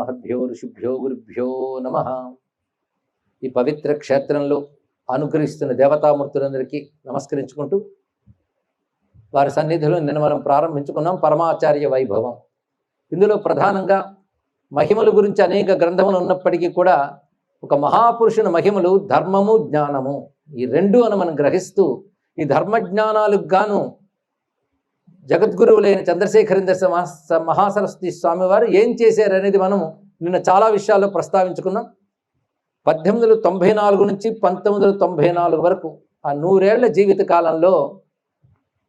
మహద్భ్యో ఋషిభ్యో గురుభ్యో నమ. ఈ పవిత్ర క్షేత్రంలో అనుగ్రహిస్తున్న దేవతామూర్తులందరికీ నమస్కరించుకుంటూ వారి సన్నిధిలో నిన్న మనం ప్రారంభించుకున్నాం పరమాచార్య వైభవం. ఇందులో ప్రధానంగా మహిమల గురించి అనేక గ్రంథములు ఉన్నప్పటికీ కూడా ఒక మహాపురుషుని మహిమలు ధర్మము జ్ఞానము ఈ రెండు అని మనం గ్రహిస్తూ ఈ ధర్మజ్ఞానాలకు గాను జగద్గురువులైన చంద్రశేఖరేంద్ర మహాసరస్వతి స్వామి వారు ఏం చేశారనేది మనం నిన్న చాలా విషయాల్లో ప్రస్తావించుకున్నాం. 1894 నుంచి 1994 వరకు ఆ 100 ఏళ్ల జీవిత కాలంలో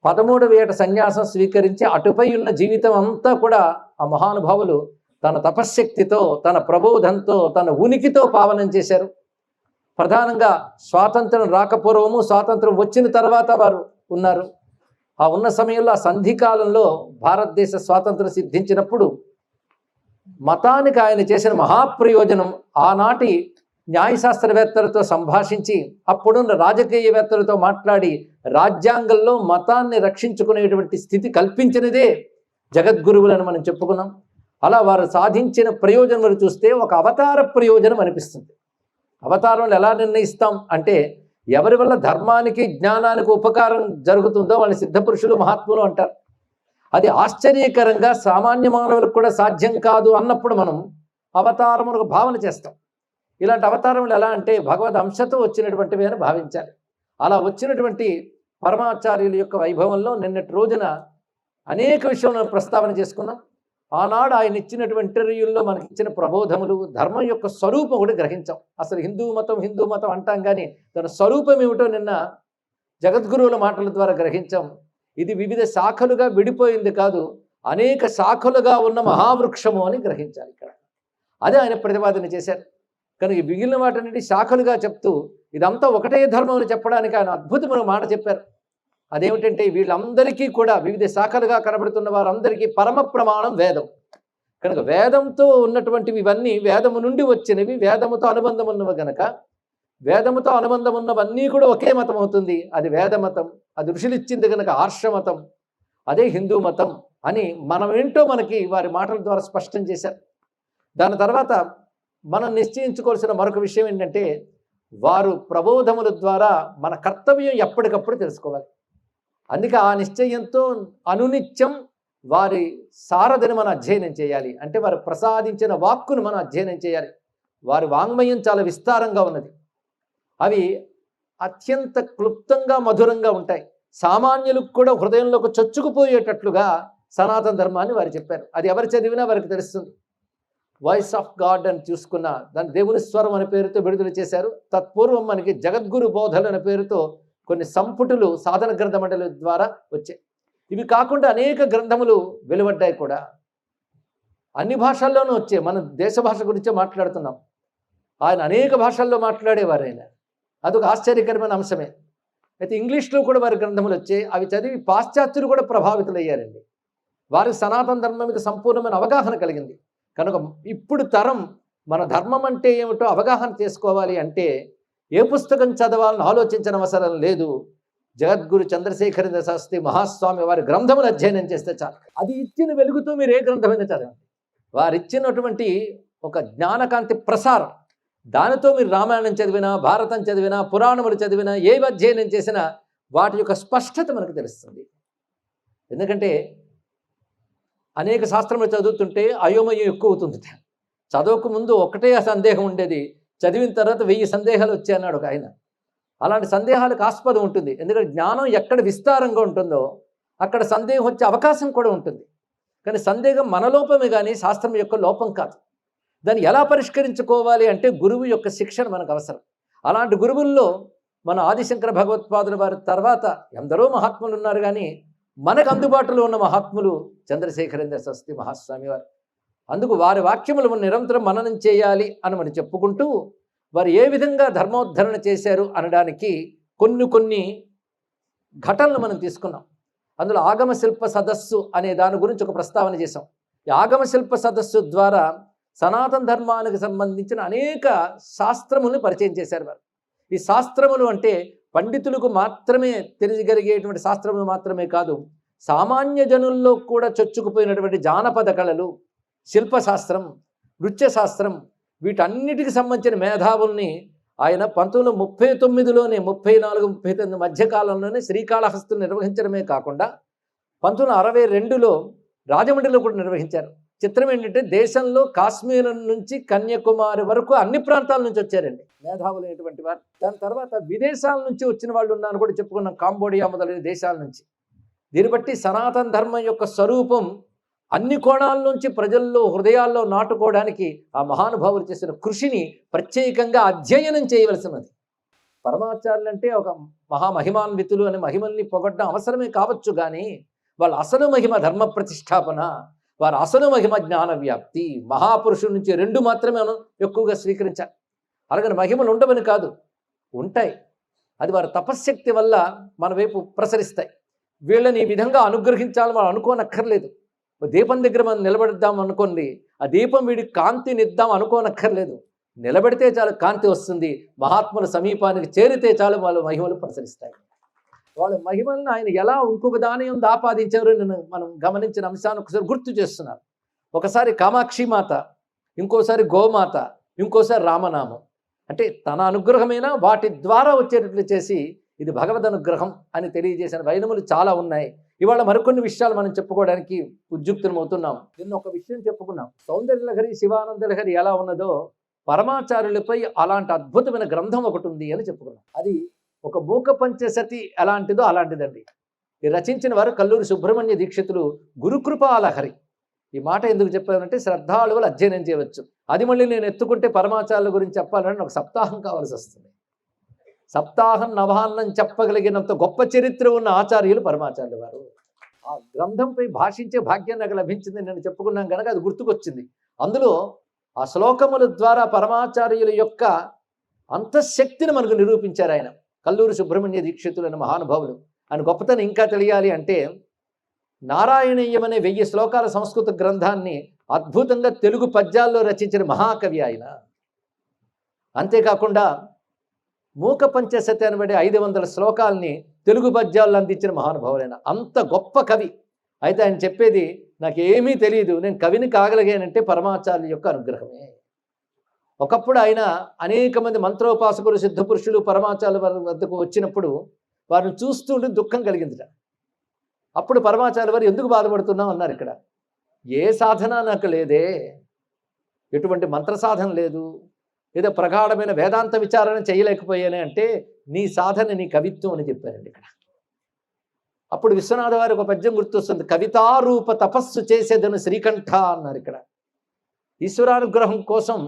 13వ ఏట సన్యాసం స్వీకరించి అటుపై ఉన్న జీవితం అంతా కూడా ఆ మహానుభావులు తన తపశ్శక్తితో, తన ప్రబోధంతో, తన ఉనికితో పావనం చేశారు. ప్రధానంగా స్వాతంత్రం రాకపూర్వము, స్వాతంత్రం వచ్చిన తర్వాత వారు ఉన్నారు. ఆ ఉన్న సమయంలో ఆ సంధికాలంలో భారతదేశ స్వాతంత్రం సిద్ధించినప్పుడు మతానికి ఆయన చేసిన మహాప్రయోజనం ఆనాటి న్యాయశాస్త్రవేత్తలతో సంభాషించి అప్పుడున్న రాజకీయవేత్తలతో మాట్లాడి రాజ్యాంగంలో మతాన్ని రక్షించుకునేటువంటి స్థితి కల్పించినదే జగద్గురువులను మనం చెప్పుకున్నాం. అలా వారు సాధించిన ప్రయోజనం చూస్తే ఒక అవతార ప్రయోజనం అనిపిస్తుంది. అవతారంలో ఎలా నిర్ణయిస్తాం అంటే ఎవరి వల్ల ధర్మానికి జ్ఞానానికి ఉపకారం జరుగుతుందో వాళ్ళని సిద్ధపురుషులు మహాత్ములు అంటారు. అది ఆశ్చర్యకరంగా సామాన్య మానవులకు కూడా సాధ్యం కాదు అన్నప్పుడు మనం అవతారములకు భావన చేస్తాం. ఇలాంటి అవతారములు ఎలా అంటే భగవద్ అంశతో వచ్చినటువంటివి అని భావించాలి. అలా వచ్చినటువంటి పరమాచార్యుల యొక్క వైభవంలో నిన్నటి రోజున అనేక విషయాలను ప్రస్తావన చేసుకున్నాం. ఆనాడు ఆయన ఇచ్చినటువంటి ఇంటర్వ్యూల్లో మనకి ఇచ్చిన ప్రబోధములు ధర్మం యొక్క స్వరూపం కూడా గ్రహించాం. అసలు హిందూ మతం అంటాం కానీ దాని స్వరూపం ఏమిటో నిన్న జగద్గురువుల మాటల ద్వారా గ్రహించాం. ఇది వివిధ శాఖలుగా విడిపోయింది కాదు, అనేక శాఖలుగా ఉన్న మహావృక్షము అని గ్రహించాలి. ఇక్కడ అదే ఆయన ప్రతిపాదన చేశారు. కనుక మిగిలిన వాటిని శాఖలుగా చెప్తూ ఇదంతా ఒకటే ధర్మం అని చెప్పడానికి ఆయన అద్భుతమైన మాట చెప్పారు. అదేమిటంటే వీళ్ళందరికీ కూడా వివిధ శాఖలుగా కనబడుతున్న వారందరికీ పరమ ప్రమాణం వేదం. కనుక వేదంతో ఉన్నటువంటివి ఇవన్నీ వేదము నుండి వచ్చినవి, వేదముతో అనుబంధం ఉన్నవి గనక వేదముతో అనుబంధం ఉన్నవన్నీ కూడా ఒకే మతం అవుతుంది. అది వేదమతం. అది ఋషులు ఇచ్చింది కనుక ఆర్షమతం, అదే హిందూ మతం అని మనం ఏంటో మనకి వారి మాటల ద్వారా స్పష్టం చేశారు. దాని తర్వాత మనం నిశ్చయించుకోవాల్సిన మరొక విషయం ఏంటంటే వారు ప్రబోధముల ద్వారా మన కర్తవ్యం ఎప్పటికప్పుడు తెలుసుకోవాలి. అందుకే ఆ నిశ్చయంతో అనునిత్యం వారి సారథిని మనం అధ్యయనం చేయాలి. అంటే వారు ప్రసాదించిన వాక్కును మనం అధ్యయనం చేయాలి. వారి వాంగ్మయం చాలా విస్తారంగా ఉన్నది. అవి అత్యంత క్లుప్తంగా మధురంగా ఉంటాయి. సామాన్యులకు కూడా హృదయంలోకి చొచ్చుకుపోయేటట్లుగా సనాతన ధర్మాన్ని వారు చెప్పారు. అది ఎవరు చదివినా వారికి తెలుస్తుంది. వాయిస్ ఆఫ్ గాడ్ అని చూసుకున్న దాన్ని దేవుని స్వరం అనే పేరుతో విడుదల చేశారు. తత్పూర్వం మనకి జగద్గురు బోధలు అనే పేరుతో కొన్ని సంపుటులు సాధన గ్రంథ మండలి ద్వారా వచ్చాయి. ఇవి కాకుండా అనేక గ్రంథములు వెలువడ్డాయి కూడా. అన్ని భాషల్లోనూ వచ్చాయి. మనం దేశ భాష గురించే మాట్లాడుతున్నాం. ఆయన అనేక భాషల్లో మాట్లాడేవారు. ఆయన అదొక ఆశ్చర్యకరమైన అంశమే. అయితే ఇంగ్లీష్లో కూడా వారి గ్రంథములు వచ్చాయి. అవి చదివి పాశ్చాత్యులు కూడా ప్రభావితులయ్యారండి. వారికి సనాతన ధర్మం మీద సంపూర్ణమైన అవగాహన కలిగింది. కనుక ఇప్పుడు తరం మన ధర్మం అంటే ఏమిటో అవగాహన చేసుకోవాలి అంటే ఏ పుస్తకం చదవాలని ఆలోచించిన అవసరం లేదు. జగద్గురు చంద్రశేఖరేంద్ర సరస్వతి మహాస్వామి వారి గ్రంథములు అధ్యయనం చేస్తే చాలు. అది ఇచ్చిన వెలుగుతో మీరు ఏ గ్రంథమైనా చదవండి. వారు ఇచ్చినటువంటి ఒక జ్ఞానకాంతి ప్రసారం, దానితో మీరు రామాయణం చదివినా, భారతం చదివినా, పురాణములు చదివినా, ఏవి అధ్యయనం చేసినా వాటి యొక్క స్పష్టత మనకు తెలుస్తుంది. ఎందుకంటే అనేక శాస్త్రములు చదువుతుంటే అయోమయం ఎక్కువ అవుతుంది. చదవకు ముందు ఒకటే సందేహం ఉండేది, చదివిన తర్వాత 1000 సందేహాలు వచ్చాయి అన్నాడు ఒక ఆయన. అలాంటి సందేహాలకు ఆస్పదం ఉంటుంది. ఎందుకంటే జ్ఞానం ఎక్కడ విస్తారంగా ఉంటుందో అక్కడ సందేహం వచ్చే అవకాశం కూడా ఉంటుంది. కానీ సందేహం మన లోపమే కానీ శాస్త్రం యొక్క లోపం కాదు. దాన్ని ఎలా పరిష్కరించుకోవాలి అంటే గురువు యొక్క శిక్షణ మనకు అవసరం. అలాంటి గురువుల్లో మన ఆదిశంకర భగవత్పాదుల వారి తర్వాత ఎందరో మహాత్ములు ఉన్నారు. కానీ మనకు అందుబాటులో ఉన్న మహాత్ములు చంద్రశేఖరేంద్ర సరస్వతి మహాస్వామి వారు. అందుకు వారి వాక్యములు నిరంతరం మననం చేయాలి అని మనం చెప్పుకుంటూ వారు ఏ విధంగా ధర్మోద్ధరణ చేశారు అనడానికి కొన్ని ఘటనలు మనం తీసుకున్నాం. అందులో ఆగమ శిల్ప సదస్సు అనే దాని గురించి ఒక ప్రస్తావన చేశాం. ఈ ఆగమ శిల్ప సదస్సు ద్వారా సనాతన ధర్మానికి సంబంధించిన అనేక శాస్త్రములను పరిచయం చేశారు వారు. ఈ శాస్త్రములు అంటే పండితులకు మాత్రమే తెలియగలిగేటువంటి శాస్త్రములు మాత్రమే కాదు, సామాన్య జనుల్లో కూడా చొచ్చుకుపోయినటువంటి జానపద కళలు, శిల్పశాస్త్రం, నృత్య శాస్త్రం, వీటన్నిటికి సంబంధించిన మేధావుల్ని ఆయన 1939లోనే 34, 39 మధ్యకాలంలోనే శ్రీకాళహస్తిని నిర్వహించడమే కాకుండా 1962లో రాజమండ్రిలో కూడా నిర్వహించారు. చిత్రం ఏంటంటే దేశంలో కాశ్మీర్ నుంచి కన్యాకుమారి వరకు అన్ని ప్రాంతాల నుంచి వచ్చారండి మేధావులైనటువంటి వారు. దాని తర్వాత విదేశాల నుంచి వచ్చిన వాళ్ళు ఉన్నారని కూడా చెప్పుకున్నాం, కాంబోడియా మొదలైన దేశాల నుంచి. దీన్ని బట్టి సనాతన ధర్మం యొక్క స్వరూపం అన్ని కోణాల నుంచి ప్రజల్లో హృదయాల్లో నాటుకోవడానికి ఆ మహానుభావులు చేసిన కృషిని ప్రత్యేకంగా అధ్యయనం చేయవలసినది. పరమాచార్యులు అంటే ఒక మహామహిమాన్వితులు అని మహిమల్ని పొగడ్డం అవసరమే కావచ్చు, కానీ వాళ్ళ అసలు మహిమ ధర్మ ప్రతిష్టాపన, వారి అసలు మహిమ జ్ఞాన వ్యాప్తి. మహాపురుషుల నుంచి 2 మాత్రమే మనం ఎక్కువగా స్వీకరించాలి. అలాగని మహిమలు ఉండవని కాదు, ఉంటాయి. అది వారి తపశ్శక్తి వల్ల మన వైపు ప్రసరిస్తాయి. వీళ్ళని ఈ విధంగా అనుగ్రహించాలని మనం అనుకోనక్కర్లేదు. దీపం దగ్గర మనం నిలబెడదాం అనుకోండి, ఆ దీపం వీడికి కాంతినిద్దాం అనుకోనక్కర్లేదు. నిలబెడితే చాలు కాంతి వస్తుంది. మహాత్ముల సమీపానికి చేరితే చాలు వాళ్ళ మహిమలు ప్రసరిస్తాయి. వాళ్ళ మహిమలను ఆయన ఎలా ఇంకొక దాని ఉంది ఆపాదించారో మనం గమనించిన అంశాన్ని ఒకసారి గుర్తు చేస్తున్నారు. ఒకసారి కామాక్షి మాత, ఇంకోసారి గోమాత, ఇంకోసారి రామనామం. అంటే తన అనుగ్రహమైనా వాటి ద్వారా వచ్చేటట్లు చేసి ఇది భగవద్ అనుగ్రహం అని తెలియజేసిన వైనములు చాలా ఉన్నాయి. ఇవాళ మరికొన్ని విషయాలు మనం చెప్పుకోవడానికి ఉద్యుక్తమవుతున్నాం. నిన్న ఒక విషయం చెప్పుకున్నాం, సౌందర్యలహరి శివానందలహరి ఎలా ఉన్నదో పరమాచార్యులపై అలాంటి అద్భుతమైన గ్రంథం ఒకటి ఉంది అని చెప్పుకున్నాం. అది ఒక మూక పంచశతి ఎలాంటిదో అలాంటిదండి. ఈ రచించిన వారు కల్లూరి సుబ్రహ్మణ్య దీక్షితులు గురుకృపాలహరి. ఈ మాట ఎందుకు చెప్పానంటే శ్రద్ధాళువులు అధ్యయనం చేయవచ్చు. అది మళ్ళీ నేను ఎత్తుకుంటే పరమాచార్యుల గురించి చెప్పాలంటే నాకు సప్తాహం కావాల్సి వస్తుంది. సప్తాహం నవాన్నం చెప్పగలిగినంత గొప్ప చరిత్ర ఉన్న ఆచార్యులు పరమాచార్యుల వారు. ఆ గ్రంథంపై భాషించే భాగ్యం నాకు లభించింది నేను చెప్పుకున్నాం కనుక అది గుర్తుకొచ్చింది. అందులో ఆ శ్లోకముల ద్వారా పరమాచార్యుల యొక్క అంతఃశక్తిని మనకు నిరూపించారు ఆయన కల్లూరి సుబ్రహ్మణ్య దీక్షితులు అనే మహానుభావులు. ఆయన గొప్పతనం ఇంకా తెలియాలి అంటే నారాయణీయం అనే 1000 శ్లోకాల సంస్కృత గ్రంథాన్ని అద్భుతంగా తెలుగు పద్యాల్లో రచించిన మహాకవి ఆయన. అంతేకాకుండా మూక పంచశతి అనబడే 500 శ్లోకాలని తెలుగు పద్యాల్లో అందించిన మహానుభావులైన అంత గొప్ప కవి. అయితే ఆయన చెప్పేది నాకేమీ తెలియదు, నేను కవిని కాగలిగానంటే పరమాచార్యుల యొక్క అనుగ్రహమే. ఒకప్పుడు ఆయన అనేక మంది మంత్రోపాసకులు సిద్ధపురుషులు పరమాచార్యుల వద్దకు వచ్చినప్పుడు వారిని చూస్తుంటే దుఃఖం కలిగిందిట. అప్పుడు పరమాచార్యుల వారు ఎందుకు బాధపడుతున్నాం అన్నారు. ఇక్కడ ఏ సాధన నాకు లేదే, ఎటువంటి మంత్ర సాధన లేదు, ఏదో ప్రగాఢమైన వేదాంత విచారణ చేయలేకపోయానే అంటే నీ సాధన నీ కవిత్వం అని చెప్పారండి ఇక్కడ. అప్పుడు విశ్వనాథ వారి ఒక పద్యం గుర్తొస్తుంది, కవితారూప తపస్సు చేసేదను శ్రీకంఠ అన్నారు. ఇక్కడ ఈశ్వరానుగ్రహం కోసం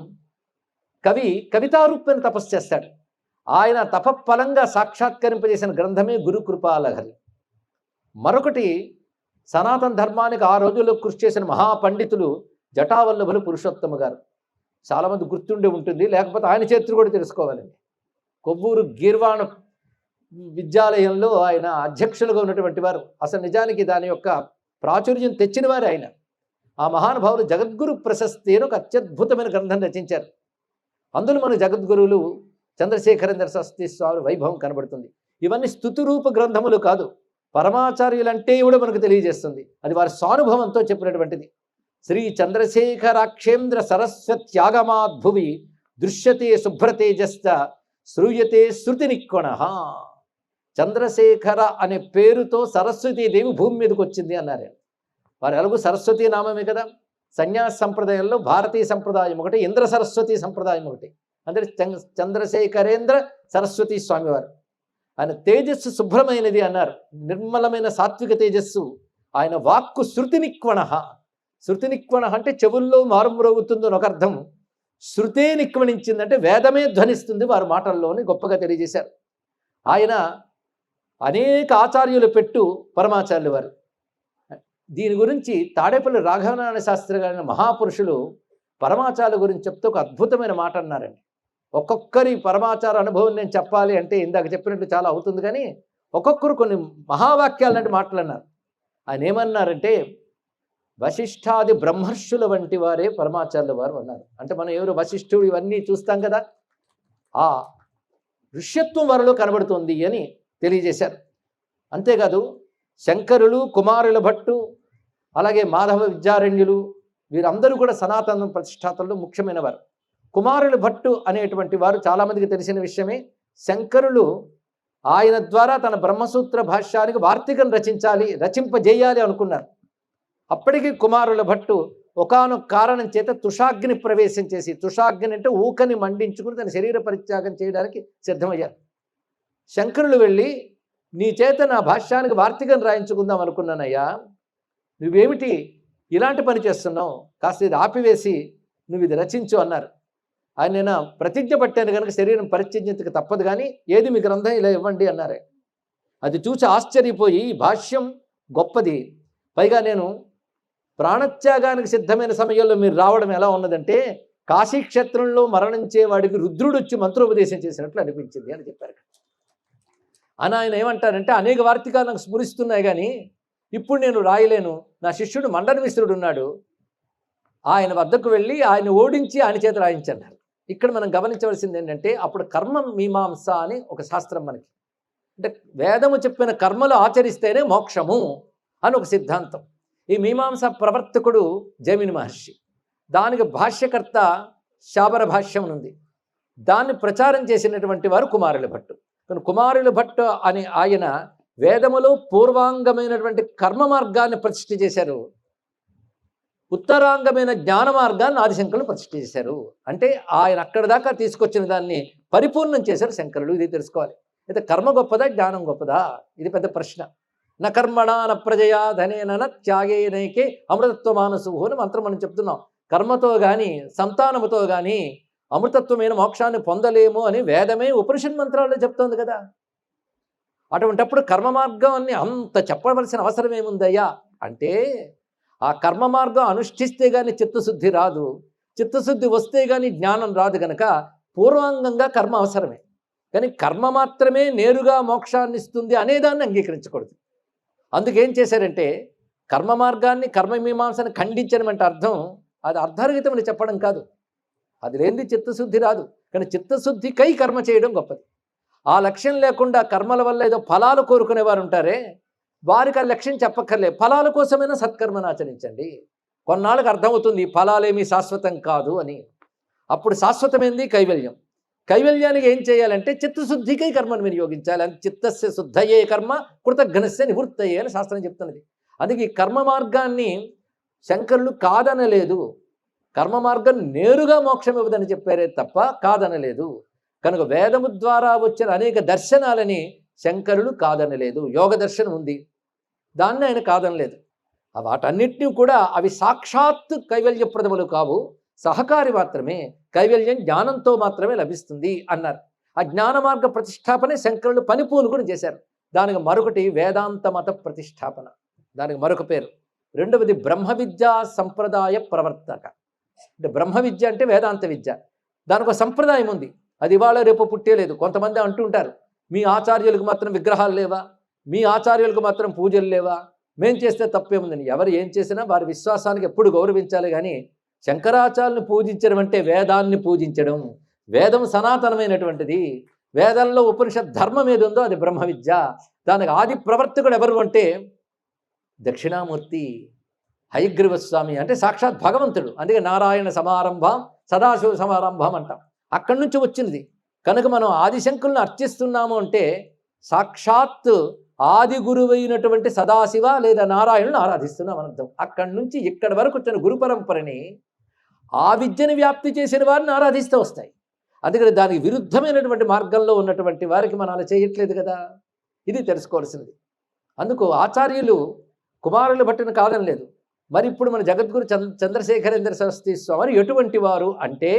కవి కవితారూపాన్ని తపస్సు చేస్తాడు. ఆయన తపఫలంగా సాక్షాత్కరింపజేసిన గ్రంథమే గురుకృపాలహరి. మరొకటి సనాతన ధర్మానికి ఆ రోజుల్లో కృషి చేసిన మహాపండితులు జటావల్లభులు పురుషోత్తమ గారు. చాలామంది గుర్తుండే ఉంటుంది, లేకపోతే ఆయన చరిత్ర కూడా తెలుసుకోవాలండి. కొవ్వూరు గీర్వాణ విద్యాలయంలో ఆయన అధ్యక్షులుగా ఉన్నటువంటి వారు. అసలు నిజానికి దాని యొక్క ప్రాచుర్యం తెచ్చిన వారు ఆయన. ఆ మహానుభావులు జగద్గురు ప్రశస్తి అని ఒక అత్యద్భుతమైన గ్రంథం రచించారు. అందులో మన జగద్గురువులు చంద్రశేఖరేంద్ర సరస్వతి స్వామి వైభవం కనబడుతుంది. ఇవన్నీ స్తుతిరూప గ్రంథములు కాదు, పరమాచార్యులంటే కూడా మనకు తెలియజేస్తుంది. అది వారి స్వానుభవంతో చెప్పినటువంటిది. శ్రీ చంద్రశేఖరాక్షేంద్ర సరస్వత్యాగమాద్భువి దృశ్యతే శుభ్రతేజస్త శ్రూయతే శృతి నిక్వణ. చంద్రశేఖర అనే పేరుతో సరస్వతీదేవి భూమి మీదకి వచ్చింది అన్నారు. వారు ఎలాగూ సరస్వతీ నామమే కదా. సన్యాస సంప్రదాయంలో భారతీయ సంప్రదాయం ఒకటి, ఇంద్ర సరస్వతి సంప్రదాయం ఒకటి. అంటే చంద్రశేఖరేంద్ర సరస్వతి స్వామివారు. ఆయన తేజస్సు శుభ్రమైనది అన్నారు, నిర్మలమైన సాత్విక తేజస్సు. ఆయన వాక్కు శృతి నిక్వణ. శృతి నిక్వణ అంటే చెవుల్లో మారుమ్రోగుతుందని ఒక అర్థం. శృతే నిక్వణించిందంటే వేదమే ధ్వనిస్తుంది వారి మాటల్లోని గొప్పగా తెలియజేశారు. ఆయన అనేక ఆచార్యులు పెట్టు పరమాచార్యులు వారు. దీని గురించి తాడేపల్లి రాఘవనారాయణ శాస్త్రి గారి మహాపురుషులు పరమాచార్యుల గురించి చెప్తూ ఒక అద్భుతమైన మాట అన్నారండి. ఒక్కొక్కరి పరమాచార అనుభవం నేను చెప్పాలి అంటే ఇందాక చెప్పినట్టు చాలా అవుతుంది, కానీ ఒక్కొక్కరు కొన్ని మహావాక్యాలు లాంటి మాటలు అన్నారు. ఆయన ఏమన్నారంటే వశిష్ఠాది బ్రహ్మర్షుల వంటి వారే పరమాచార్యుల వారు అన్నారు. అంటే మనం ఎవరు వశిష్ఠుడు ఇవన్నీ చూస్తాం కదా, ఆ ఋష్యత్వం వారిలో కనబడుతుంది అని తెలియజేశారు. అంతేకాదు శంకరులు, కుమారుల భట్టు, అలాగే మాధవ విద్యారణ్యులు, వీరందరూ కూడా సనాతన ప్రతిష్టాతల్లో ముఖ్యమైన వారు. కుమారుల భట్టు అనేటువంటి వారు చాలామందికి తెలిసిన విషయమే. శంకరులు ఆయన ద్వారా తన బ్రహ్మసూత్ర భాష్యానికి వార్తికం రచింపజేయాలి అనుకున్నారు. అప్పటికి కుమారుల భట్టు ఒకానొక కారణం చేత తుషాగ్ని ప్రవేశం చేసి, తుషాగ్ని అంటే ఊకని మండించుకుని తన శరీర పరిత్యాగం చేయడానికి సిద్ధమయ్యారు. శంకరులు వెళ్ళి, నీ చేత నా భాష్యానికి వార్తికం రాయించుకుందాం అనుకున్నానయ్యా, నువ్వేమిటి ఇలాంటి పని చేస్తున్నావు, కాస్త ఇది ఆపివేసి నువ్వు ఇది రచించు అన్నారు. ఆయన నేను ప్రతిజ్ఞ పట్టాను కనుక శరీరం పరిత్యజించక తప్పదు, కానీ ఏది మీ గ్రంథం ఇలా ఇవ్వండి అన్నారే. అది చూసి ఆశ్చర్యపోయి, ఈ భాష్యం గొప్పది, పైగా నేను ప్రాణత్యాగానికి సిద్ధమైన సమయంలో మీరు రావడం ఎలా ఉన్నదంటే కాశీక్షేత్రంలో మరణించే వాడికి రుద్రుడు వచ్చి మంత్రోపదేశం చేసినట్లు అనిపించింది అని చెప్పారు. అని ఆయన ఏమంటారంటే, అనేక వార్తికాలు నాకు స్ఫురిస్తున్నాయి కానీ ఇప్పుడు నేను రాయలేను, నా శిష్యుడు మండన మిశ్రుడు ఉన్నాడు, ఆయన వద్దకు వెళ్ళి ఆయన ఓడించి ఆయన చేత రాయించన్నారు. ఇక్కడ మనం గమనించవలసింది ఏంటంటే, అప్పుడు కర్మ మీమాంస అని ఒక శాస్త్రం మనకి, అంటే వేదము చెప్పిన కర్మలు ఆచరిస్తేనే మోక్షము అని ఒక సిద్ధాంతం. ఈ మీమాంస ప్రవర్తకుడు జైమిని మహర్షి, దానికి భాష్యకర్త శాబర భాష్యం ఉంది, దాన్ని ప్రచారం చేసినటువంటి వారు కుమారుల భట్టు. కానీ కుమారుల భట్టు అని ఆయన వేదములో పూర్వాంగమైనటువంటి కర్మ మార్గాన్ని ప్రతిష్ఠ చేశారు, ఉత్తరాంగమైన జ్ఞాన మార్గాన్ని ఆదిశంకరులు ప్రతిష్ఠ చేశారు. అంటే ఆయన అక్కడి దాకా తీసుకొచ్చిన దాన్ని పరిపూర్ణం చేశారు శంకరులు. ఇది తెలుసుకోవాలి. అయితే కర్మ గొప్పదా జ్ఞానం గొప్పదా, ఇది పెద్ద ప్రశ్న. న కర్మణా న ప్రజయా ధనేన త్యాగేనైకే అమృతత్వ మానసు అని మంత్రం మనం చెప్తున్నాం. కర్మతో కానీ సంతానముతో కానీ అమృతత్వమైన మోక్షాన్ని పొందలేము అని వేదమే ఉపనిషత్ మంత్రాల్లో చెప్తోంది కదా. అటువంటప్పుడు కర్మ మార్గాన్ని అంత చెప్పవలసిన అవసరం ఏముందయ్యా అంటే, ఆ కర్మ మార్గం అనుష్ఠిస్తే కానీ చిత్తశుద్ధి రాదు, చిత్తశుద్ధి వస్తే కానీ జ్ఞానం రాదు. కనుక పూర్వాంగంగా కర్మ అవసరమే, కానీ కర్మ మాత్రమే నేరుగా మోక్షాన్ని ఇస్తుంది అనేదాన్ని అంగీకరించకూడదు. అందుకేం చేశారంటే, కర్మ మార్గాన్ని కర్మమీమాంసను ఖండించడం అంటే అర్థం అది అర్ధరహితమని చెప్పడం కాదు, అది లేనిది చిత్తశుద్ధి రాదు. కానీ చిత్తశుద్ధికై కర్మ చేయడం గొప్పది. ఆ లక్ష్యం లేకుండా కర్మల వల్ల ఏదో ఫలాలు కోరుకునేవారు ఉంటారే, వారికి ఆ లక్ష్యం చెప్పక్కర్లే, ఫలాల కోసమైనా సత్కర్మను ఆచరించండి. కొన్నాళ్ళకి అర్థమవుతుంది ఫలాలేమీ శాశ్వతం కాదు అని. అప్పుడు శాశ్వతమైంది కైవల్యం. కైవల్యానికి ఏం చేయాలంటే చిత్తశుద్ధికై కర్మను వినియోగించాలి. అది చిత్తస్య శుద్ధయే కర్మ కృతఘ్నస్య నివృత్తయే అని శాస్త్రం చెప్తున్నది. అందుకే ఈ కర్మ మార్గాన్ని శంకరులు కాదనలేదు, కర్మ మార్గం నేరుగా మోక్షం ఇవ్వదని చెప్పారే తప్ప కాదనలేదు. కనుక వేదము ద్వారా వచ్చిన అనేక దర్శనాలని శంకరులు కాదనలేదు. యోగ దర్శనం ఉంది, దాన్ని ఆయన కాదనలేదు. వాటన్నిటినీ కూడా అవి సాక్షాత్ కైవల్యప్రదములు కావు, సహకారి మాత్రమే, కైవల్యం జ్ఞానంతో మాత్రమే లభిస్తుంది అన్నారు. ఆ జ్ఞాన మార్గ ప్రతిష్టాపనే శంకరులు పనిపూనుకుని చేశారు. దానికి మరొకటి వేదాంత మత ప్రతిష్టాపన, దానికి మరొక పేరు. రెండవది బ్రహ్మ విద్యా సంప్రదాయ ప్రవర్తక. అంటే బ్రహ్మ విద్య అంటే వేదాంత విద్య, దానికి ఒక సంప్రదాయం ఉంది, అది ఇవాళ రేపు పుట్టేలేదు. కొంతమంది అంటుంటారు, మీ ఆచార్యులకు మాత్రం విగ్రహాలు లేవా, మీ ఆచార్యులకు మాత్రం పూజలు లేవా, మేం చేస్తే తప్పేముందని. ఎవరు ఏం చేసినా వారి విశ్వాసానికి ఎప్పుడు గౌరవించాలి. కానీ శంకరాచార్యులను పూజించడం అంటే వేదాన్ని పూజించడం. వేదం సనాతనమైనటువంటిది, వేదంలో ఉపనిషత్ ధర్మం ఏది ఉందో అది బ్రహ్మ విద్య. దానికి ఆది ప్రవర్తకుడు ఎవరు అంటే దక్షిణామూర్తి హయగ్రీవ స్వామి, అంటే సాక్షాత్ భగవంతుడు. అందుకే నారాయణ సమారంభం సదాశివ సమారంభం అంటాం, అక్కడి నుంచి వచ్చినది. కనుక మనం ఆదిశంకరులను అర్చిస్తున్నాము అంటే సాక్షాత్ ఆది గురువైనటువంటి సదాశివ లేదా నారాయణులను ఆరాధిస్తున్నాం అర్థం. అక్కడి నుంచి ఇక్కడి వరకు వచ్చిన గురు పరంపరని, ఆ విద్యను వ్యాప్తి చేసిన వారిని ఆరాధిస్తూ వస్తాయి. అందుకని దానికి విరుద్ధమైనటువంటి మార్గంలో ఉన్నటువంటి వారికి మనం అలా చేయట్లేదు కదా, ఇది తెలుసుకోవాల్సింది. అందుకు ఆచార్యులు కుమారులు భట్టును కాదనలేదు. మరి ఇప్పుడు మన జగద్గురు చంద్రశేఖరేంద్ర సరస్వతి స్వామి ఎటువంటి వారు అంటే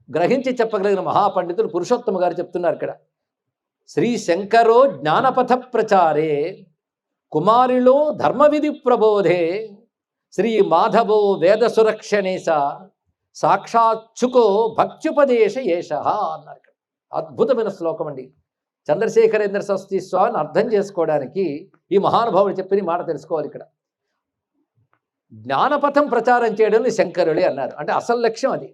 గ్రహించి చెప్పగలిగిన మహాపండితులు పురుషోత్తమ గారు చెప్తున్నారు ఇక్కడ. శ్రీ శంకరో జ్ఞానపథ ప్రచారే కుమారిలో ధర్మవిధి ప్రబోధే శ్రీ మాధవో వేద సురక్షణేశ సాక్షాచ్చుకో భక్త్యుపదేశ ఏష అన్నారు. అద్భుతమైన శ్లోకం అండి. చంద్రశేఖరేంద్ర సరస్వతి స్వామిని అర్థం చేసుకోవడానికి ఈ మహానుభావుడు చెప్పిన మాట తెలుసుకోవాలి. ఇక్కడ జ్ఞానపథం ప్రచారం చేయడం శంకరులే అన్నారు, అంటే అసలు లక్ష్యం అది.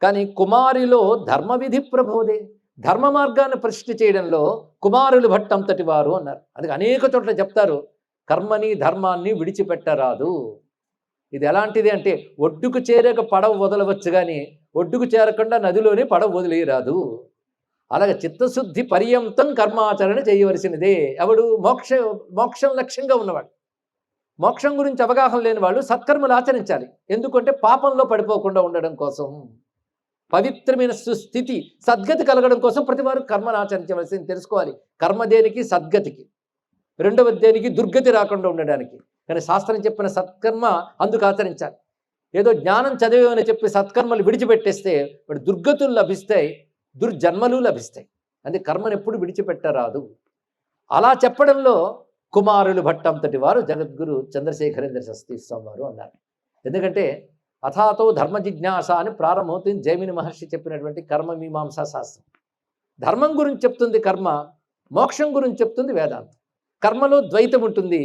కానీ కుమారిలో ధర్మవిధి ప్రబోధే, ధర్మ మార్గాన్ని ప్రతిష్ఠ చేయడంలో కుమారులు భట్టంతటి వారు అన్నారు. అందుకే అనేక చోట్ల చెప్తారు, కర్మని ధర్మాన్ని విడిచిపెట్టరాదు. ఇది ఎలాంటిది అంటే ఒడ్డుకు చేరక పడవ వదలవచ్చు కానీ ఒడ్డుకు చేరకుండా నదిలోనే పడవ వదిలేయరాదు. అలాగే చిత్తశుద్ధి పర్యంతం కర్మాచరణ చేయవలసినదే. ఎవడు మోక్షం లక్ష్యంగా ఉన్నవాడు, మోక్షం గురించి అవగాహన లేని వాళ్ళు సత్కర్మలు ఆచరించాలి. ఎందుకంటే పాపంలో పడిపోకుండా ఉండడం కోసం, పవిత్రమైన సుస్థితి సద్గతి కలగడం కోసం ప్రతి వారు కర్మను ఆచరించవలసింది తెలుసుకోవాలి. కర్మ దేనికి? సద్గతికి. రెండవ దేనికి? దుర్గతి రాకుండా ఉండడానికి. కానీ శాస్త్రం చెప్పిన సత్కర్మ అందుకు ఆచరించాలి. ఏదో జ్ఞానం చదివేమని చెప్పి సత్కర్మలు విడిచిపెట్టేస్తే వాడు దుర్గతులు లభిస్తాయి, దుర్జన్మలు లభిస్తాయి. అది కర్మను ఎప్పుడు విడిచిపెట్టరాదు. అలా చెప్పడంలో కుమారులు భట్టంతటి వారు జగద్గురు చంద్రశేఖరేంద్ర శాస్త్రి స్వామి వారు అన్నారు. ఎందుకంటే అథాతో ధర్మ జిజ్ఞాస అని ప్రారంభమవుతుంది జైమిని మహర్షి చెప్పినటువంటి కర్మ మీమాంసా శాస్త్రం. ధర్మం గురించి చెప్తుంది కర్మ, మోక్షం గురించి చెప్తుంది వేదాంతం. కర్మలో ద్వైతం ఉంటుంది,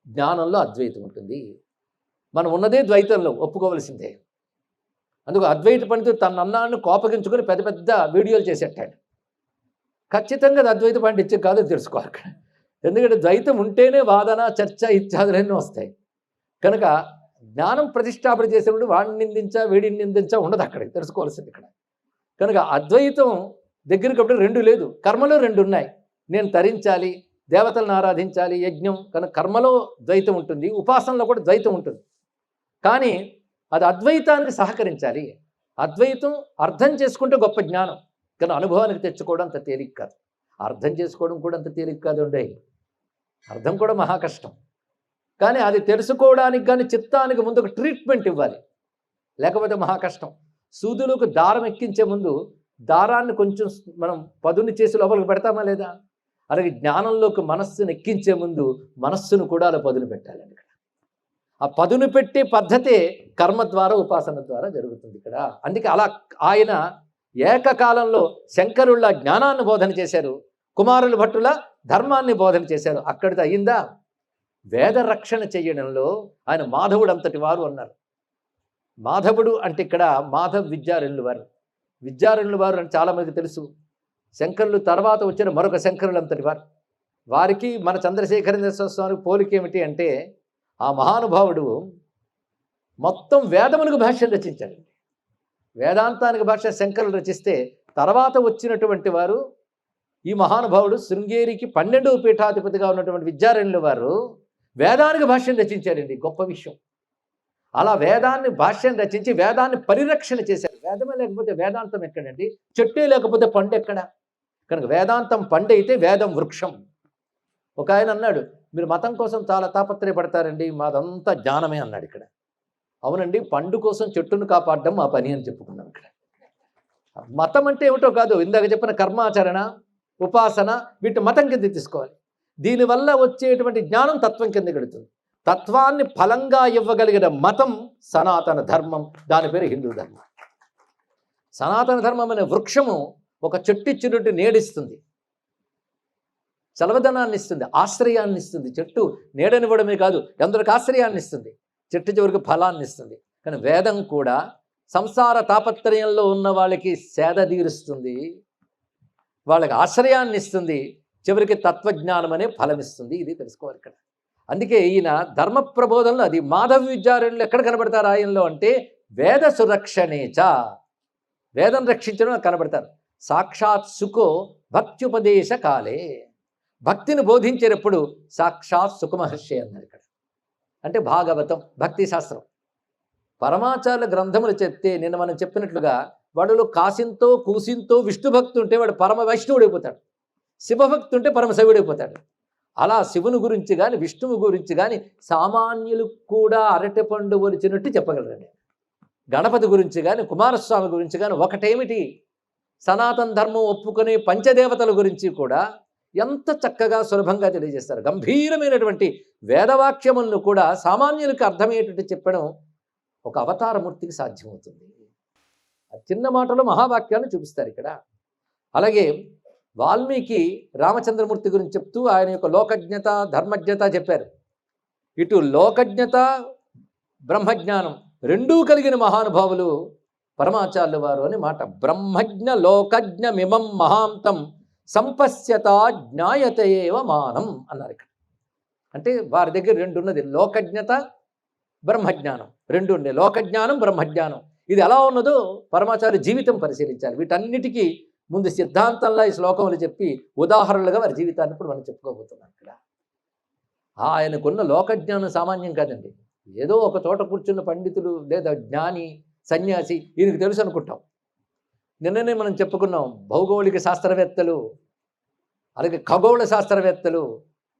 జ్ఞానంలో అద్వైతం ఉంటుంది. మనం ఉన్నదే ద్వైతంలో, ఒప్పుకోవలసిందే. అందుకు అద్వైత పండితుడు తన అన్నాన్ని కోపగించుకొని పెద్ద పెద్ద వీడియోలు చేసేటాడు. ఖచ్చితంగా అది అద్వైత పండిత్యం కాదు తెలుసుకోవాలి. ఎందుకంటే ద్వైతం ఉంటేనే వాదన, చర్చ ఇత్యాదులన్నీ వస్తాయి. కనుక జ్ఞానం ప్రతిష్టాపన చేసేప్పుడు వాడిని నిందించా వీడిని నిందించా ఉండదు, అక్కడికి తెలుసుకోవాల్సింది ఇక్కడ. కనుక అద్వైతం దగ్గరికి అప్పుడు రెండు లేదు, కర్మలో రెండు ఉన్నాయి. నేను తరించాలి, దేవతలను ఆరాధించాలి, యజ్ఞం. కనుక కర్మలో ద్వైతం ఉంటుంది, ఉపాసనలో కూడా ద్వైతం ఉంటుంది. కానీ అది అద్వైతానికి సహకరించాలి. అద్వైతం అర్థం చేసుకుంటే గొప్ప జ్ఞానం, కానీ అనుభవానికి తెచ్చుకోవడం అంత తేలిక కాదు. అర్థం చేసుకోవడం కూడా అంత తేలిక కాదు ఉండే, అర్థం కూడా మహా కష్టం. కానీ అది తెలుసుకోవడానికి కానీ చిత్తానికి ముందు ఒక ట్రీట్మెంట్ ఇవ్వాలి, లేకపోతే మహా కష్టం. సూదులకు దారం ఎక్కించే ముందు దారాన్ని కొంచెం మనం పదుని చేసి లోపలికి పెడతామా లేదా? అలాగే జ్ఞానంలోకి మనస్సును ఎక్కించే ముందు మనస్సును కూడా అలా పదును పెట్టాలండి. ఇక్కడ ఆ పదును పెట్టే పద్ధతే కర్మ ద్వారా ఉపాసన ద్వారా జరుగుతుంది ఇక్కడ. అందుకే అలా ఆయన ఏకకాలంలో శంకరుళ్ళ జ్ఞానాన్ని బోధన చేశారు, కుమారుల భట్టుల ధర్మాన్ని బోధన చేశారు. అక్కడితో అయిందా? వేద రక్షణ చేయడంలో ఆయన మాధవుడు అంతటి వారు అన్నారు. మాధవుడు అంటే ఇక్కడ మాధవ్ విద్యారణ్యుల వారు. విద్యారణ్యుల వారు అని చాలామందికి తెలుసు. శంకరులు తర్వాత వచ్చిన మరొక శంకరులు అంతటి వారు. వారికి మన చంద్రశేఖరేంద్ర స్వామికి పోలిక ఏమిటి అంటే, ఆ మహానుభావుడు మొత్తం వేదములకు భాష్యం రచించాడు. వేదాంతానికి భాష శంకరులు రచిస్తే తర్వాత వచ్చినటువంటి వారు, ఈ మహానుభావుడు శృంగేరికి 12వ పీఠాధిపతిగా ఉన్నటువంటి విద్యారణ్యుల వారు వేదానికి భాష్యం రచించారండి. గొప్ప విషయం. అలా వేదాన్ని భాష్యం రచించి వేదాన్ని పరిరక్షణ చేశారు. వేదమే లేకపోతే వేదాంతం ఎక్కడండి? చెట్టే లేకపోతే పండు ఎక్కడ? కనుక వేదాంతం పండైతే వేదం వృక్షం. ఒక ఆయన అన్నాడు, మీరు మతం కోసం చాలా తాపత్రయపడతారండి, మాదంతా జ్ఞానమే అన్నాడు. ఇక్కడ అవునండి, పండు కోసం చెట్టును కాపాడడం మా పని అని చెప్పుకున్నాం. ఇక్కడ మతం అంటే ఏమిటో కాదు, ఇందాక చెప్పిన కర్మాచరణ, ఉపాసన, వీటి మతం కింద తీసుకోవాలి. దీనివల్ల వచ్చేటువంటి జ్ఞానం తత్వం కింద గడుతుంది. తత్వాన్ని ఫలంగా ఇవ్వగలిగిన మతం సనాతన ధర్మం, దాని పేరు హిందూ ధర్మం. సనాతన ధర్మం అనే వృక్షము ఒక చెట్టు ఇచ్చినట్టు నీడిస్తుంది, చలవదనాన్ని ఇస్తుంది, ఆశ్రయాన్ని ఇస్తుంది. చెట్టు నీడనివ్వడమే కాదు, ఎందరికి ఆశ్రయాన్ని ఇస్తుంది, చెట్టు చివరికి ఫలాన్ని ఇస్తుంది. కానీ వేదం కూడా సంసార తాపత్రయంలో ఉన్న వాళ్ళకి సేద తీరుస్తుంది, వాళ్ళకి ఆశ్రయాన్ని ఇస్తుంది, చివరికి తత్వజ్ఞానం అనే ఫలం ఇస్తుంది. ఇది తెలుసుకోవాలి ఇక్కడ. అందుకే ఈయన ధర్మ ప్రబోధనలో అది మాధవ విద్యారణ్యులు ఎక్కడ కనబడతారు ఆయనలో అంటే వేద సురక్షణేచ, వేదం రక్షించడం కనబడతారు. సాక్షాత్ సుఖో భక్త్యుపదేశ కాలే, భక్తిని బోధించేటప్పుడు సాక్షాత్ సుఖమహర్షి అన్నారు ఇక్కడ. అంటే భాగవతం, భక్తి శాస్త్రం. పరమాచార్య గ్రంథములు చెప్తే నిన్న మనం చెప్పినట్లుగా వాడులో కాసింతో కూసింతో విష్ణు భక్తి ఉంటే వాడు పరమ వైష్ణవుడైపోతాడు, శివభక్తి ఉంటే పరమ శివుడైపోతాడు. అలా శివుని గురించి కానీ విష్ణువు గురించి కానీ సామాన్యులు కూడా అరటిపండు ఒలిచినట్టు చెప్పగలరండి. గణపతి గురించి కానీ కుమారస్వామి గురించి కానీ ఒకటేమిటి, సనాతన ధర్మం ఒప్పుకునే పంచదేవతల గురించి కూడా ఎంత చక్కగా సులభంగా తెలియజేస్తారు. గంభీరమైనటువంటి వేదవాక్యములను కూడా సామాన్యులకు అర్థమయ్యేటట్టు చెప్పడం ఒక అవతారమూర్తికి సాధ్యమవుతుంది. చిన్న మాటలో మహావాక్యాన్ని చూపిస్తారు ఇక్కడ. అలాగే వాల్మీకి రామచంద్రమూర్తి గురించి చెప్తూ ఆయన యొక్క లోకజ్ఞత ధర్మజ్ఞత చెప్పారు. ఇటు లోకజ్ఞత బ్రహ్మజ్ఞానం రెండూ కలిగిన మహానుభావులు పరమాచార్యుల వారు అని మాట. బ్రహ్మజ్ఞ లోకజ్ఞ మిమం మహాంతం సంపశ్యత జ్ఞాయతయేవ మానం అన్నారు ఇక్కడ. అంటే వారి దగ్గర రెండు ఉన్నది, లోకజ్ఞత బ్రహ్మజ్ఞానం రెండు ఉండే, లోకజ్ఞానం బ్రహ్మజ్ఞానం. ఇది ఎలా ఉన్నదో పరమాచార్య జీవితం పరిశీలించాలి. వీటన్నిటికీ ముందు సిద్ధాంతంలో ఈ శ్లోకములు చెప్పి ఉదాహరణలుగా వారి జీవితాన్ని ఇప్పుడు మనం చెప్పుకోబోతున్నాం. ఇక్కడ ఆయనకున్న లోకజ్ఞానం సామాన్యం కాదండి. ఏదో ఒక చోట కూర్చున్న పండితులు లేదా జ్ఞాని సన్యాసి ఈయనకు తెలుసు అనుకుంటాం. నిన్ననే మనం చెప్పుకున్నాం, భౌగోళిక శాస్త్రవేత్తలు అలాగే ఖగోళ శాస్త్రవేత్తలు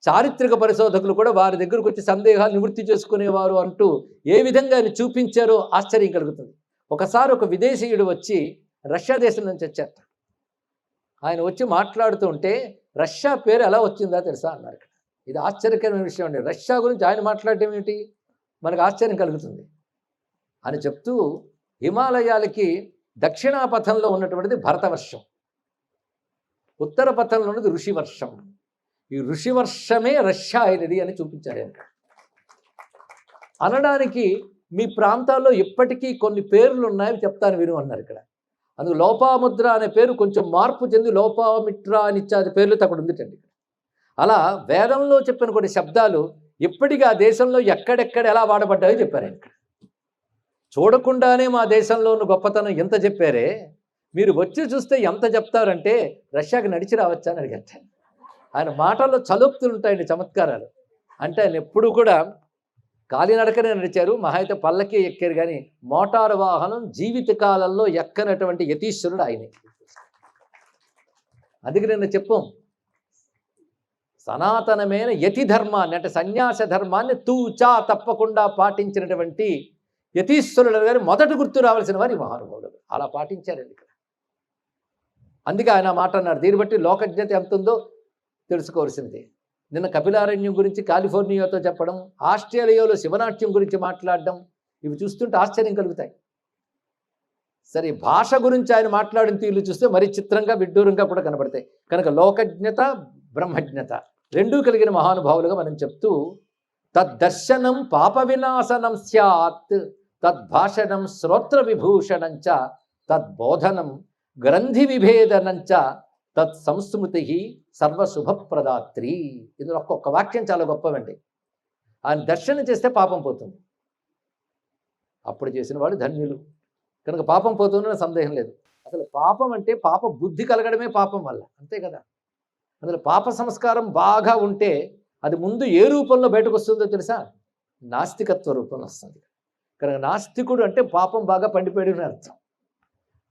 చారిత్రక పరిశోధకులు కూడా వారి దగ్గరకు వచ్చి సందేహాలు నివృత్తి చేసుకునేవారు అంటూ ఏ విధంగా ఆయన చూపించారో ఆశ్చర్యం కలుగుతుంది. ఒకసారి ఒక విదేశీయుడు వచ్చి రష్యా దేశం నుంచి వచ్చారట. ఆయన వచ్చి మాట్లాడుతూ ఉంటే రష్యా పేరు ఎలా వచ్చిందా తెలుసా అన్నారు. ఇక్కడ ఇది ఆశ్చర్యకరమైన విషయం అండి. రష్యా గురించి ఆయన మాట్లాడటం ఏమిటి, మనకు ఆశ్చర్యం కలుగుతుంది అని చెప్తూ, హిమాలయాలకి దక్షిణా పథంలో ఉన్నటువంటిది భరతవర్షం, ఉత్తర పథంలో ఉన్నది ఋషివర్షం. ఈ ఋషివర్షమే రష్యా అయినది అని చూపించారు ఆయన. అనడానికి మీ ప్రాంతాల్లో ఇప్పటికీ కొన్ని పేర్లు ఉన్నాయి, చెప్తాను విను అన్నారు. ఇక్కడ అందుకు లోపాముద్ర అనే పేరు కొంచెం మార్పు చెంది లోపామిట్ర అని ఇచ్చాది పేర్లతో అక్కడ ఉందిటండి. అలా వేదంలో చెప్పిన కొన్ని శబ్దాలు ఇప్పటికీ ఆ దేశంలో ఎక్కడెక్కడ ఎలా వాడబడ్డాయో చెప్పారు ఆయన. చూడకుండానే మా దేశంలో ఉన్న గొప్పతనం ఎంత చెప్పారే, మీరు వచ్చి చూస్తే ఎంత చెప్తారంటే రష్యాకి నడిచి రావచ్చా అని అడిగారు. ఆయన మాటల్లో చలుపుతులు ఉంటాయండి, చమత్కారాలు. అంటే ఆయన ఎప్పుడు కూడా కాలినడకనే నడిచారు, మహా అయితే పల్లకి ఎక్కారు, కానీ మోటారు వాహనం జీవితకాలంలో ఎక్కనటువంటి యతీశ్వరుడు ఆయనే. అందుకే నేను చెప్పాం, సనాతనమైన యతి ధర్మాన్ని అంటే సన్యాస ధర్మాన్ని తూచా తప్పకుండా పాటించినటువంటి యతీశ్వరుడు గారు మొదటి గుర్తు రావాల్సిన వారు ఈ మహానుభావుడు. అలా పాటించారండి ఇక్కడ. అందుకే ఆయన మాట అన్నారు. దీన్ని బట్టి లోకజ్ఞత ఎంత ఉందో తెలుసుకోవాల్సిందే. నిన్న కపిలారణ్యం గురించి కాలిఫోర్నియాతో చెప్పడం, ఆస్ట్రేలియాలో శివనాట్యం గురించి మాట్లాడడం, ఇవి చూస్తుంటే ఆశ్చర్యం కలుగుతాయి. సరే, భాష గురించి ఆయన మాట్లాడిన తీరులు చూస్తే మరీ చిత్రంగా విడ్డూరంగా కూడా కనబడతాయి. కనుక లోకజ్ఞత బ్రహ్మజ్ఞత రెండూ కలిగిన మహానుభావులుగా మనం చెప్తూ, తద్దర్శనం పాప వినాశనం స్యాత్, తద్భాషణం శ్రోత్ర విభూషణంచ, తద్బోధనం గ్రంథి విభేదనంచ, తత్ సంస్మృతి సర్వశుభప్రదాత్రి. ఇందులో ఒక్కొక్క వాక్యం చాలా గొప్పవండి. ఆయన దర్శనం చేస్తే పాపం పోతుంది, అప్పుడు చేసిన వాడు ధన్యులు. కనుక పాపం పోతుందని సందేహం లేదు. అసలు పాపం అంటే పాప బుద్ధి కలగడమే పాపం వల్ల, అంతే కదా. అందులో పాప సంస్కారం బాగా ఉంటే అది ముందు ఏ రూపంలో బయటకు వస్తుందో తెలుసా? నాస్తికత్వ రూపంలో వస్తుంది. కనుక నాస్తికుడు అంటే పాపం బాగా పండిపోయాడు అని అర్థం.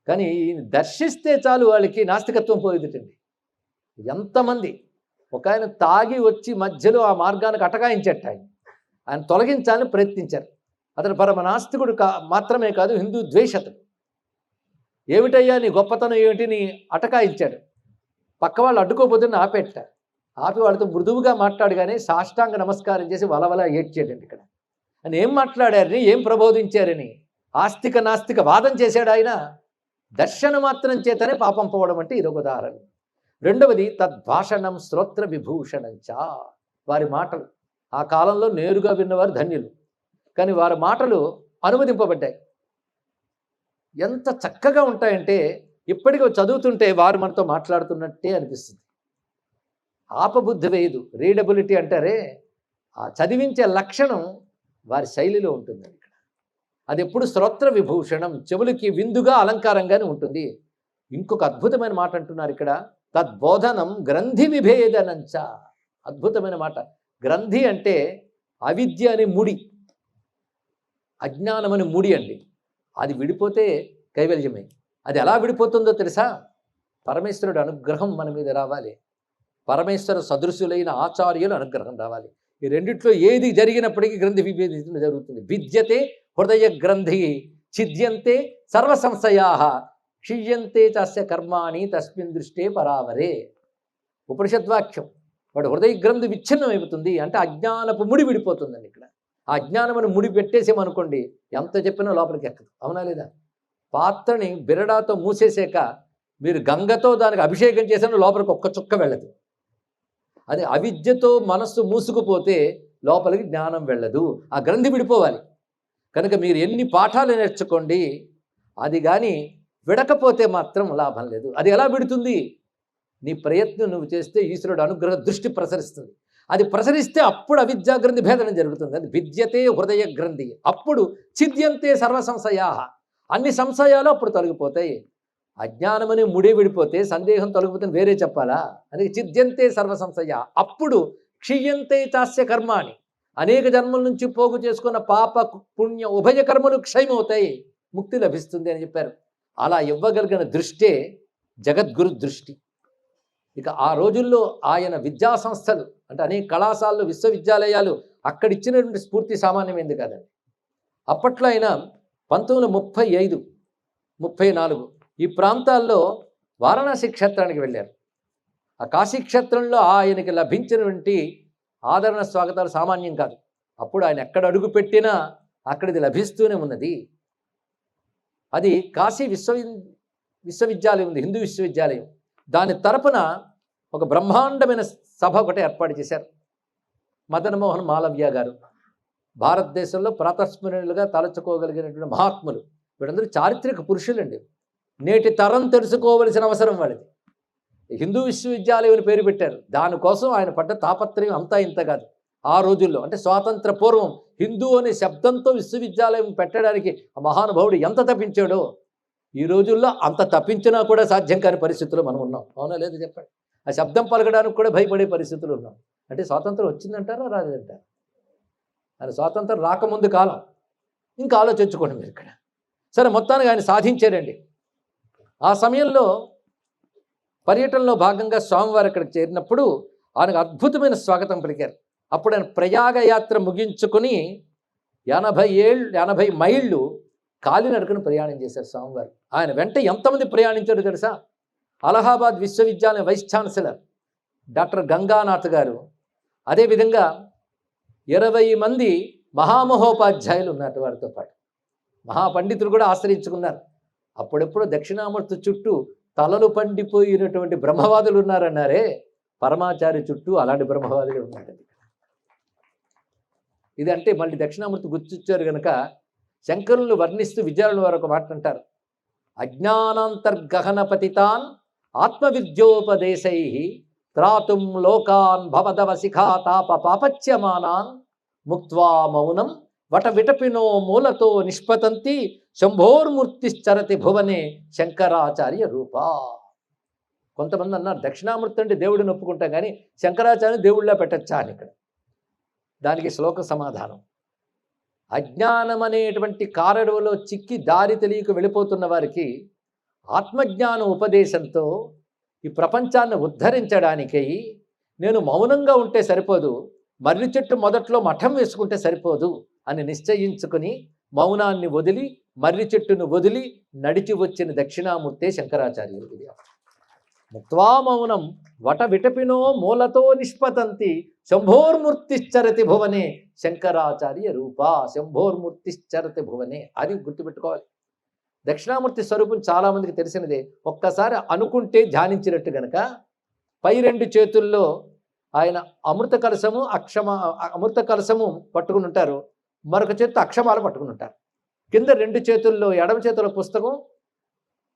కానీ దర్శిస్తే చాలు వాళ్ళకి నాస్తికత్వం పోయేదిటండి. ఎంతమంది ఒక ఆయన తాగి వచ్చి మధ్యలో ఆ మార్గానికి అటకాయించట, ఆయన తొలగించాలని ప్రయత్నించారు. అతను పరమ నాస్తికుడు మాత్రమే కాదు, హిందూ ద్వేషతుడు. ఏమిటయ్యా నీ గొప్పతనం ఏమిటి నీ అటకాయించాడు. పక్క వాళ్ళు అడ్డుకోపోతే ఆపెట్ట, ఆపి వాళ్ళతో మృదువుగా మాట్లాడగానే సాష్టాంగ నమస్కారం చేసి వలవల ఏడ్చాడండి. ఇక్కడ అని ఏం మాట్లాడారని, ఏం ప్రబోధించారని ఆస్తిక నాస్తిక వాదం చేశాడు ఆయన. దర్శన మాత్రం చేతనే పాపం పోవడం అంటే ఇదొక ఉదాహరణ. రెండవది తద్భాషణం శ్రోత్ర విభూషణంచ, వారి మాటలు ఆ కాలంలో నేరుగా విన్నవారు ధన్యులు, కానీ వారి మాటలు అనుమతింపబడ్డాయి. ఎంత చక్కగా ఉంటాయంటే ఇప్పటికీ చదువుతుంటే వారు మనతో మాట్లాడుతున్నట్టే అనిపిస్తుంది. ఆపబుద్ధి వేయదు. రీడబిలిటీ అంటారే, ఆ చదివించే లక్షణం వారి శైలిలో ఉంటుంది. ఇక్కడ అది ఎప్పుడు శ్రోత్ర విభూషణం, చెవులకి విందుగా అలంకారంగానే ఉంటుంది. ఇంకొక అద్భుతమైన మాట అంటున్నారు ఇక్కడ, తద్బోధనం గ్రంథి విభేదనంచ. అద్భుతమైన మాట. గ్రంథి అంటే అవిద్య అనే ముడి, అజ్ఞానం అనే ముడి అండి. అది విడిపోతే కైవల్యమే. అది ఎలా విడిపోతుందో తెలుసా? పరమేశ్వరుడు అనుగ్రహం మన మీద రావాలి, పరమేశ్వర సదృశులైన ఆచార్యుల అనుగ్రహం రావాలి. ఈ రెండిట్లో ఏది జరిగినప్పటికీ గ్రంథి విభేదించడం జరుగుతుంది. విద్యతే హృదయ గ్రంథి ఛిద్యంతే సర్వ సంశయా క్షియ్యంతే తస్య కర్మాణి తస్మిన్ దృష్టే పరావరే. ఉపనిషద్వాక్యం. వాడు హృదయ గ్రంథి విచ్ఛిన్నమైపోతుంది అంటే అజ్ఞానపు ముడి విడిపోతుందండి. ఇక్కడ ఆ అజ్ఞానమును ముడి పెట్టేసేమనుకోండి, ఎంత చెప్పినా లోపలికి ఎక్కదు. అవునా లేదా? పాత్రని బిరడాతో మూసేసాక మీరు గంగతో దానికి అభిషేకం చేసిన లోపలికి ఒక్క చుక్క వెళ్ళదు. అది అవిద్యతో మనస్సు మూసుకుపోతే లోపలికి జ్ఞానం వెళ్ళదు. ఆ గ్రంథి విడిపోవాలి. కనుక మీరు ఎన్ని పాఠాలు నేర్చుకోండి, అది కానీ విడకపోతే మాత్రం లాభం లేదు. అది ఎలా విడుతుంది? నీ ప్రయత్నం నువ్వు చేస్తే ఈశ్వరుడు అనుగ్రహ దృష్టి ప్రసరిస్తుంది. అది ప్రసరిస్తే అప్పుడు అవిద్యా గ్రంథి భేదనం జరుగుతుంది. అది విద్యతే హృదయ గ్రంథి. అప్పుడు ఛిద్యంతే సర్వ సంశయా, అన్ని సంశయాలు అప్పుడు తొలగిపోతాయి. అజ్ఞానమని ముడి విడిపోతే, సందేహం తొలగిపోతే వేరే చెప్పాలా? అది ఛిద్యంతే సర్వ సంశయ. అప్పుడు క్షీయంతే చాస్య కర్మాణి, అనేక జన్మల నుంచి పోగు చేసుకున్న పాప పుణ్య ఉభయ కర్మలు క్షయమవుతాయి, ముక్తి లభిస్తుంది అని చెప్పారు. అలా ఇవ్వగలిగిన దృష్టే జగద్గురు దృష్టి. ఇక ఆ రోజుల్లో ఆయన విద్యా సంస్థలు అంటే అనేక కళాశాలలు, విశ్వవిద్యాలయాలు అక్కడిచ్చినటువంటి స్ఫూర్తి సామాన్యమైంది కాదండి. అప్పట్లో ఆయన 1935, 34 ఈ ప్రాంతాల్లో వారణాసి క్షేత్రానికి వెళ్ళారు. ఆ కాశీ క్షేత్రంలో ఆయనకి లభించినటువంటి ఆదరణ స్వాగతాలు సామాన్యం కాదు. అప్పుడు ఆయన ఎక్కడ అడుగు పెట్టినా అక్కడిది లభిస్తూనే ఉన్నది. అది కాశీ విశ్వవిద్యాలయం ఉంది, హిందూ విశ్వవిద్యాలయం. దాని తరపున ఒక బ్రహ్మాండమైన సభ ఒకటి ఏర్పాటు చేశారు. మదన్మోహన్ మాలవ్య గారు భారతదేశంలో ప్రాతస్మరణులుగా తలచుకోగలిగినటువంటి మహాత్ములు. వీళ్ళందరూ చారిత్రక పురుషులండి. నేటి తరం తెలుసుకోవలసిన అవసరం వాళ్ళది. హిందూ విశ్వవిద్యాలయం అని పేరు పెట్టారు. దానికోసం ఆయన పడ్డ తాపత్రయం అంతా ఇంత కాదు. ఆ రోజుల్లో అంటే స్వాతంత్ర పూర్వం హిందూ అనే శబ్దంతో విశ్వవిద్యాలయం పెట్టడానికి ఆ మహానుభావుడు ఎంత తప్పించాడో, ఈ రోజుల్లో అంత తప్పించినా కూడా సాధ్యం కాని పరిస్థితుల్లో మనం ఉన్నాం. అవునా లేదు చెప్పండి. ఆ శబ్దం పలకడానికి కూడా భయపడే పరిస్థితులు ఉన్నాం. అంటే స్వాతంత్రం వచ్చిందంటారా రాలేదంటారా? ఆయన స్వాతంత్రం రాకముందు కాలం. ఇంకా ఆలోచించుకోండి మీరు ఇక్కడ. సరే, మొత్తానికి ఆయన సాధించారండి. ఆ సమయంలో పర్యటనలో భాగంగా స్వామివారు అక్కడికి చేరినప్పుడు ఆయనకు అద్భుతమైన స్వాగతం పలికారు. అప్పుడు ఆయన ప్రయాగ యాత్ర ముగించుకొని 80 మైళ్ళు కాలినడకను ప్రయాణం చేశారు స్వామివారు. ఆయన వెంట ఎంతమంది ప్రయాణించారో తెలుసా? అలహాబాద్ విశ్వవిద్యాలయం వైస్ ఛాన్సలర్ డాక్టర్ గంగానాథ్ గారు, అదేవిధంగా 20 మంది మహామహోపాధ్యాయులు ఉన్నారు వారితో పాటు. మహాపండితులు కూడా ఆశ్రయించుకున్నారు. అప్పుడెప్పుడు దక్షిణామూర్తి చుట్టూ తలలు పండిపోయినటువంటి బ్రహ్మవాదులు ఉన్నారన్నారే, పరమాచార్య చుట్టూ అలాంటి బ్రహ్మవాదులు ఉన్నారండి. ఇదంటే మళ్ళీ దక్షిణామూర్తి గుర్తించారు కనుక శంకరులను వర్ణిస్తూ విద్యార్థుల వారు ఒక మాట అంటారు. అజ్ఞానాంతర్గహన పతితాన్ ఆత్మవిద్యోపదేశై త్రాతుం లోకాన్ భవదవ శిఖాతాప పాపచ్యమానాన్ ముక్త్వా మౌనం వట విటపినో మూలతో నిష్పతంతి శంభోర్మూర్తిశ్చరతి భువనే శంకరాచార్య రూపా. కొంతమంది అన్నారు దక్షిణామూర్తి అంటే దేవుడిని ఒప్పుకుంటాం కానీ శంకరాచార్య దేవుళ్ళ పెట్టచ్చా అని. ఇక్కడ దానికి శ్లోక సమాధానం. అజ్ఞానం అనేటువంటి కారడువలో చిక్కి దారి తెలియక వెళ్ళిపోతున్న వారికి ఆత్మజ్ఞానం ఉపదేశంతో ఈ ప్రపంచాన్ని ఉద్ధరించడానికై నేను మౌనంగా ఉంటే సరిపోదు, మర్రి చెట్టు మొదట్లో మఠం వేసుకుంటే సరిపోదు అని నిశ్చయించుకుని మౌనాన్ని వదిలి మర్రి చెట్టును వదిలి నడిచి వచ్చిన దక్షిణామూర్తే శంకరాచార్యులు. ముక్త్వా మౌనం వట విటపినో మూలతో నిష్పతంతి శంభోర్మూర్తిశ్చరతి భువనే శంకరాచార్య రూపా. శంభోర్మూర్తిశ్చరతి భువనే, అది గుర్తుపెట్టుకోవాలి. దక్షిణామూర్తి స్వరూపం చాలామందికి తెలిసినదే. ఒక్కసారి అనుకుంటే ధ్యానించినట్టు గనక పై 2 చేతుల్లో ఆయన అమృత కలశము పట్టుకుని ఉంటారు, మరొక చేతితో అక్షమాల పట్టుకుని ఉంటారు. కింద 2 చేతుల్లో ఎడమ చేతుల పుస్తకం,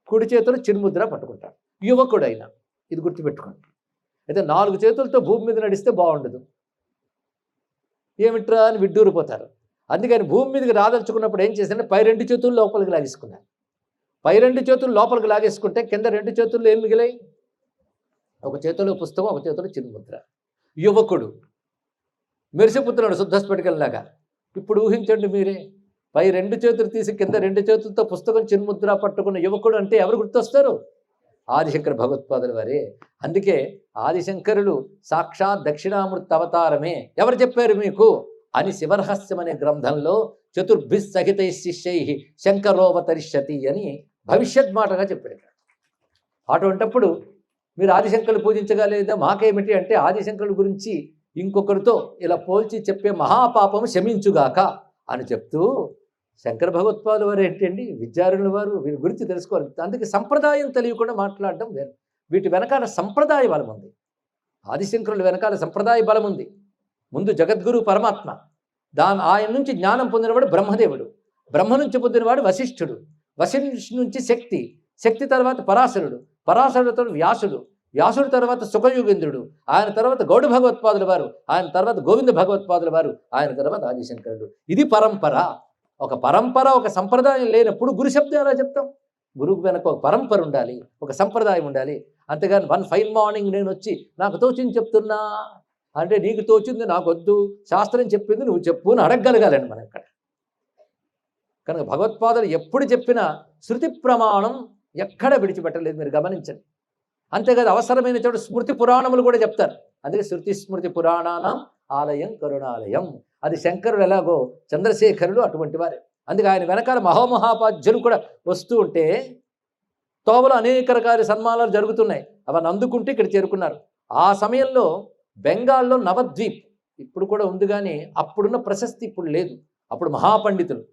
కుడి చేతులు చిన్ముద్ర పట్టుకుంటారు. యువకుడైన, ఇది గుర్తుపెట్టుకోండి. అయితే 4 చేతులతో భూమి మీద నడిస్తే బాగుండదు, ఏమిట్రా అని విడ్డూరిపోతారు. అందుకని భూమి మీదకి రాదలుచుకున్నప్పుడు ఏం చేశారంటే పై 2 చేతులు లోపలికి లాగేసుకున్నారు. పై 2 చేతులు లోపలికి లాగేసుకుంటే కింద 2 చేతుల్లో ఏం మిగిలాయి? ఒక చేతిలో పుస్తకం, ఒక చేతిలో చిన్ముద్ర. యువకుడు మెరిసిపుత్రుడు శుద్ధ స్ఫటికంలాగా. ఇప్పుడు ఊహించండి మీరే, పై 2 చేతులు తీసి కింద 2 చేతులతో పుస్తకం చిన్ముద్ర పట్టుకున్న యువకుడు అంటే ఎవరు గుర్తొస్తారు? ఆదిశంకర భగవత్పాదుల వారే. అందుకే ఆదిశంకరులు సాక్షాత్ దక్షిణామూర్తి అవతారమే. ఎవరు చెప్పారు మీకు అని శివరహస్యం అనే గ్రంథంలో చతుర్భిస్ సహితై శిష్యై శంకరోవతరిష్యతి అని భవిష్యత్ మాటగా చెప్పాడు. అటువంటప్పుడు మీరు ఆదిశంకరులు పూజించగలేదా? మాకేమిటి అంటే ఆదిశంకరుల గురించి ఇంకొకరితో ఇలా పోల్చి చెప్పే మహాపాపము శమించుగాక అని చెప్తూ శంకర భగవత్పాదుల వారు ఏంటండి, విద్యారణుల వారు, వీరి గురించి తెలుసుకోవాలి. అందుకే సంప్రదాయం తెలియకుండా మాట్లాడడం వేరు. వీటి వెనకాల సంప్రదాయ బలం ఉంది. ఆదిశంకరుల వెనకాల సంప్రదాయ బలం ఉంది. ముందు జగద్గురు పరమాత్మ, ఆయన నుంచి జ్ఞానం పొందినవాడు బ్రహ్మదేవుడు, బ్రహ్మ నుంచి పొందినవాడు వశిష్ఠుడు, వశిష్ఠు నుంచి శక్తి తర్వాత పరాశరుడు, పరాశరుడితో వ్యాసుడు, వ్యాసుడి తర్వాత సుఖయుగేంద్రుడు, ఆయన తర్వాత గౌడ భగవత్పాదుల వారు, ఆయన తర్వాత గోవింద భగవత్పాదుల వారు, ఆయన తర్వాత ఆదిశంకరుడు. ఇది పరంపర. ఒక పరంపర, ఒక సంప్రదాయం లేనప్పుడు గురు శబ్దం ఎలా చెప్తాం? గురువు వెనక ఒక పరంపర ఉండాలి, ఒక సంప్రదాయం ఉండాలి. అంతేగాని వన్ ఫైన్ మార్నింగ్ నేను వచ్చి నాకు తోచింది చెప్తున్నా అంటే నీకు తోచింది నాకొద్దు, శాస్త్రం చెప్పింది నువ్వు చెప్పు అని అడగగలగాలండి మనం ఇక్కడ. కనుక భగవత్పాదులు ఎప్పుడు చెప్పినా శృతి ప్రమాణం ఎక్కడ విడిచిపెట్టలేదు, మీరు గమనించండి. అంతేకాదు అవసరమైన చోట స్మృతి పురాణములు కూడా చెప్తారు. అందుకే శృతి స్మృతి పురాణానం ఆలయం కరుణాలయం. అది శంకరుడు ఎలాగో చంద్రశేఖరుడు అటువంటి వారే. అందుకే ఆయన వెనకాల మహోమహాపాధ్యులు కూడా వస్తూ ఉంటే తోవలో అనేక రకాల సన్మానాలు జరుగుతున్నాయి. అవన్నీ అందుకుంటే ఇక్కడ చేరుకున్నారు. ఆ సమయంలో బెంగాల్లో నవద్వీప్ ఇప్పుడు కూడా ఉంది, కానీ అప్పుడున్న ప్రశస్తి ఇప్పుడు లేదు. అప్పుడు మహాపండితులు,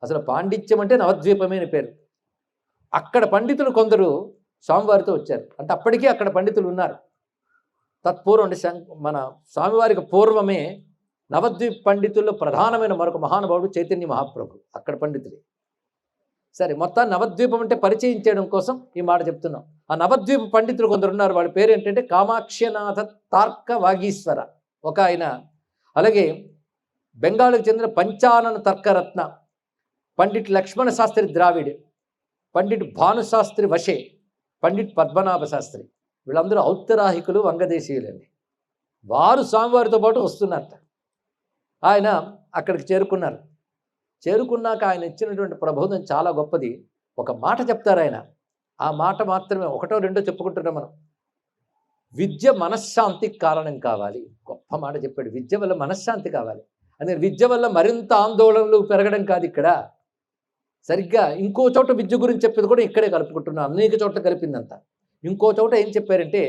అసలు పాండిత్యం అంటే నవద్వీపమైన పేరు. అక్కడ పండితులు కొందరు స్వామివారితో వచ్చారు. అంటే అప్పటికీ అక్కడ పండితులు ఉన్నారు. తత్పూర్వం అంటే మన స్వామివారికి పూర్వమే నవద్వీప్ పండితుల్లో ప్రధానమైన మరొక మహానుభావుడు చైతన్య మహాప్రభు అక్కడ పండితులే. సరే, మొత్తాన్ని నవద్వీపం అంటే పరిచయం చేయడం కోసం ఈ మాట చెప్తున్నాం. ఆ నవద్వీప పండితులు కొందరు ఉన్నారు. వాళ్ళ పేరు ఏంటంటే కామాక్షనాథ తార్క వాగీశ్వర ఒక ఆయన, అలాగే బెంగాల్కి చెందిన పంచానన తర్కరత్న, పండిట్ లక్ష్మణ శాస్త్రి ద్రావిడ్, పండిట్ భానుశాస్త్రి వశే, పండిట్ పద్మనాభ శాస్త్రి. వీళ్ళందరూ ఔత్తరాహికులు, వంగదేశీయులండి. వారు స్వామివారితో పాటు వస్తున్నారట. ఆయన అక్కడికి చేరుకున్నారు. చేరుకున్నాక ఆయన ఇచ్చినటువంటి ప్రబోధం చాలా గొప్పది. ఒక మాట చెప్తారు ఆయన. ఆ మాట మాత్రమే ఒకటో రెండో చెప్పుకుంటున్నాం మనం. విద్య మనశ్శాంతికి కారణం కావాలి. గొప్ప మాట చెప్పాడు. విద్య వల్ల మనశ్శాంతి కావాలి. అందుకని విద్య వల్ల మరింత ఆందోళనలు పెరగడం కాదు ఇక్కడ. సరిగ్గా ఇంకో చోట విద్య గురించి చెప్పేది కూడా ఇక్కడే కలుపుకుంటున్నాం. అనేక చోట్ల కలిపిందంతా. ఇంకో చోట ఏం చెప్పారంటే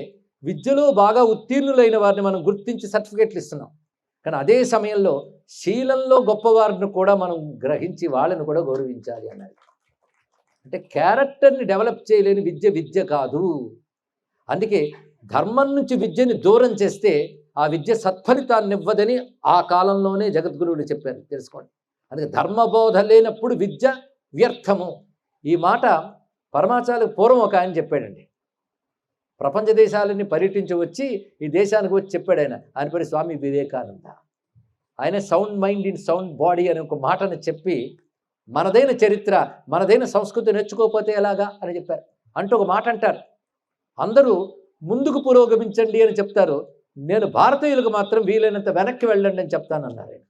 విద్యలో బాగా ఉత్తీర్ణులైన వారిని మనం గుర్తించి సర్టిఫికేట్లు ఇస్తున్నాం. కానీ అదే సమయంలో శీలంలో గొప్పవారిని కూడా మనం గ్రహించి వాళ్ళని కూడా గౌరవించాలి అన్నారు. అంటే క్యారెక్టర్ని డెవలప్ చేయలేని విద్య విద్య కాదు. అందుకే ధర్మం నుంచి విద్యని దూరం చేస్తే ఆ విద్య సత్ఫలితాన్ని ఇవ్వదని ఆ కాలంలోనే జగద్గురువులు చెప్పారు, తెలుసుకోండి. అందుకే ధర్మబోధ లేనప్పుడు విద్య వ్యర్థము. ఈ మాట పరమాచార్య పూర్వం ఒక ఆయన చెప్పాడండి. ప్రపంచ దేశాలని పర్యటించి వచ్చి ఈ దేశానికి వచ్చి చెప్పాడు ఆయన. ఆయన పేరు స్వామి వివేకానంద. ఆయన sound mind in sound body అనే ఒక మాటను చెప్పి మనదైన చరిత్ర, మనదైన సంస్కృతి నేర్చుకోకపోతే ఎలాగా అని చెప్పారు. అంటూ ఒక మాట అంటారు, అందరూ ముందుకు పురోగమించండి అని చెప్తారు, నేను భారతీయులకు మాత్రం వీలైనంత వెనక్కి వెళ్ళండి అని చెప్తానన్నారు ఆయన.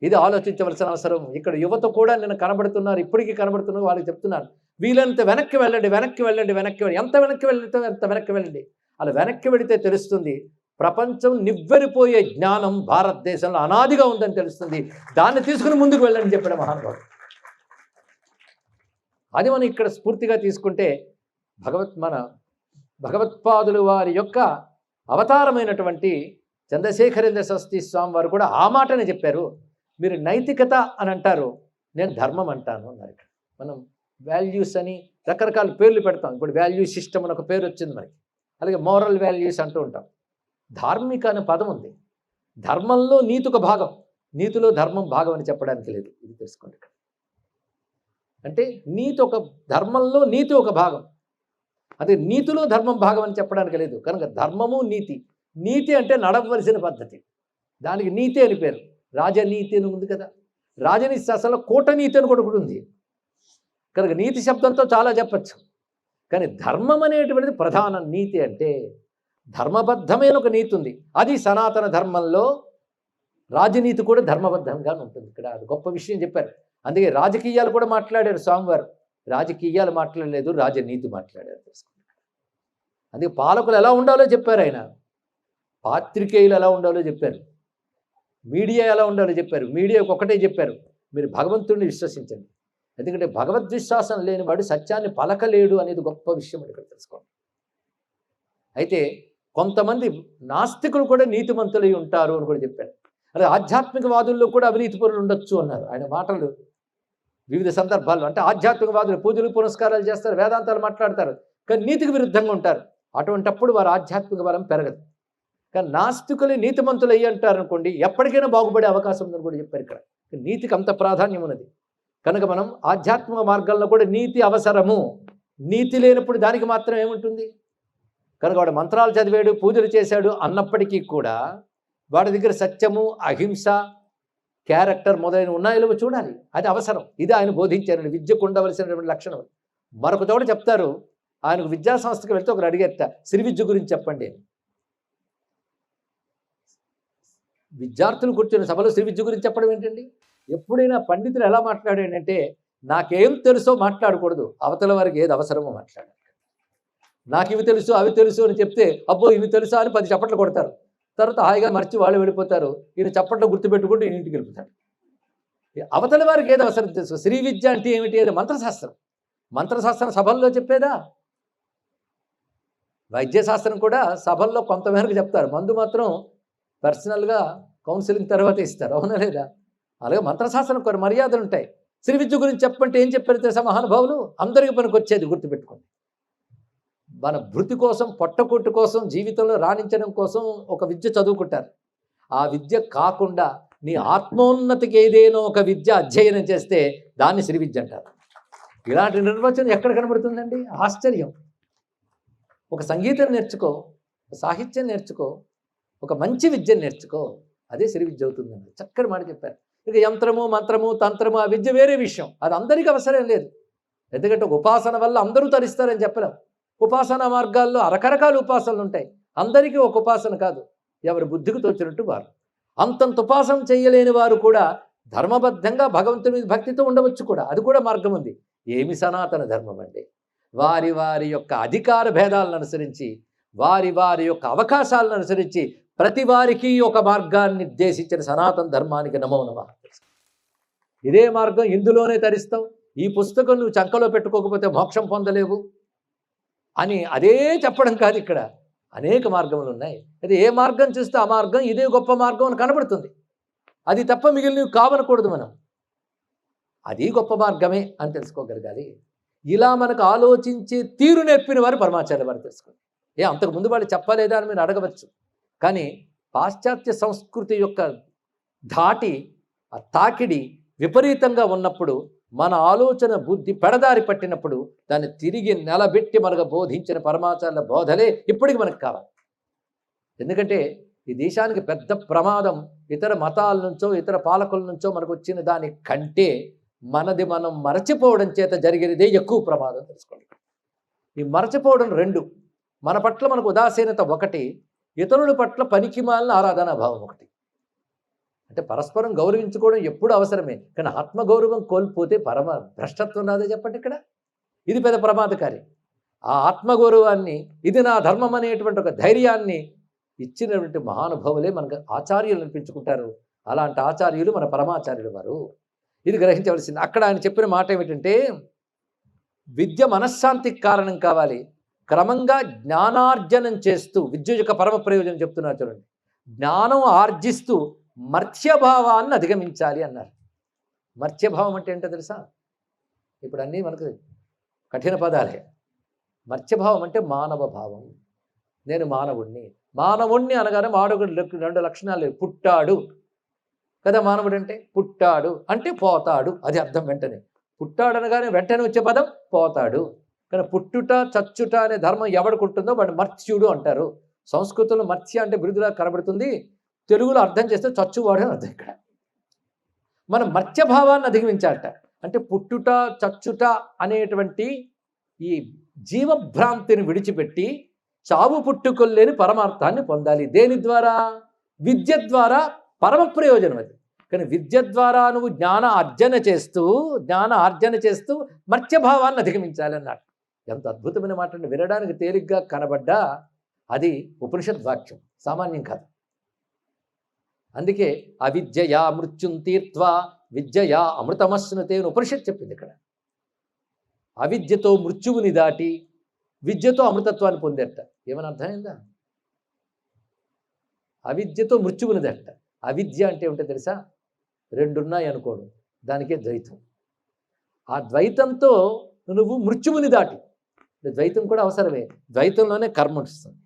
ఇది ఆలోచించవలసిన అవసరం. ఇక్కడ యువత కూడా నేను కనబడుతున్నారు, ఇప్పటికీ కనబడుతున్నారు. వాళ్ళకి చెప్తున్నాను, వీలైనంత వెనక్కి వెళ్ళండి, వెనక్కి వెళ్ళండి, వెనక్కి వెళ్ళండి. ఎంత వెనక్కి వెళ్తే అంత వెనక్కి వెళ్ళండి. అలా వెనక్కి వెళితే తెలుస్తుంది ప్రపంచం నివ్వెరిపోయే జ్ఞానం భారతదేశంలో అనాదిగా ఉందని తెలుస్తుంది. దాన్ని తీసుకుని ముందుకు వెళ్ళండి చెప్పాడు మహానుభావుడు. అది మనం ఇక్కడ స్ఫూర్తిగా తీసుకుంటే మన భగవత్పాదులు వారి యొక్క అవతారమైనటువంటి చంద్రశేఖరేంద్ర సరస్వతి స్వామి వారు కూడా ఆ మాటనే చెప్పారు. మీరు నైతికత అని అంటారు, నేను ధర్మం అంటాను అన్నారు. మనం వాల్యూస్ అని రకరకాల పేర్లు పెడతాం. ఇప్పుడు వాల్యూ సిస్టమ్ అని ఒక పేరు వచ్చింది మనకి. అలాగే మోరల్ వాల్యూస్ అంటూ ఉంటాం. ధార్మిక అనే పదం ఉంది. ధర్మంలో నీతి ఒక భాగం, నీతిలో ధర్మం భాగం అని చెప్పడానికి లేదు. ఇది తెలుసుకోండి. ఇక్కడ అంటే నీతి ఒక, ధర్మంలో నీతి ఒక భాగం, అదే నీతిలో ధర్మం భాగం అని చెప్పడానికి లేదు. కనుక ధర్మము నీతి, నీతి అంటే నడవలసిన పద్ధతి, దానికి నీతి అని పేరు. రాజనీతి అని ఉంది కదా, రాజనీతి అసలు కూటనీతి అని కూడా ఉంది. కనుక నీతి శబ్దంతో చాలా చెప్పచ్చు, కానీ ధర్మం అనేటువంటిది ప్రధాన. నీతి అంటే ధర్మబద్ధమైన ఒక నీతి ఉంది. అది సనాతన ధర్మంలో రాజనీతి కూడా ధర్మబద్ధంగా ఉంటుంది. ఇక్కడ అది గొప్ప విషయం చెప్పారు. అందుకే రాజకీయాలు కూడా మాట్లాడారు స్వామివారు. రాజకీయాలు మాట్లాడలేదు, రాజనీతి మాట్లాడారు. అందుకే పాలకులు ఎలా ఉండాలో చెప్పారు ఆయన, పాత్రికేయులు ఎలా ఉండాలో చెప్పారు, మీడియా ఎలా ఉండాలో చెప్పారు. మీడియాకు ఒకటే చెప్పారు, మీరు భగవంతుడిని విశ్వసించండి. ఎందుకంటే భగవద్విశ్వాసం లేనివాడు సత్యాన్ని పలకలేడు అనేది గొప్ప విషయం ఇక్కడ తెలుసుకోండి. అయితే కొంతమంది నాస్తికులు కూడా నీతిమంతులై ఉంటారు అని కూడా చెప్పారు. అదే ఆధ్యాత్మికవాదుల్లో కూడా అవినీతిపరులు ఉండొచ్చు అన్నారు ఆయన మాటలు వివిధ సందర్భాల్లో. అంటే ఆధ్యాత్మికవాదులు పూజలు పునస్కారాలు చేస్తారు, వేదాంతాలు మాట్లాడతారు, కానీ నీతికి విరుద్ధంగా ఉంటారు. అటువంటప్పుడు వారు ఆధ్యాత్మిక బలం పెరగదు. కానీ నాస్తికులు నీతిమంతులు అయ్యి అంటారు అనుకోండి, ఎప్పటికైనా బాగుపడే అవకాశం ఉందని కూడా చెప్పారు. ఇక్కడ నీతికి అంత ప్రాధాన్యం ఉన్నది. కనుక మనం ఆధ్యాత్మిక మార్గంలో కూడా నీతి అవసరము. నీతి లేనప్పుడు దానికి మాత్రం ఏముంటుంది? కనుక వాడు మంత్రాలు చదివాడు, పూజలు చేశాడు అన్నప్పటికీ కూడా వాడి దగ్గర సత్యము, అహింస, క్యారెక్టర్ మొదలైన ఉన్నాయో చూడాలి. అది అవసరం. ఇది ఆయన బోధించారు. విద్యకు ఉండవలసినటువంటి లక్షణం. మరొక చోట చెప్తారు, ఆయనకు విద్యా సంస్థకి వెళ్తే ఒకరు అడిగేట, శ్రీ విద్య గురించి చెప్పండి అని. విద్యార్థులు కూర్చొని సభలో శ్రీ విద్య గురించి చెప్పడం ఏంటండి? ఎప్పుడైనా పండితులు ఎలా మాట్లాడాడంటే, నాకేం తెలుసో మాట్లాడకూడదు, అవతల వారికి ఏది అవసరమో మాట్లాడాలి. నాకు ఇవి తెలుసు, అవి తెలుసు అని చెప్తే, అబ్బో ఇవి తెలుసా అని 10 చప్పట్లు కొడతారు. తర్వాత హాయిగా మర్చి వాళ్ళు వెళ్ళిపోతారు. ఈయన చప్పట్లు గుర్తుపెట్టుకుంటూ ఈయన ఇంటికి వెళ్ళిపోతాడు. అవతల వారికి ఏది అవసరం తెలుసు. శ్రీ విద్య అంటే ఏమిటి? అది మంత్రశాస్త్రం. మంత్రశాస్త్రం సభల్లో చెప్పేదా? వైద్యశాస్త్రం కూడా సభల్లో కొంతమేరకు చెప్తారు. మందు మాత్రం పర్సనల్గా కౌన్సిలింగ్ తర్వాత ఇస్తారు. అవునా లేదా? అలాగే మంత్రశాస్త్రం కొన్ని మర్యాదలు ఉంటాయి. శ్రీ విద్య గురించి చెప్పంటే ఏం చెప్పారు తెలుసా మహానుభావులు? అందరికీ పనికి వచ్చేది గుర్తుపెట్టుకోండి. మన భృతి కోసం, పొట్టకొట్టు కోసం, జీవితంలో రాణించడం కోసం ఒక విద్య చదువుకుంటారు. ఆ విద్య కాకుండా నీ ఆత్మోన్నతికి ఏదైనా ఒక విద్య అధ్యయనం చేస్తే దాన్ని శ్రీ విద్య అంటారు. ఇలాంటి నిర్వచనం ఎక్కడ కనబడుతుందండి? ఆశ్చర్యం. ఒక సంగీతం నేర్చుకో, సాహిత్యం నేర్చుకో, ఒక మంచి విద్యను నేర్చుకో, అదే శ్రీ విద్య అవుతుందండి. చక్కటి మాట చెప్పారు. ఇక యంత్రము, మంత్రము, తంత్రము, ఆ విద్య వేరే విషయం. అది అందరికీ అవసరం లేదు. ఎందుకంటే ఉపాసన వల్ల అందరూ తరిస్తారని చెప్పలేం. ఉపాసనా మార్గాల్లో రకరకాల ఉపాసనలు ఉంటాయి. అందరికీ ఒక ఉపాసన కాదు, ఎవరి బుద్ధికి తోచినట్టు వారు. అంతంత ఉపాసన చేయలేని వారు కూడా ధర్మబద్ధంగా భగవంతుని మీద భక్తితో ఉండవచ్చు కూడా. అది కూడా మార్గం ఉంది. ఏమి సనాతన ధర్మం అండి? వారి వారి యొక్క అధికార భేదాలను అనుసరించి, వారి వారి యొక్క అవకాశాలను అనుసరించి ప్రతి వారికి ఒక మార్గాన్ని నిర్దేశించిన సనాతన ధర్మానికి నమో నమః. ఇదే మార్గం, ఇందులోనే తరిస్తావు, ఈ పుస్తకం నువ్వు చంకలో పెట్టుకోకపోతే మోక్షం పొందలేవు అని అదే చెప్పడం కాదు. ఇక్కడ అనేక మార్గములు ఉన్నాయి. అది ఏ మార్గం చూస్తే ఆ మార్గం ఇదే గొప్ప మార్గం అని కనబడుతుంది. అది తప్ప మిగిలినవి కావనకూడదు. మనం అది గొప్ప మార్గమే అని తెలుసుకోగలగాలి. ఇలా మనకు ఆలోచించే తీరు నేర్పిన వారు పరమాచార్య వారు తెలుసుకోండి. అంతకుముందు వాళ్ళు చెప్పలేదా అని మీరు అడగవచ్చు. కానీ పాశ్చాత్య సంస్కృతి యొక్క ధాటి, ఆ తాకిడి విపరీతంగా ఉన్నప్పుడు, మన ఆలోచన బుద్ధి పెడదారి పట్టినప్పుడు దాన్ని తిరిగి నిలబెట్టి మనకు బోధించిన పరమాచార్యుల బోధలే ఇప్పటికి మనకు కావాలి. ఎందుకంటే ఈ దేశానికి పెద్ద ప్రమాదం ఇతర మతాల నుంచో ఇతర పాలకుల నుంచో మనకు వచ్చిన దాని కంటే మనది మనం మరచిపోవడం చేత జరిగేదే ఎక్కువ ప్రమాదం. తెలుసుకోండి. ఈ మరచిపోవడం రెండు. మన పట్ల మనకు ఉదాసీనత ఒకటి, ఇతరుల పట్ల పనికిమాలిన ఆరాధనాభావం ఒకటి. అంటే పరస్పరం గౌరవించుకోవడం ఎప్పుడు అవసరమే, కానీ ఆత్మగౌరవం కోల్పోతే పరమ భ్రష్టత్వం రాదే చెప్పండి. ఇక్కడ ఇది పెద్ద ప్రమాదకారి. ఆ ఆత్మగౌరవాన్ని, ఇది నా ధర్మం అనేటువంటి ఒక ధైర్యాన్ని ఇచ్చినటువంటి మహానుభావులే మనకు ఆచార్యులు అనిపించుకుంటారు. అలాంటి ఆచార్యులు మన పరమాచార్యులు వారు. ఇది గ్రహించవలసింది. అక్కడ ఆయన చెప్పిన మాట ఏమిటంటే, విద్య మనశ్శాంతికి కారణం కావాలి. క్రమంగా జ్ఞానార్జనం చేస్తూ, విద్య యొక్క పరమ ప్రయోజనం చెప్తున్నారు చూడండి. జ్ఞానం ఆర్జిస్తూ మర్త్యభావాన్ని అధిగమించాలి అన్నారు. మర్త్యభావం అంటే ఏంటో తెలుసా? ఇప్పుడు అన్నీ మనకు కఠిన పదాలే. మర్త్యభావం అంటే మానవ భావం. నేను మానవుణ్ణి అనగానే మానవుడు 2 లక్షణాలు. పుట్టాడు కదా మానవుడు అంటే. పుట్టాడు అంటే పోతాడు, అది అర్థం. వెంటనే పుట్టాడు అనగానే వెంటనే వచ్చే పదం పోతాడు. కానీ పుట్టుట చచ్చుట అనే ధర్మం ఎవడికి ఉంటుందో వాడు మర్త్యుడు అంటారు. సంస్కృతంలో మర్త్య అంటే బిరుదులా కనబడుతుంది, తెలుగులో అర్థం చేస్తే చచ్చువాడు అని అర్థం. ఇక్కడ మనం మర్త్యభావాన్ని అధిగమించాలట. అంటే పుట్టుట చచ్చుట అనేటువంటి ఈ జీవభ్రాంతిని విడిచిపెట్టి చావు పుట్టుకొల్లేని పరమార్థాన్ని పొందాలి. దేని ద్వారా? విద్య ద్వారా. పరమ ప్రయోజనం అది. కానీ విద్య ద్వారా నువ్వు జ్ఞాన ఆర్జన చేస్తూ మర్త్యభావాన్ని అధిగమించాలి అన్నాడు. ఎంత అద్భుతమైన మాట అండి. వినడానికి తేలిగ్గా కనబడ్డా అది ఉపనిషద్ వాక్యం, సామాన్యం కాదు. అందుకే అవిద్యయా మృత్యుం తీర్త్వా విద్యయా అమృతమశ్నుతే అని ఉపనిషత్ చెప్పింది. ఇక్కడ అవిద్యతో మృత్యువుని దాటి విద్యతో అమృతత్వాన్ని పొందేట. ఏమని అర్థమైందా? అవిద్యతో మృత్యువుని దట్ట. అవిద్య అంటే ఏమిటో తెలుసా? 2 ఉన్నాయి అనుకోడు, దానికే ద్వైతం. ఆ ద్వైతంతో నువ్వు మృత్యువుని దాటి, ద్వైతం కూడా అవసరమే, ద్వైతంలోనే కర్మ వస్తుంది.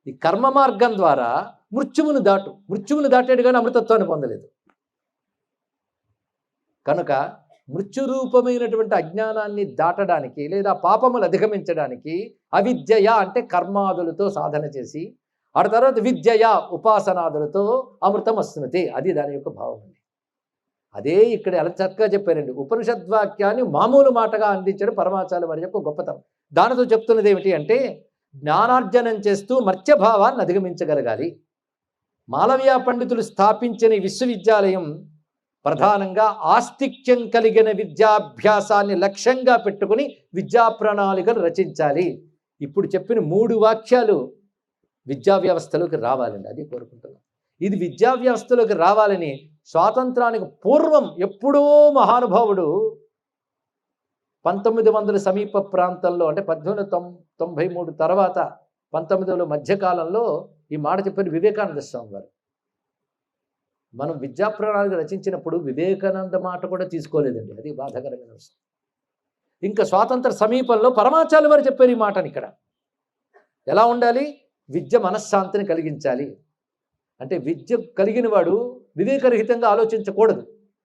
ఈ కర్మ మార్గం ద్వారా మృత్యువుని దాటాడు కానీ అమృతత్వాన్ని పొందలేదు. కనుక మృత్యురూపమైనటువంటి అజ్ఞానాన్ని దాటడానికి లేదా పాపములు అధిగమించడానికి అవిద్యయ అంటే కర్మాదులతో సాధన చేసి ఆ తర్వాత విద్యయ ఉపాసనాదులతో అమృతం వస్తున్నది. అది దాని యొక్క భావం అండి. అదే ఇక్కడ ఎలా చక్కగా చెప్పారండి. ఉపనిషద్వాక్యాన్ని మామూలు మాటగా అందించడం పరమాచార్య వారి యొక్క గొప్పతనం. దానితో చెప్తున్నది ఏమిటి అంటే జ్ఞానార్జనం చేస్తూ మర్త్యభావాన్ని అధిగమించగలగాలి. మాలవ్య పండితులు స్థాపించిన విశ్వవిద్యాలయం ప్రధానంగా ఆస్తిక్యం కలిగిన విద్యాభ్యాసాన్ని లక్ష్యంగా పెట్టుకుని విద్యా ప్రణాళికలు రచించాలి. ఇప్పుడు చెప్పిన 3 వాక్యాలు విద్యా వ్యవస్థలోకి రావాలండి. అది కోరుకుంటున్నాం. ఇది విద్యా వ్యవస్థలోకి రావాలని స్వాతంత్రానికి పూర్వం ఎప్పుడో మహానుభావుడు 1900 సమీప ప్రాంతంలో అంటే 1893 తర్వాత 1900 మధ్యకాలంలో ఈ మాట చెప్పిన వివేకానంద స్వామి వారు. మనం విద్యా ప్రణాళిక రచించినప్పుడు వివేకానంద మాట కూడా తీసుకోలేదండి. అది బాధాకరమైన విషయం. ఇంకా స్వాతంత్ర సమీపంలో పరమాచార్య వారు చెప్పారు ఈ మాటని. ఇక్కడ ఎలా ఉండాలి? విద్య మనశ్శాంతిని కలిగించాలి. అంటే విద్య కలిగిన వాడు వివేకరహితంగా ఆలోచించకూడదు.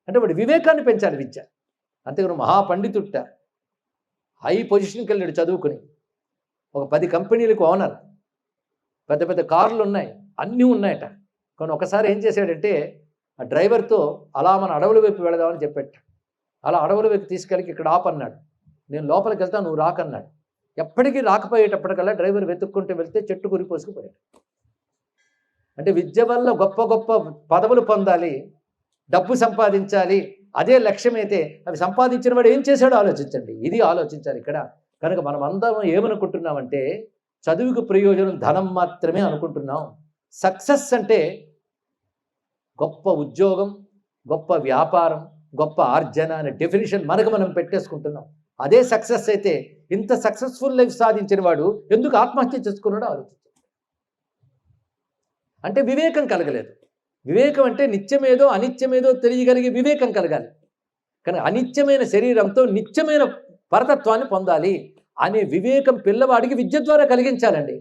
అంటే వాడు వివేకాన్ని పెంచాలి విద్య. అంతేగాని మహాపండితుట్ట హై పొజిషన్కి వెళ్ళాడు చదువుకుని, ఒక 10 కంపెనీలకు ఓనర్, పెద్ద పెద్ద కార్లు ఉన్నాయి, అన్నీ ఉన్నాయట. కానీ ఒకసారి ఏం చేశాడంటే ఆ డ్రైవర్తో అలా మన అడవుల వైపు వెళదామని చెప్పాట. అలా అడవుల వైపు తీసుకెళ్ళి ఇక్కడ ఆపన్నాడు. నేను లోపలికి వెళ్తా, నువ్వు రాకన్నాడు. ఎప్పటికీ రాకపోయేటప్పటికల్లా డ్రైవర్ వెతుక్కుంటూ వెళ్తే చెట్టు కురిపోసుకుపోయాడు. అంటే విద్య వల్ల గొప్ప గొప్ప పదవులు పొందాలి, డబ్బు సంపాదించాలి, అదే లక్ష్యమైతే అవి సంపాదించిన వాడు ఏం చేశాడో ఆలోచించండి. ఇది ఆలోచించాలి ఇక్కడ. కనుక మనం అందరం ఏమనుకుంటున్నామంటే చదువుకు ప్రయోజనం ధనం మాత్రమే అనుకుంటున్నాం. సక్సెస్ అంటే గొప్ప ఉద్యోగం, గొప్ప వ్యాపారం, గొప్ప ఆర్జన అనే డెఫినేషన్ మనకు మనం పెట్టేసుకుంటున్నాం. అదే సక్సెస్ అయితే ఇంత సక్సెస్ఫుల్ లైఫ్ సాధించిన వాడు ఎందుకు ఆత్మహత్య చేసుకున్నాడో ఆలోచించాలి. అంటే వివేకం కలగలేదు. వివేకం అంటే నిత్యమేదో అనిత్యమేదో తెలియగలిగే వివేకం కలగాలి. కానీ అనిత్యమైన శరీరంతో నిత్యమైన పరతత్వాన్ని పొందాలి అనే వివేకం పిల్లవాడికి విద్య ద్వారా కలిగించాలండి.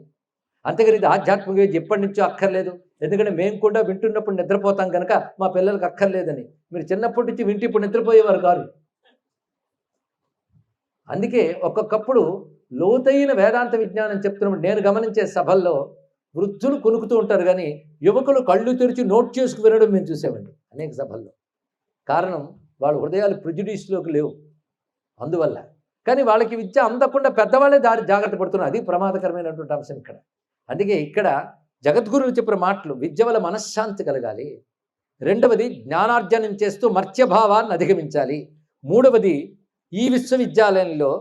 అంతేగాని ఇది ఆధ్యాత్మిక విద్య ఎప్పటి నుంచో అక్కర్లేదు. ఎందుకంటే మేము కూడా వింటున్నప్పుడు నిద్రపోతాం కనుక మా పిల్లలకు అక్కర్లేదని. మీరు చిన్నప్పటి నుంచి వింటే ఇప్పుడు నిద్రపోయేవారు కాదు. అందుకే ఒక్కొక్కప్పుడు లోతైన వేదాంత విజ్ఞానం చెప్తున్నప్పుడు నేను గమనించే సభల్లో వృద్ధులు కొనుక్కుతూ ఉంటారు, కానీ యువకులు కళ్ళు తెరిచి నోట్ చేసుకు వినడం మేము చూసామండి అనేక సభల్లో. కారణం వాళ్ళ హృదయాలు ప్రిజుడిస్లోకి లేవు అందువల్ల. కానీ వాళ్ళకి విద్య అందకుండా పెద్దవాళ్ళే జాగ్రత్త పడుతున్నారు. అది ప్రమాదకరమైనటువంటి అంశం ఇక్కడ. అందుకే ఇక్కడ జగద్గురువులు చెప్పిన మాటలు విద్య వల్ల మనశ్శాంతి కలగాలి. రెండవది జ్ఞానార్జనం చేస్తూ మర్త్యభావాన్ని అధిగమించాలి. మూడవది ఈ విశ్వవిద్యాలయంలో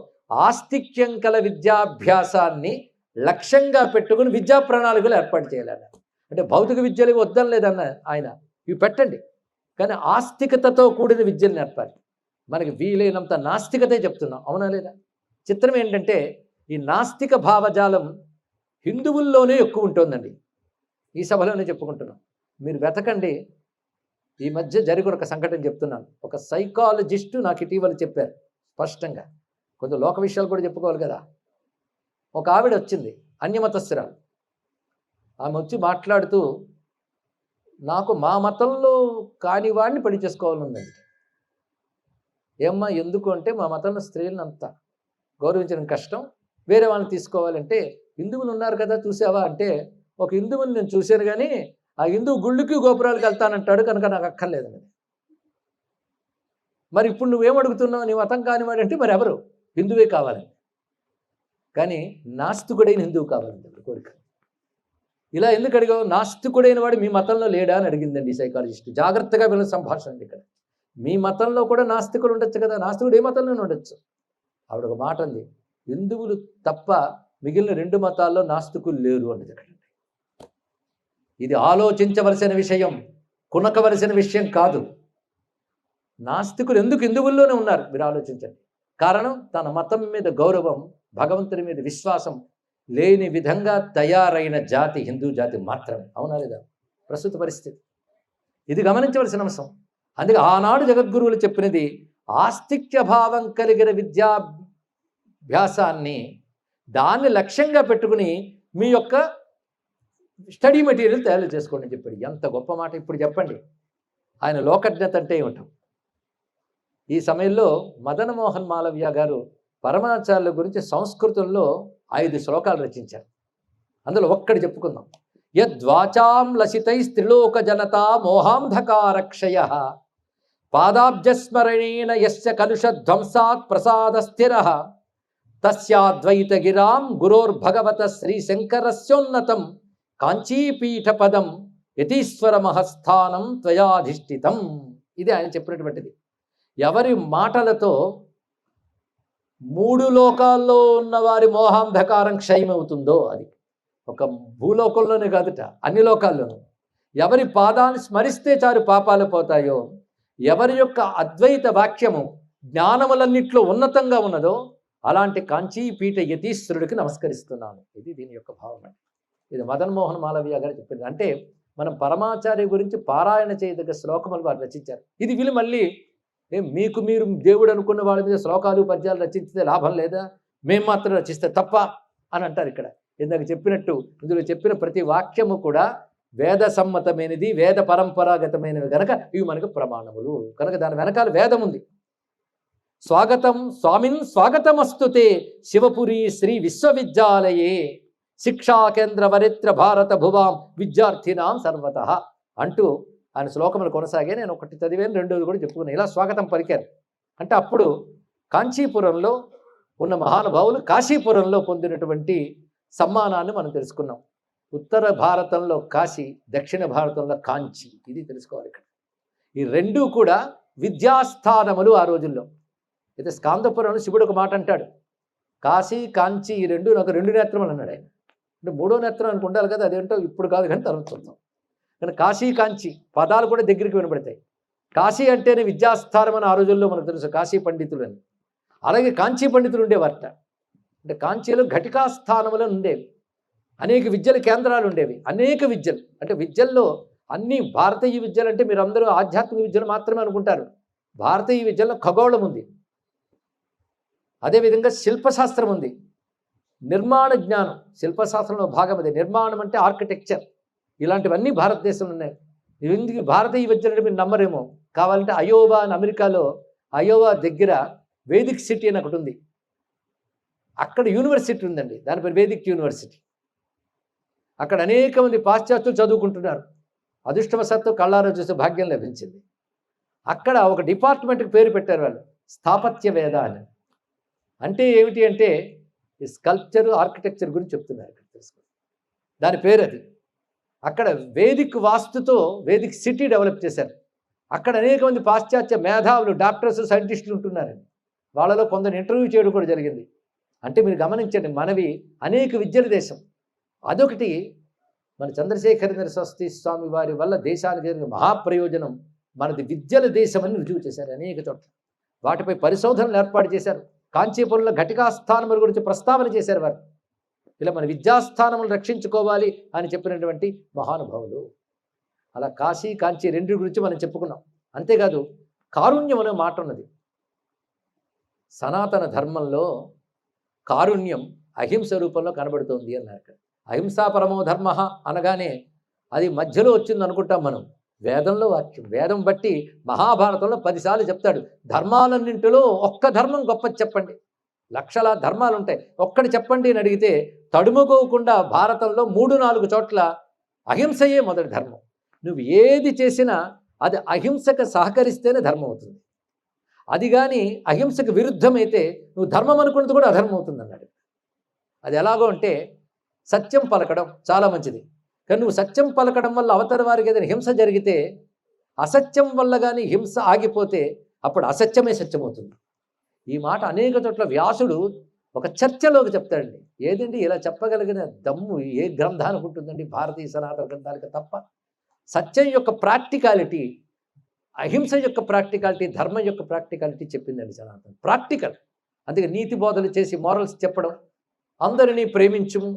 ఆస్తిక్యం కల విద్యాభ్యాసాన్ని లక్ష్యంగా పెట్టుకుని విద్యా ప్రణాళికలు ఏర్పాటు చేయాలన్న. అంటే భౌతిక విద్యలు వద్దని లేదన్న ఆయన, ఇవి పెట్టండి, కానీ ఆస్తికతతో కూడిన విద్యలు నేర్పాలి. మనకి వీలైనంత నాస్తికతే చెప్తున్నాం, అవునా లేదా? చిత్రం ఏంటంటే ఈ నాస్తిక భావజాలం హిందువుల్లోనే ఎక్కువ ఉంటుందండి. ఈ సభలోనే చెప్పుకుంటున్నాం. మీరు వెతకండి. ఈ మధ్య జరిగిన ఒక సంఘటన చెప్తున్నాను. ఒక సైకాలజిస్టు నాకు ఇటీవల చెప్పారు స్పష్టంగా. కొంచెం లోక విషయాలు కూడా చెప్పుకోవాలి కదా. ఒక ఆవిడ వచ్చింది, అన్యమతస్థురాలు. ఆమె వచ్చి మాట్లాడుతూ నాకు మా మతంలో కాని వాడిని పెళ్లి చేసుకోవాలనుందండి. ఏమ్మా ఎందుకు అంటే మా మతంలో స్త్రీలను అంతా గౌరవించడం కష్టం, వేరే వాళ్ళని తీసుకోవాలంటే హిందువులు ఉన్నారు కదా చూసావా అంటే, ఒక హిందువుని నేను చూశాను కానీ ఆ హిందువు గుళ్ళకి గోపురాలకు వెళ్తానంటాడు కనుక నాకు అక్కర్లేదండి. మరి ఇప్పుడు నువ్వేమడుగుతున్నావు? నీ మతం కానివాడంటే మరి ఎవరు? హిందువే కావాలండి. కానీ నాస్తికుడైన హిందువు కావాలండి కోరిక. ఇలా ఎందుకు అడిగావు? నాస్తికుడైన వాడు మీ మతంలో లేడా అని అడిగిందండి ఈ సైకాలజిస్ట్. జాగ్రత్తగా విన్న సంభాషణ అండి ఇక్కడ. మీ మతంలో కూడా నాస్తికుడు ఉండొచ్చు కదా, నాస్తికుడు ఏ మతంలోనే ఉండొచ్చు. ఆవిడ ఒక మాట అంది, హిందువులు తప్ప మిగిలిన 2 మతాల్లో నాస్తికులు లేరు అన్నది ఇక్కడ. ఇది ఆలోచించవలసిన విషయం, కొనకవలసిన విషయం కాదు. నాస్తికులు ఎందుకు హిందువుల్లోనే ఉన్నారు మీరు ఆలోచించండి. కారణం తన మతం మీద గౌరవం, భగవంతుని మీద విశ్వాసం లేని విధంగా తయారైన జాతి హిందూ జాతి మాత్రమే, అవునా లేదా? ప్రస్తుత పరిస్థితి ఇది గమనించవలసిన అంశం. అందుకే ఆనాడు జగద్గురువులు చెప్పినది ఆస్తిక్య భావం కలిగిన విద్యాభ్యాసాన్ని దాన్ని లక్ష్యంగా పెట్టుకుని మీ యొక్క స్టడీ మెటీరియల్ తయారు చేసుకోండి చెప్పాడు. ఎంత గొప్ప మాట. ఇప్పుడు చెప్పండి, ఆయన లోకజ్ఞత అంటే ఏమిటో. ఈ సమయంలో మదన మోహన్ మాలవ్య గారు పరమాచార్యుల గురించి సంస్కృతంలో 5 శ్లోకాలు రచించారు. అందులో ఒక్కటి చెప్పుకుందాం. యద్వాచాం లసితై స్త్రిలోక జనతా మోహాంధకారక్షయ పాదాబ్జస్మరణేన యస్య కలుషధ్వంసాత్ ప్రసాద స్థిర తస్యాద్వైత గిరాం గురోర్భగవత శ్రీశంకరస్యోన్నతం కాంచీపీఠ పదం యతీశ్వర మహస్థానం త్వయాధిష్ఠితం. ఇది ఆయన చెప్పినటువంటిది. ఎవరి మాటలతో 3 లోకాల్లో ఉన్న వారి మోహాంధకారం క్షయమవుతుందో, అది ఒక భూలోకంలోనే కాదుట, అన్ని లోకాల్లోనూ. ఎవరి పాదాన్ని స్మరిస్తే చాలు పాపాలు పోతాయో, ఎవరి యొక్క అద్వైత వాక్యము జ్ఞానములన్నిట్లో ఉన్నతంగా ఉన్నదో అలాంటి కాంచీపీఠ యతీశ్వరుడికి నమస్కరిస్తున్నాను. ఇది దీని యొక్క భావం. ఇది మదన్ మోహన్ మాలవ్య గారు చెప్పింది. అంటే మనం పరమాచార్య గురించి పారాయణ చేయదగ్గ శ్లోకములు వారు రచించారు. ఇది వీళ్ళు మళ్ళీ మీకు మీరు దేవుడు అనుకున్న వాళ్ళ మీద శ్లోకాలు పద్యాలు రచించితే లాభం లేదా, మేము మాత్రం రచిస్తే తప్ప అని అంటారు. ఇక్కడ ఇందాక చెప్పినట్టు ఇందులో చెప్పిన ప్రతి వాక్యము కూడా వేద సమ్మతమైనది, వేద పరంపరాగతమైనవి కనుక ఇవి మనకు ప్రమాణములు. కనుక దాని వెనకాల వేదం ఉంది. స్వాగతం స్వామిన్ స్వాగతమస్తుతే శివపురి శ్రీ విశ్వవిద్యాలయే శిక్షా కేంద్ర వరిత్ర భారత భువాం విద్యార్థినాం సర్వత అంటూ ఆయన శ్లోకములు కొనసాగే. నేను ఒకటి చదివాను, రెండోది కూడా చెప్పుకున్నాను. ఇలా స్వాగతం పలికారు. అంటే అప్పుడు కాంచీపురంలో ఉన్న మహానుభావులు కాశీపురంలో పొందినటువంటి సమ్మానాన్ని మనం తెలుసుకున్నాం. ఉత్తర భారతంలో కాశీ, దక్షిణ భారతంలో కాంచి. ఇది తెలుసుకోవాలి ఇక్కడ. ఈ రెండూ కూడా విద్యాస్థానములు ఆ రోజుల్లో. అయితే స్కాందపురంలో శివుడు ఒక మాట అంటాడు, కాశీ కాంచి ఈ రెండు నాకు 2 నేత్రములు అన్నాడు ఆయన. అంటే 3వ నేత్రం అనుకు ఉండాలి కదా, అదేంటో ఇప్పుడు కాదు కానీ తర్వాత చూద్దాం. కానీ కాశీ కాంచి పదాలు కూడా దగ్గరికి వినబడతాయి. కాశీ అంటేనే విద్యాస్థానం అని ఆ రోజుల్లో మనకు తెలుసు, కాశీ పండితులు అని. అలాగే కాంచీ పండితులు ఉండేవారట. అంటే కాంచీలో ఘటికాస్థానములు ఉండేవి, అనేక విద్యల కేంద్రాలు ఉండేవి. అనేక విద్యలు అంటే విద్యల్లో అన్ని భారతీయ విద్యలు అంటే మీరు అందరూ ఆధ్యాత్మిక విద్యలు మాత్రమే అనుకుంటారు. భారతీయ విద్యల్లో ఖగోళం ఉంది, అదేవిధంగా శిల్పశాస్త్రం ఉంది, నిర్మాణ జ్ఞానం శిల్పశాస్త్రంలో భాగం అది. నిర్మాణం అంటే ఆర్కిటెక్చర్, ఇలాంటివన్నీ భారతదేశంలో ఉన్నాయి. ఎందుకు భారతీయ విద్యలు అంటే మీరు నమ్మరేమో, కావాలంటే అయోవా అని అమెరికాలో, అయోవా దగ్గర వేదిక్ సిటీ అని ఒకటి ఉంది. అక్కడ యూనివర్సిటీ ఉందండి, దాని పేరు వేదిక్ యూనివర్సిటీ. అక్కడ అనేక మంది పాశ్చాత్యులు చదువుకుంటున్నారు. అదృష్టవశాత్తు కళ్ళారా చూసే భాగ్యం లభించింది. అక్కడ ఒక డిపార్ట్మెంట్కి పేరు పెట్టారు వాళ్ళు, స్థాపత్య వేద అని. అంటే ఏమిటి అంటే ఈ స్కల్ప్చర్ ఆర్కిటెక్చర్ గురించి చెప్తున్నారు ఇక్కడ, తెలుసుకోండి. దాని పేరు అది. అక్కడ వేదిక్ వాస్తుతో వేదిక్ సిటీ డెవలప్ చేశారు. అక్కడ అనేక మంది పాశ్చాత్య మేధావులు, డాక్టర్స్, సైంటిస్టులు ఉంటున్నారండి. వాళ్ళలో కొందరు ఇంటర్వ్యూ చేయడం కూడా జరిగింది. అంటే మీరు గమనించండి, మనవి అనేక విద్యల దేశం. అదొకటి. మన చంద్రశేఖరేంద్ర సరస్వతి స్వామి వారి వల్ల దేశానికి జరిగిన మహాప్రయోజనం, మనది విద్యల దేశమని రుజువు చేశారు అనేక చోట్ల. వాటిపై పరిశోధనలు ఏర్పాటు చేశారు. కాంచీపురంలో ఘటికాస్థానముల గురించి ప్రస్తావన చేశారు వారు. ఇలా మన విద్యాస్థానములు రక్షించుకోవాలి అని చెప్పినటువంటి మహానుభావులు. అలా కాశీ కాంచీ రెండు గురించి మనం చెప్పుకున్నాం. అంతేకాదు కారుణ్యం అనే మాట ఉన్నది. సనాతన ధర్మంలో కారుణ్యం అహింస రూపంలో కనబడుతోంది అన్నారు. అహింసా పరమో ధర్మ అనగానే అది మధ్యలో వచ్చింది అనుకుంటాం మనం. వేదంలో వాక్యం, వేదం బట్టి మహాభారతంలో 10 సార్లు చెప్తాడు. ధర్మాలన్నింటిలో ఒక్క ధర్మం గొప్పది చెప్పండి. లక్షల ధర్మాలు ఉంటాయి, ఒక్కటి చెప్పండి అని అడిగితే తడుముకోకుండా భారతంలో 3-4 చోట్ల అహింసయే మొదటి ధర్మం. నువ్వు ఏది చేసినా అది అహింసకు సహకరిస్తేనే ధర్మం అవుతుంది. అది కానీ అహింసకు విరుద్ధమైతే నువ్వు ధర్మం అనుకున్నది కూడా అధర్మం అవుతుంది అన్నాడు. అది ఎలాగో అంటే సత్యం పలకడం చాలా మంచిది, కానీ నువ్వు సత్యం పలకడం వల్ల అవతల వారికి ఏదైనా హింస జరిగితే, అసత్యం వల్ల కానీ హింస ఆగిపోతే అప్పుడు అసత్యమే సత్యం అవుతుంది. ఈ మాట అనేక చోట్ల వ్యాసుడు ఒక చర్చలోకి చెప్తాడండి. ఏదండి ఇలా చెప్పగలిగిన దమ్ము ఏ గ్రంథానికి ఉంటుందండి? భారతీయ సనాతన గ్రంథానికి తప్ప. సత్యం యొక్క ప్రాక్టికాలిటీ, అహింస యొక్క ప్రాక్టికాలిటీ, ధర్మం యొక్క ప్రాక్టికాలిటీ చెప్పిందండి సనాతనం. ప్రాక్టికల్. అందుకే నీతి బోధలు చేసి మోరల్స్ చెప్పడం, అందరినీ ప్రేమించుము,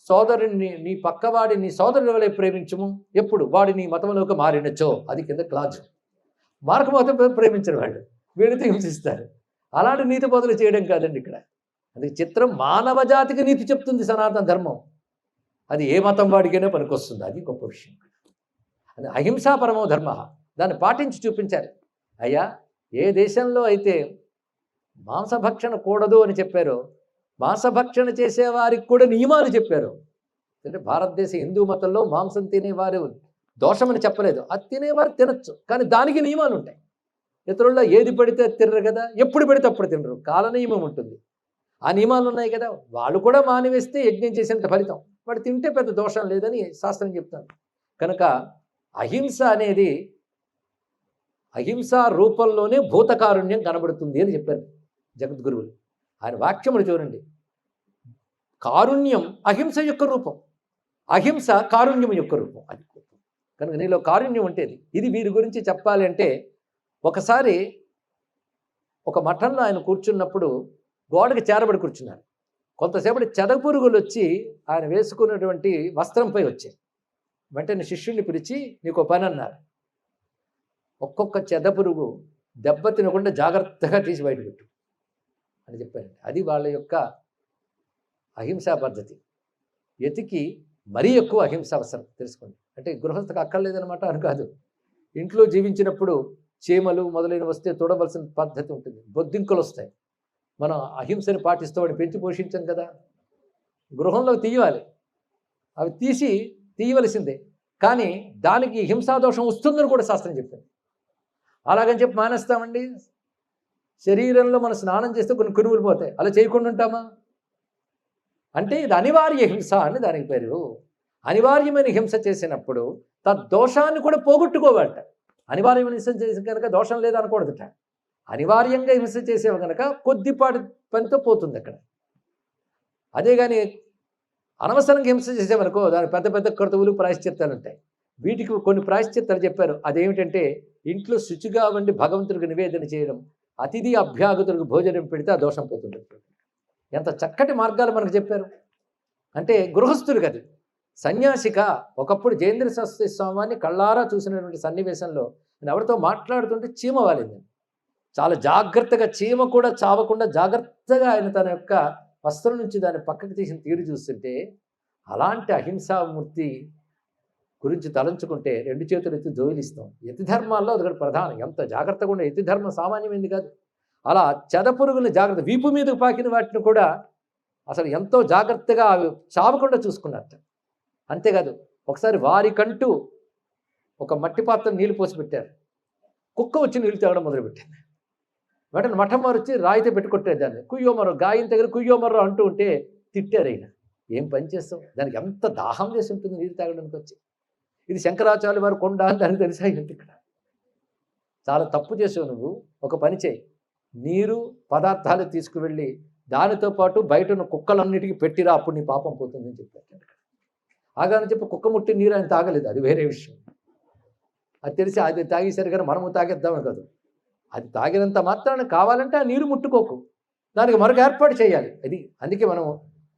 సోదరుని నీ పక్కవాడి నీ సోదరుని వలె ప్రేమించుము, ఎప్పుడు వాడి నీ మతంలోకి మారినచో, అది కింద క్లాజు. మార్గమతం ప్రేమించిన వాళ్ళు వీడితో హింసిస్తారు. అలాంటి నీతి బోధలు చేయడం కాదండి ఇక్కడ. అది చిత్రం. మానవ జాతికి నీతి చెప్తుంది సనాతన ధర్మం. అది ఏ మతం వాడికైనా పనికొస్తుంది. అది గొప్ప విషయం. అది అహింసా పరమో ధర్మ. దాన్ని పాటించి చూపించారు. అయ్యా ఏ దేశంలో అయితే మాంసభక్షణ కూడదు అని చెప్పారో, మాంసభక్షణ చేసేవారికి కూడా నియమాలు చెప్పారు. అంటే భారతదేశ హిందూ మతంలో మాంసం తినేవారు దోషమని చెప్పలేదు. అది తినేవారు తినచ్చు, కానీ దానికి నియమాలు ఉంటాయి. ఇతరుల్లో ఏది పడితే తినరు కదా, ఎప్పుడు పడితే అప్పుడు తినరు, కాల నియమం ఉంటుంది. ఆ నియమాలు ఉన్నాయి కదా, వాళ్ళు కూడా మానివేస్తే యజ్ఞం చేసేంత ఫలితం. వాడు తింటే పెద్ద దోషం లేదని శాస్త్రం చెప్తాను. కనుక అహింస అనేది అహింస రూపంలోనే భూతకారుణ్యం కనబడుతుంది అని చెప్పారు జగద్గురువులు. ఆయన వాక్యములు చూడండి. కారుణ్యం అహింస యొక్క రూపం, అహింస కారుణ్యం యొక్క రూపం. అది కనుక నీలో కారుణ్యం ఉంటేది. ఇది వీరి గురించి చెప్పాలి అంటే, ఒకసారి ఒక మఠంలో ఆయన కూర్చున్నప్పుడు గోడకి చేరబడి కూర్చున్నారు. కొంతసేపటి చెదపురుగులు వచ్చి ఆయన వేసుకున్నటువంటి వస్త్రంపై వచ్చాయి. వెంటనే శిష్యుడిని పిలిచి, నీకు పని అన్నారు. ఒక్కొక్క చెదపురుగు దెబ్బ తినకుండా జాగ్రత్తగా తీసి బయటపెట్టు అని చెప్పారండి. అది వాళ్ళ యొక్క అహింసా పద్ధతి. ఎతికి మరీ ఎక్కువ అహింస అవసరం తెలుసుకోండి. అంటే గృహస్థకు అక్కర్లేదనమాట అని కాదు. ఇంట్లో జీవించినప్పుడు చీమలు మొదలైన వస్తే చూడవలసిన పద్ధతి ఉంటుంది. బొద్దింకలు వస్తాయి, మనం అహింసని పాటిస్తూ వాడిని పెంచి పోషించాం కదా. గృహంలో తీయాలి, అవి తీయవలసిందే. కానీ దానికి హింసాదోషం వస్తుందని కూడా శాస్త్రం చెప్పింది. అలాగని చెప్పి మానేస్తామండి. శరీరంలో మనం స్నానం చేస్తే కొన్ని కురువులు పోతాయి, అలా చేయకుండా ఉంటామా? అంటే ఇది అనివార్య హింస అని దానికి పేరు. అనివార్యమైన హింస చేసినప్పుడు తద్దోషాన్ని కూడా పోగొట్టుకోవాలట. అనివార్యమైన హింస చేసి కనుక దోషం లేదనకూడదట. అనివార్యంగా హింస చేసేవి కనుక కొద్దిపాటి పనితో పోతుంది అక్కడ. అదే కానీ అనవసరంగా హింస చేసేవనుకో దాని పెద్ద పెద్ద కర్తవులు ప్రాయశ్చిత్తాలు ఉంటాయి. వీటికి కొన్ని ప్రాయశ్చిత్తాలు చెప్పారు. అదేమిటంటే, ఇంట్లో శుచిగా ఉండి భగవంతుడికి నివేదన చేయడం, అతిథి అభ్యాగతులకు భోజనం పెడితే ఆ దోషం పోతుంది. ఎంత చక్కటి మార్గాలు మనకు చెప్పారు. అంటే గృహస్థులు కదా, సన్యాసిక. ఒకప్పుడు జయేంద్ర సరస్వతి స్వామిని కళ్ళారా చూసినటువంటి సన్నివేశంలో నేను ఎవరితో మాట్లాడుతుంటే చీమ వాలింది. చాలా జాగ్రత్తగా, చీమ కూడా చావకుండా జాగ్రత్తగా ఆయన తన యొక్క వస్త్రం నుంచి దాన్ని పక్కకు తీసిన తీరు చూస్తుంటే, అలాంటి అహింసామూర్తి గురించి తలంచుకుంటే రెండు చేతులు ఎత్తి జోయిలిస్తాం. యతి ధర్మాల్లో అది కూడా ప్రధానం. ఎంత జాగ్రత్తగా ఉండే యతి ధర్మం సామాన్యమైంది కాదు. అలా చెదపురుగుని జాగ్రత్త, వీపు మీదకు పాకిన వాటిని కూడా అసలు ఎంతో జాగ్రత్తగా చావకుండా చూసుకున్నట్టు. అంతేకాదు, ఒకసారి వారికంటూ ఒక మట్టి పాత్ర నీళ్లు పోసి పెట్టారు. కుక్క వచ్చి నీళ్లు తాగడం మొదలుపెట్టింది. వెంటనే మఠం వారు వచ్చి రాయితే పెట్టుకొట్టారు దాన్ని. కుయ్యోమర్రో, గాయం దగ్గర కుయ్యోమర్రో అంటూ ఉంటే తిట్టారు. అయినా ఏం పని చేస్తాం, దానికి ఎంత దాహం చేసి ఉంటుంది నీళ్ళు తాగడానికి వచ్చి. ఇది శంకరాచార్య వారు కొండ అని దానికి తెలిసా ఏంటి? ఇక్కడ చాలా తప్పు చేసావు నువ్వు. ఒక పని చేయి, నీరు పదార్థాలు తీసుకువెళ్ళి దానితో పాటు బయట ఉన్న కుక్కలన్నిటికీ పెట్టిరా, అప్పుడు నీ పాపం పోతుందని చెప్పారు. ఆగాని చెప్పి కుక్క ముట్టి నీరు ఆయన తాగలేదు, అది వేరే విషయం. అది తెలిసి అది తాగేసరి కానీ మనము తాగేద్దామని కాదు. అది తాగినంత మాత్రాన కావాలంటే ఆ నీరు ముట్టుకోకు, దానికి మరొక ఏర్పాటు చేయాలి. అది అందుకే మనం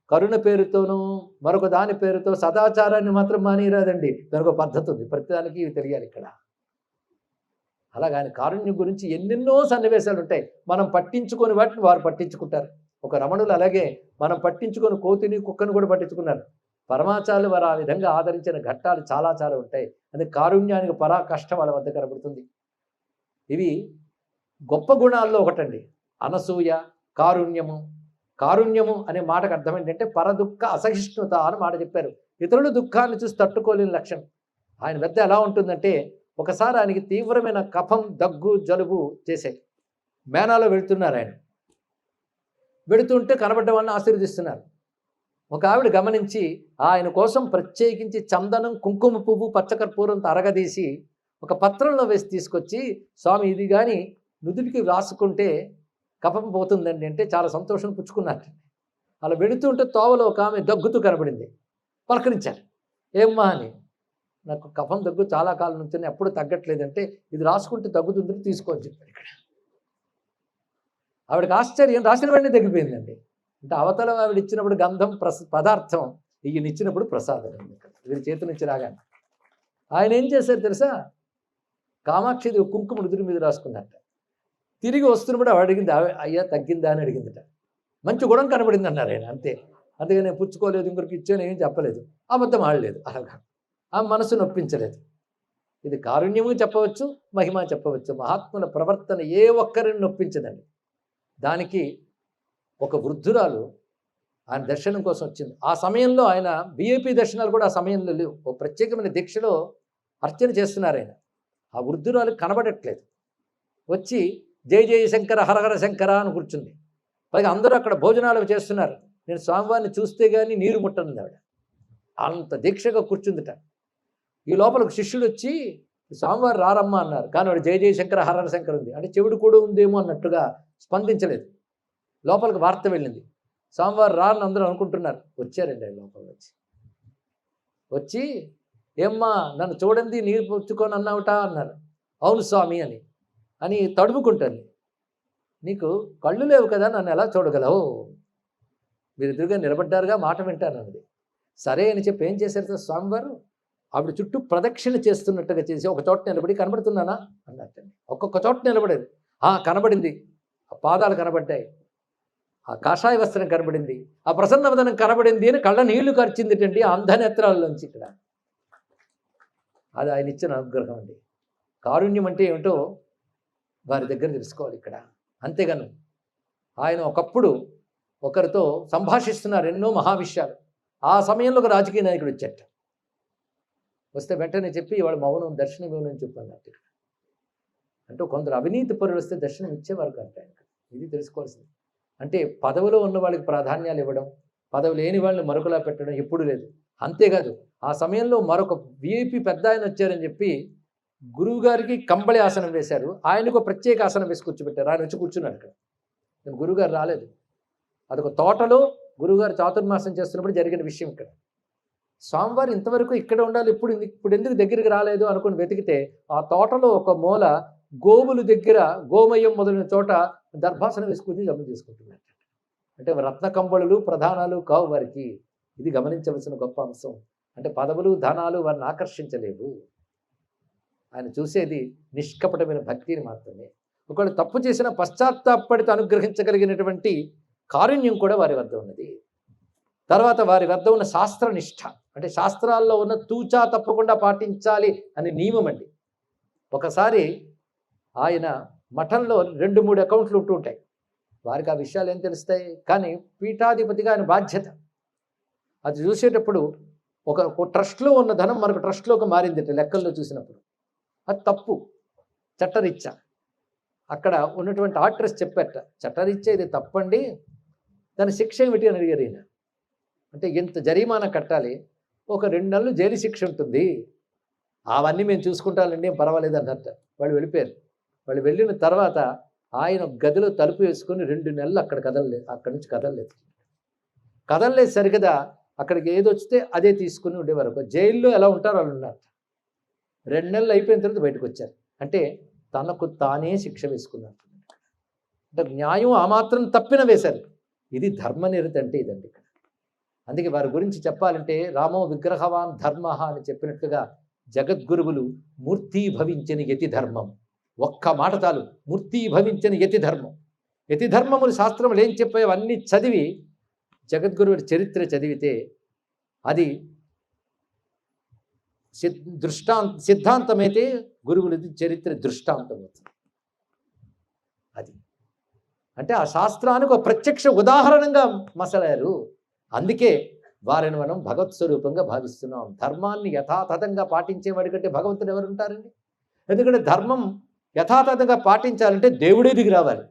కరుణ పేరుతోనూ మరొక దాని పేరుతో సదాచారాన్ని మాత్రం మానేరాదండి. దానికి ఒక పద్ధతి ఉంది, ప్రతిదానికి ఇవి తెలియాలి ఇక్కడ. అలాగని కారుణ్యం గురించి ఎన్నెన్నో సన్నివేశాలు ఉంటాయి. మనం పట్టించుకొని వాటిని వారు పట్టించుకుంటారు. ఒక రమణులు అలాగే మనం పట్టించుకొని కోతిని కుక్కను కూడా పట్టించుకున్నారు. పరమాచార్యులు వారు ఆ విధంగా ఆదరించిన ఘట్టాలు చాలా చాలా ఉంటాయి. అది కారుణ్యానికి పరాకష్ట వాళ్ళ వద్ద కనబడుతుంది. ఇవి గొప్ప గుణాల్లో ఒకటండి అనసూయ, కారుణ్యము. కారుణ్యము అనే మాటకు అర్థం ఏంటంటే పరదుఃఖ అసహిష్ణుత అని మాట చెప్పారు. ఇతరుల దుఃఖాన్ని చూసి తట్టుకోలేని లక్షణం. ఆయన వద్ద ఎలా ఉంటుందంటే, ఒకసారి ఆయనకి తీవ్రమైన కఫం, దగ్గు, జలుబు చేశాయి. మేనాలో వెళుతున్నారు. ఆయన వెళుతుంటే కనబడ్డ వాళ్ళని ఆశీర్వదిస్తున్నారు. ఒక ఆవిడ గమనించి ఆయన కోసం ప్రత్యేకించి చందనం, కుంకుమ పువ్వు, పచ్చకర్పూరంతో అరగదీసి ఒక పత్రంలో వేసి తీసుకొచ్చి, స్వామి ఇది కానీ నుదుటికి రాసుకుంటే కఫం పోతుందండి అంటే చాలా సంతోషం పుచ్చుకున్నారు. అలా వెళుతుంటే తోవలో ఒక ఆమె దగ్గుతూ కనబడింది. పలకరించారు, ఏమ్మా అని. నాకు కఫం దగ్గు చాలా కాలం నుంచి ఎప్పుడు తగ్గట్లేదంటే, ఇది రాసుకుంటే తగ్గుతుందని తీసుకోని చెప్పారు. ఇక్కడ ఆవిడకి ఆశ్చర్యం, రాసిన వెంటనే తగ్గిపోయిందండి. అంటే అవతల ఆవిడ ఇచ్చినప్పుడు గంధం పదార్థం, ఈయన ఇచ్చినప్పుడు ప్రసాదం. వీరి చేతి నుంచి రాగానే ఆయన ఏం చేశారు తెలుసా, కామాక్షిది కుంకుమ నుదురు మీద రాసుకున్నట్ట. తిరిగి వస్తున్నప్పుడు ఆవిడ అడిగింది, అయ్యా తగ్గిందా అని అడిగిందట. మంచి గుణం కనబడింది అన్నారు ఆయన. అంతే, అందుకని నేను పుచ్చుకోలేదు, ఇంకొకరికి ఇచ్చాను, ఏం చెప్పలేదు, అబద్ధం ఆడలేదు. అలాగా ఆ మనసు నొప్పించలేదు. ఇది కారుణ్యము చెప్పవచ్చు, మహిమ చెప్పవచ్చు. మహాత్ముల ప్రవర్తన ఏ ఒక్కరిని నొప్పించదండి. దానికి ఒక వృద్ధురాలు ఆయన దర్శనం కోసం వచ్చింది. ఆ సమయంలో ఆయన విఐపి దర్శనాలు కూడా ఆ సమయంలో లేవు. ఓ ప్రత్యేకమైన దీక్షలో అర్చన చేస్తున్నారు ఆయన. ఆ వృద్ధురాలు కనబడట్లేదు. వచ్చి జై జయ శంకర హరహర శంకర అని కూర్చుంది. పైగా అందరూ అక్కడ భోజనాలు చేస్తున్నారు. నేను స్వామివారిని చూస్తే కానీ నీరు ముట్టనుంది ఆవిడ. అంత దీక్షగా కూర్చుందిట. ఈ లోపల ఒక శిష్యుడు వచ్చి స్వామివారు రారమ్మా అన్నారు. కానీ వాడు జయ జయశంకర హరహర శంకర్ ఉంది. అంటే చెవుడు కూడా ఉందేమో అన్నట్టుగా స్పందించలేదు. లోపలికి వార్త వెళ్ళింది, స్వామివారు రారని అందరూ అనుకుంటున్నారు. వచ్చారండి ఆయన లోపల వచ్చి ఏమ్మా నన్ను చూడండి నీరు పుచ్చుకొని అన్నావుట అన్నారు. అవును స్వామి అని తడుముకుంటాను. నీకు కళ్ళు లేవు కదా, నన్ను ఎలా చూడగలవు? మీరు ఎదురుగా నిలబడ్డారుగా, మాట వింటాను అన్నది. సరే అని చెప్పి ఏం చేశారు స్వామివారు, ఆవిడ చుట్టూ ప్రదక్షిణ చేస్తున్నట్టుగా చేసి ఒక చోట నిలబడి కనబడుతున్నానా అన్నట్టండి. ఒక్కొక్క చోట నిలబడేది. కనబడింది. ఆ పాదాలు కనబడ్డాయి, ఆ కాషాయ వస్త్రం కనబడింది, ఆ ప్రసన్నవదనం కనబడింది అని కళ్ళ నీళ్లు ఖర్చిందిటండి ఆ అంధనేత్రాల్లోంచి. ఇక్కడ అది ఆయన ఇచ్చిన అనుగ్రహం అండి. కారుణ్యం అంటే ఏమిటో వారి దగ్గర తెలుసుకోవాలి ఇక్కడ. అంతేగాను ఆయన ఒకప్పుడు ఒకరితో సంభాషిస్తున్నారు ఎన్నో మహావిషయాలు. ఆ సమయంలో ఒక రాజకీయ నాయకుడు వచ్చాట. వస్తే వెంటనే చెప్పి వాడు మౌనం దర్శనం ఇవ్వనని చెప్పన్నట్టు. అంటే కొందరు అవినీతి పరులు వస్తే దర్శనం ఇచ్చేవారు కాదు ఆయనకు. ఇది తెలుసుకోవాల్సింది. అంటే పదవిలో ఉన్న వాళ్ళకి ప్రాధాన్యాలు ఇవ్వడం, పదవి లేని వాళ్ళని మరొకలా పెట్టడం ఎప్పుడు లేదు. అంతేకాదు ఆ సమయంలో మరొక విఐపి పెద్ద ఆయన వచ్చారని చెప్పి గురువు గారికి కంబళి ఆసనం వేశారు. ఆయనకు ప్రత్యేక ఆసనం వేసి కూర్చోబెట్టారు. ఆయన వచ్చి కూర్చున్నాడు అక్కడ. గురువుగారు రాలేదు. అదొక తోటలో గురువుగారు చాతుర్మాసం చేస్తున్నప్పుడు జరిగిన విషయం ఇక్కడ. స్వామివారు ఇంతవరకు ఇక్కడ ఉండాలి, ఇప్పుడు ఎందుకు దగ్గరికి రాలేదు అనుకుని వెతికితే ఆ తోటలో ఒక మూల గోవుల దగ్గర గోమయం మొదలైన చోట దర్భాసనం వేసుకుని జమ చేసుకుంటున్నారు. అంటే రత్న కంబళులు ప్రధానాలు కావు వారికి. ఇది గమనించవలసిన గొప్ప అంశం. అంటే పదవులు ధనాలు వారిని ఆకర్షించలేవు. ఆయన చూసేది నిష్కపటమైన భక్తిని మాత్రమే. ఒకవేళ తప్పు చేసిన పశ్చాత్తాపడితో అనుగ్రహించగలిగినటువంటి కారుణ్యం కూడా వారి వద్ద ఉన్నది. తర్వాత వారి వద్ద ఉన్న శాస్త్రనిష్ట, అంటే శాస్త్రాల్లో ఉన్న తూచా తప్పకుండా పాటించాలి అనే నియమం అండి. ఒకసారి ఆయన మఠంలో 2-3 అకౌంట్లు ఉంటూ ఉంటాయి. వారికి ఆ విషయాలు ఏం తెలుస్తాయి, కానీ పీఠాధిపతిగా ఆయన బాధ్యత. అది చూసేటప్పుడు ఒక ట్రస్ట్లో ఉన్న ధనం మరొక ట్రస్ట్లోకి మారింది లెక్కల్లో చూసినప్పుడు. అది తప్పు, చట్టరీత్యా. అక్కడ ఉన్నటువంటి ఆర్డర్స్ చెప్పారట, చట్టరీత్యా ఇది తప్పండి, దాని శిక్ష ఏమిటి అని అడిగారు ఈయన. అంటే ఎంత జరిమానా కట్టాలి, ఒక 2 నెలలు జైలు శిక్ష ఉంటుంది, అవన్నీ మేము చూసుకుంటానండి ఏం పర్వాలేదు అన్నట్టు. వాళ్ళు వెళ్ళిపోయారు. వాళ్ళు వెళ్ళిన తర్వాత ఆయన గదిలో తలుపు వేసుకొని 2 నెలలు అక్కడి నుంచి కదలలేదు సరిగదా. అక్కడికి ఏది వస్తే అదే తీసుకుని ఉండేవారు. జైల్లో ఎలా ఉంటారో వాళ్ళు ఉన్నారు. 2 నెలలు అయిపోయిన తర్వాత బయటకు వచ్చారు. అంటే తనకు తానే శిక్ష వేసుకున్నారు. అంటే న్యాయం ఆ మాత్రం తప్పిన వేశారు. ఇది ధర్మనిరతి అంటే ఇదండి ఇక్కడ. అందుకే వారి గురించి చెప్పాలంటే రామో విగ్రహవాన్ ధర్మ అని చెప్పినట్లుగా జగద్గురువులు మూర్తీభవించిన యతి ధర్మం. ఒక్క మాట చాలు, మూర్తీభవించిన యతి ధర్మం. యతి ధర్మములు శాస్త్రములు ఏం చెప్పాయో అన్నీ చదివి జగద్గురువుల చరిత్ర చదివితే అది సిద్ధాంతమైతే గురువులది చరిత్ర దృష్టాంతం అవుతుంది. అది అంటే ఆ శాస్త్రానికి ఒక ప్రత్యక్ష ఉదాహరణంగా మసలారు. అందుకే వారిని మనం భగవత్ స్వరూపంగా భావిస్తున్నాం. ధర్మాన్ని యథాతథంగా పాటించేవాడి కంటే భగవంతుడు ఎవరు ఉంటారండి? ఎందుకంటే ధర్మం యథాతథంగా పాటించాలంటే దేవుడే దిగి రావాలి.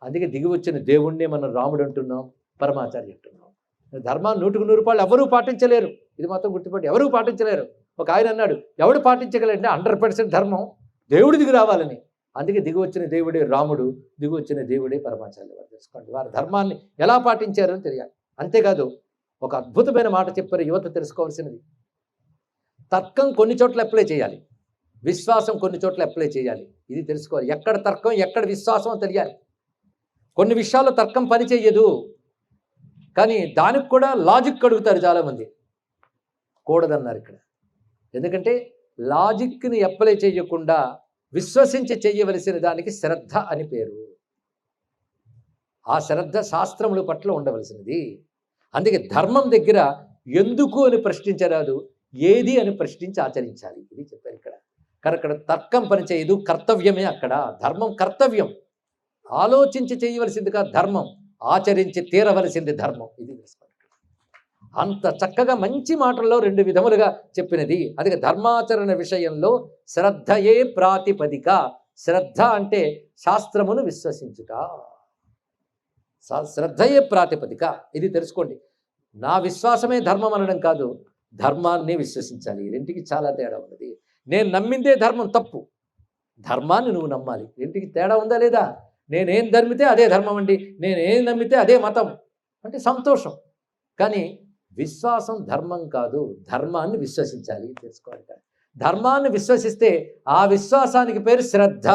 అందుకే దిగి వచ్చిన దేవుణ్ణే మనం రాముడు అంటున్నాం, పరమాచార్య అంటున్నాం. ధర్మాన్ని 100కు 100 ఎవరూ పాటించలేరు. ఇది మాత్రం గుర్తుపట్టి ఎవరూ పాటించలేరు. ఒక ఆయన అన్నాడు, ఎవడు పాటించగలంటే 100% ధర్మం దేవుడు దిగి రావాలని. అందుకే దిగి వచ్చిన దేవుడే రాముడు, దిగి వచ్చిన దేవుడే పరమాచార్య. వారు తెలుసుకోండి వారి ధర్మాన్ని ఎలా పాటించారో తెలియాలి. అంతేకాదు ఒక అద్భుతమైన మాట చెప్పారు యువత తెలుసుకోవాల్సినది. తర్కం కొన్ని చోట్ల అప్లై చేయాలి, విశ్వాసం కొన్ని చోట్ల అప్లై చేయాలి. ఇది తెలుసుకోవాలి. ఎక్కడ తర్కం ఎక్కడ విశ్వాసం తెలియాలి. కొన్ని విషయాల్లో తర్కం పని చెయ్యదు, కానీ దానికి కూడా లాజిక్ అడుగుతారు చాలామంది. కూడదన్నారు ఇక్కడ. ఎందుకంటే లాజిక్ని అప్లై చేయకుండా విశ్వసించి చేయవలసిన దానికి శ్రద్ధ అని పేరు. ఆ శ్రద్ధ శాస్త్రముల పట్ల ఉండవలసినది. అందుకే ధర్మం దగ్గర ఎందుకు అని ప్రశ్నించరాదు, ఏది అని ప్రశ్నించి ఆచరించాలి. ఇది చెప్పారు ఇక్కడ. కానీ అక్కడ తర్కం పనిచేయదు, కర్తవ్యమే అక్కడ. ధర్మం కర్తవ్యం, ఆలోచించి చేయవలసింది కాదు ధర్మం, ఆచరించి తీరవలసింది ధర్మం. ఇది అంత చక్కగా మంచి మాటల్లో రెండు విధములుగా చెప్పినది. అది ధర్మాచరణ విషయంలో శ్రద్ధయే ప్రాతిపదిక. శ్రద్ధ అంటే శాస్త్రమును విశ్వసించుట, శ్రద్ధయే ప్రాతిపదిక. ఇది తెలుసుకోండి. నా విశ్వాసమే ధర్మం అనడం కాదు, ధర్మాన్ని విశ్వసించాలి. రెంటికి చాలా తేడా ఉన్నది. నేను నమ్మిందే ధర్మం తప్పు, ధర్మాన్ని నువ్వు నమ్మాలి. రెంటికి తేడా ఉందా లేదా? నేనేం ధర్మితే అదే ధర్మం అండి, నేనేం నమ్మితే అదే మతం అంటే సంతోషం. కానీ విశ్వాసం ధర్మం కాదు, ధర్మాన్ని విశ్వసించాలి. తెలుసుకోవాలి. ధర్మాన్ని విశ్వసిస్తే ఆ విశ్వాసానికి పేరు శ్రద్ధ.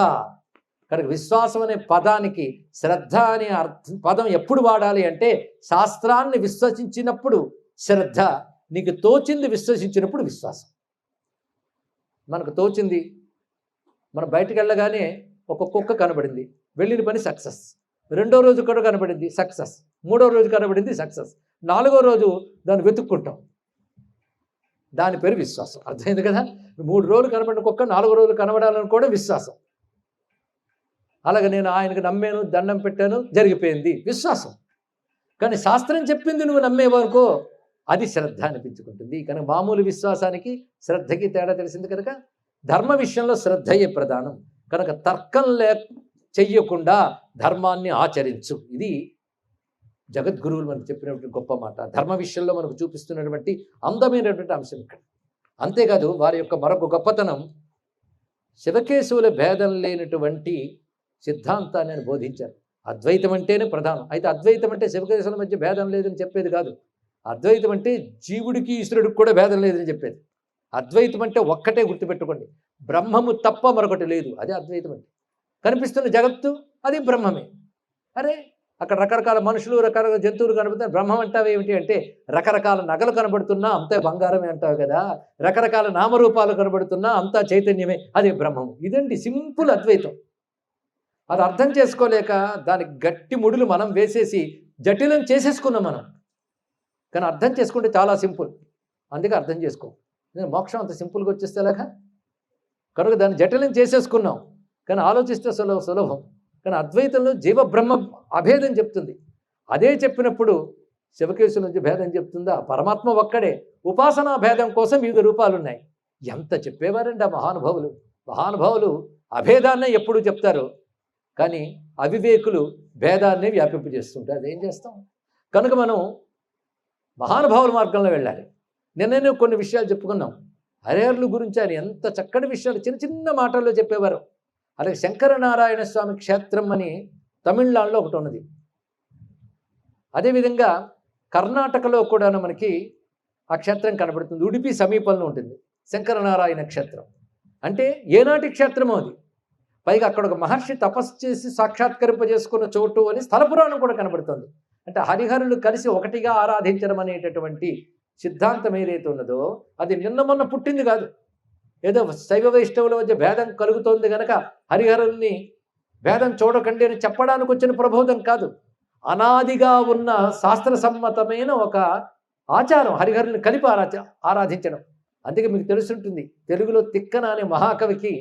కనుక విశ్వాసం అనే పదానికి శ్రద్ధ అనే పదం ఎప్పుడు వాడాలి అంటే శాస్త్రాన్ని విశ్వసించినప్పుడు శ్రద్ధ, నీకు తోచింది విశ్వసించినప్పుడు విశ్వాసం. మనకు తోచింది, మనం బయటికి వెళ్ళగానే ఒక కుక్క కనబడింది, వెళ్ళిన పని సక్సెస్. రెండో రోజు కూడా కనబడింది సక్సెస్, మూడో రోజు కనబడింది సక్సెస్, నాలుగో రోజు దాన్ని వెతుక్కుంటాం, దాని పేరు విశ్వాసం. అర్థమైంది కదా? 3 రోజులు కనబడిన కుక్క 4 రోజులు కనబడాలని కూడా విశ్వాసం. అలాగే నేను ఆయనకు నమ్మాను, దండం పెట్టాను, జరిగిపోయింది, విశ్వాసం. కానీ శాస్త్రం చెప్పింది నువ్వు నమ్మేవనుకో అది శ్రద్ధ అనిపించుకుంటుంది. కనుక మామూలు విశ్వాసానికి శ్రద్ధకి తేడా తెలిసింది కనుక ధర్మ విషయంలో శ్రద్ధయే ప్రధానం. కనుక తర్కం చెయ్యకుండా ధర్మాన్ని ఆచరించు. ఇది జగద్గురువులు మనకు చెప్పినటువంటి గొప్ప మాట. ధర్మ విషయంలో మనకు చూపిస్తున్నటువంటి అందమైనటువంటి అంశం ఇక్కడ. అంతేకాదు వారి యొక్క మరొక గొప్పతనం, శివకేశవుల భేదం లేనటువంటి సిద్ధాంతాన్ని ఆయన బోధించారు. అద్వైతం అంటేనే ప్రధానం. అయితే అద్వైతం అంటే శివకేశవుల మధ్య భేదం లేదని చెప్పేది కాదు. అద్వైతం అంటే జీవుడికి ఈశ్వరుడికి కూడా భేదం లేదని చెప్పేది. అద్వైతం అంటే ఒక్కటే గుర్తుపెట్టుకోండి, బ్రహ్మము తప్ప మరొకటి లేదు. అదే అద్వైతం అంటే. కనిపిస్తున్న జగత్తు అది బ్రహ్మమే. అరే అక్కడ రకరకాల మనుషులు, రకరకాల జంతువులు కనబడుతున్నాయి, బ్రహ్మం అంటావు ఏమిటి అంటే రకరకాల నగలు కనబడుతున్నా అంతే బంగారమే అంటావు కదా, రకరకాల నామరూపాలు కనబడుతున్నా అంతా చైతన్యమే, అదే బ్రహ్మం. ఇదండి సింపుల్ అద్వైతం. అది అర్థం చేసుకోలేక దానికి గట్టి ముడులు మనం వేసేసి జటిలం చేసేసుకున్నాం మనం. కానీ అర్థం చేసుకుంటే చాలా సింపుల్, అందుకే అర్థం చేసుకో. మోక్షం అంత సింపుల్గా వచ్చేస్తేలాగా కనుక దాన్ని జటిలం చేసేసుకున్నాం. కానీ ఆలోచిస్తే సులభం. కానీ అద్వైతంలో జీవ బ్రహ్మ అభేదం చెప్తుంది. అదే చెప్పినప్పుడు శివకేశుల నుంచి భేదం చెప్తుందా? పరమాత్మ ఒక్కడే, ఉపాసనా భేదం కోసం వివిధ రూపాలు ఉన్నాయి. ఎంత చెప్పేవారండి ఆ మహానుభావులు. మహానుభావులు అభేదాన్నే ఎప్పుడు చెప్తారు, కానీ అవివేకులు భేదాన్ని వ్యాపింపజేస్తుంటారు. అదేం చేస్తాం? కనుక మనం మహానుభావుల మార్గంలో వెళ్ళాలి. నిన్ననే కొన్ని విషయాలు చెప్పుకున్నాం. హరిహరుల గురించి ఆయన ఎంత చక్కటి విషయాలు చిన్న చిన్న మాటల్లో చెప్పేవారు. అలాగే శంకరనారాయణ స్వామి క్షేత్రం అని తమిళనాడులో ఒకటి ఉన్నది. అదేవిధంగా కర్ణాటకలో కూడా మనకి ఆ క్షేత్రం కనబడుతుంది. ఉడిపి సమీపంలో ఉంటుంది శంకరనారాయణ క్షేత్రం. అంటే ఏనాటి క్షేత్రమో అది. పైగా అక్కడ ఒక మహర్షి తపస్సు చేసి సాక్షాత్కరింపజేసుకున్న చోటు అని స్థల పురాణం కూడా కనబడుతుంది. అంటే హరిహరులు కలిసి ఒకటిగా ఆరాధించడం అనేటటువంటి సిద్ధాంతం ఏదైతే ఉన్నదో అది నిన్న మొన్న పుట్టింది కాదు. ఏదో శైవ వైష్ణవుల మధ్య భేదం కలుగుతోంది కనుక హరిహరుల్ని భేదం చూడకండి అని చెప్పడానికి వచ్చిన ప్రబోధం కాదు. అనాదిగా ఉన్న శాస్త్రసమ్మతమైన ఒక ఆచారం హరిహరుల్ని కలిపి ఆరాధించడం. అందుకే మీకు తెలుసుంటుంది, తెలుగులో తిక్కన అనే మహాకవికి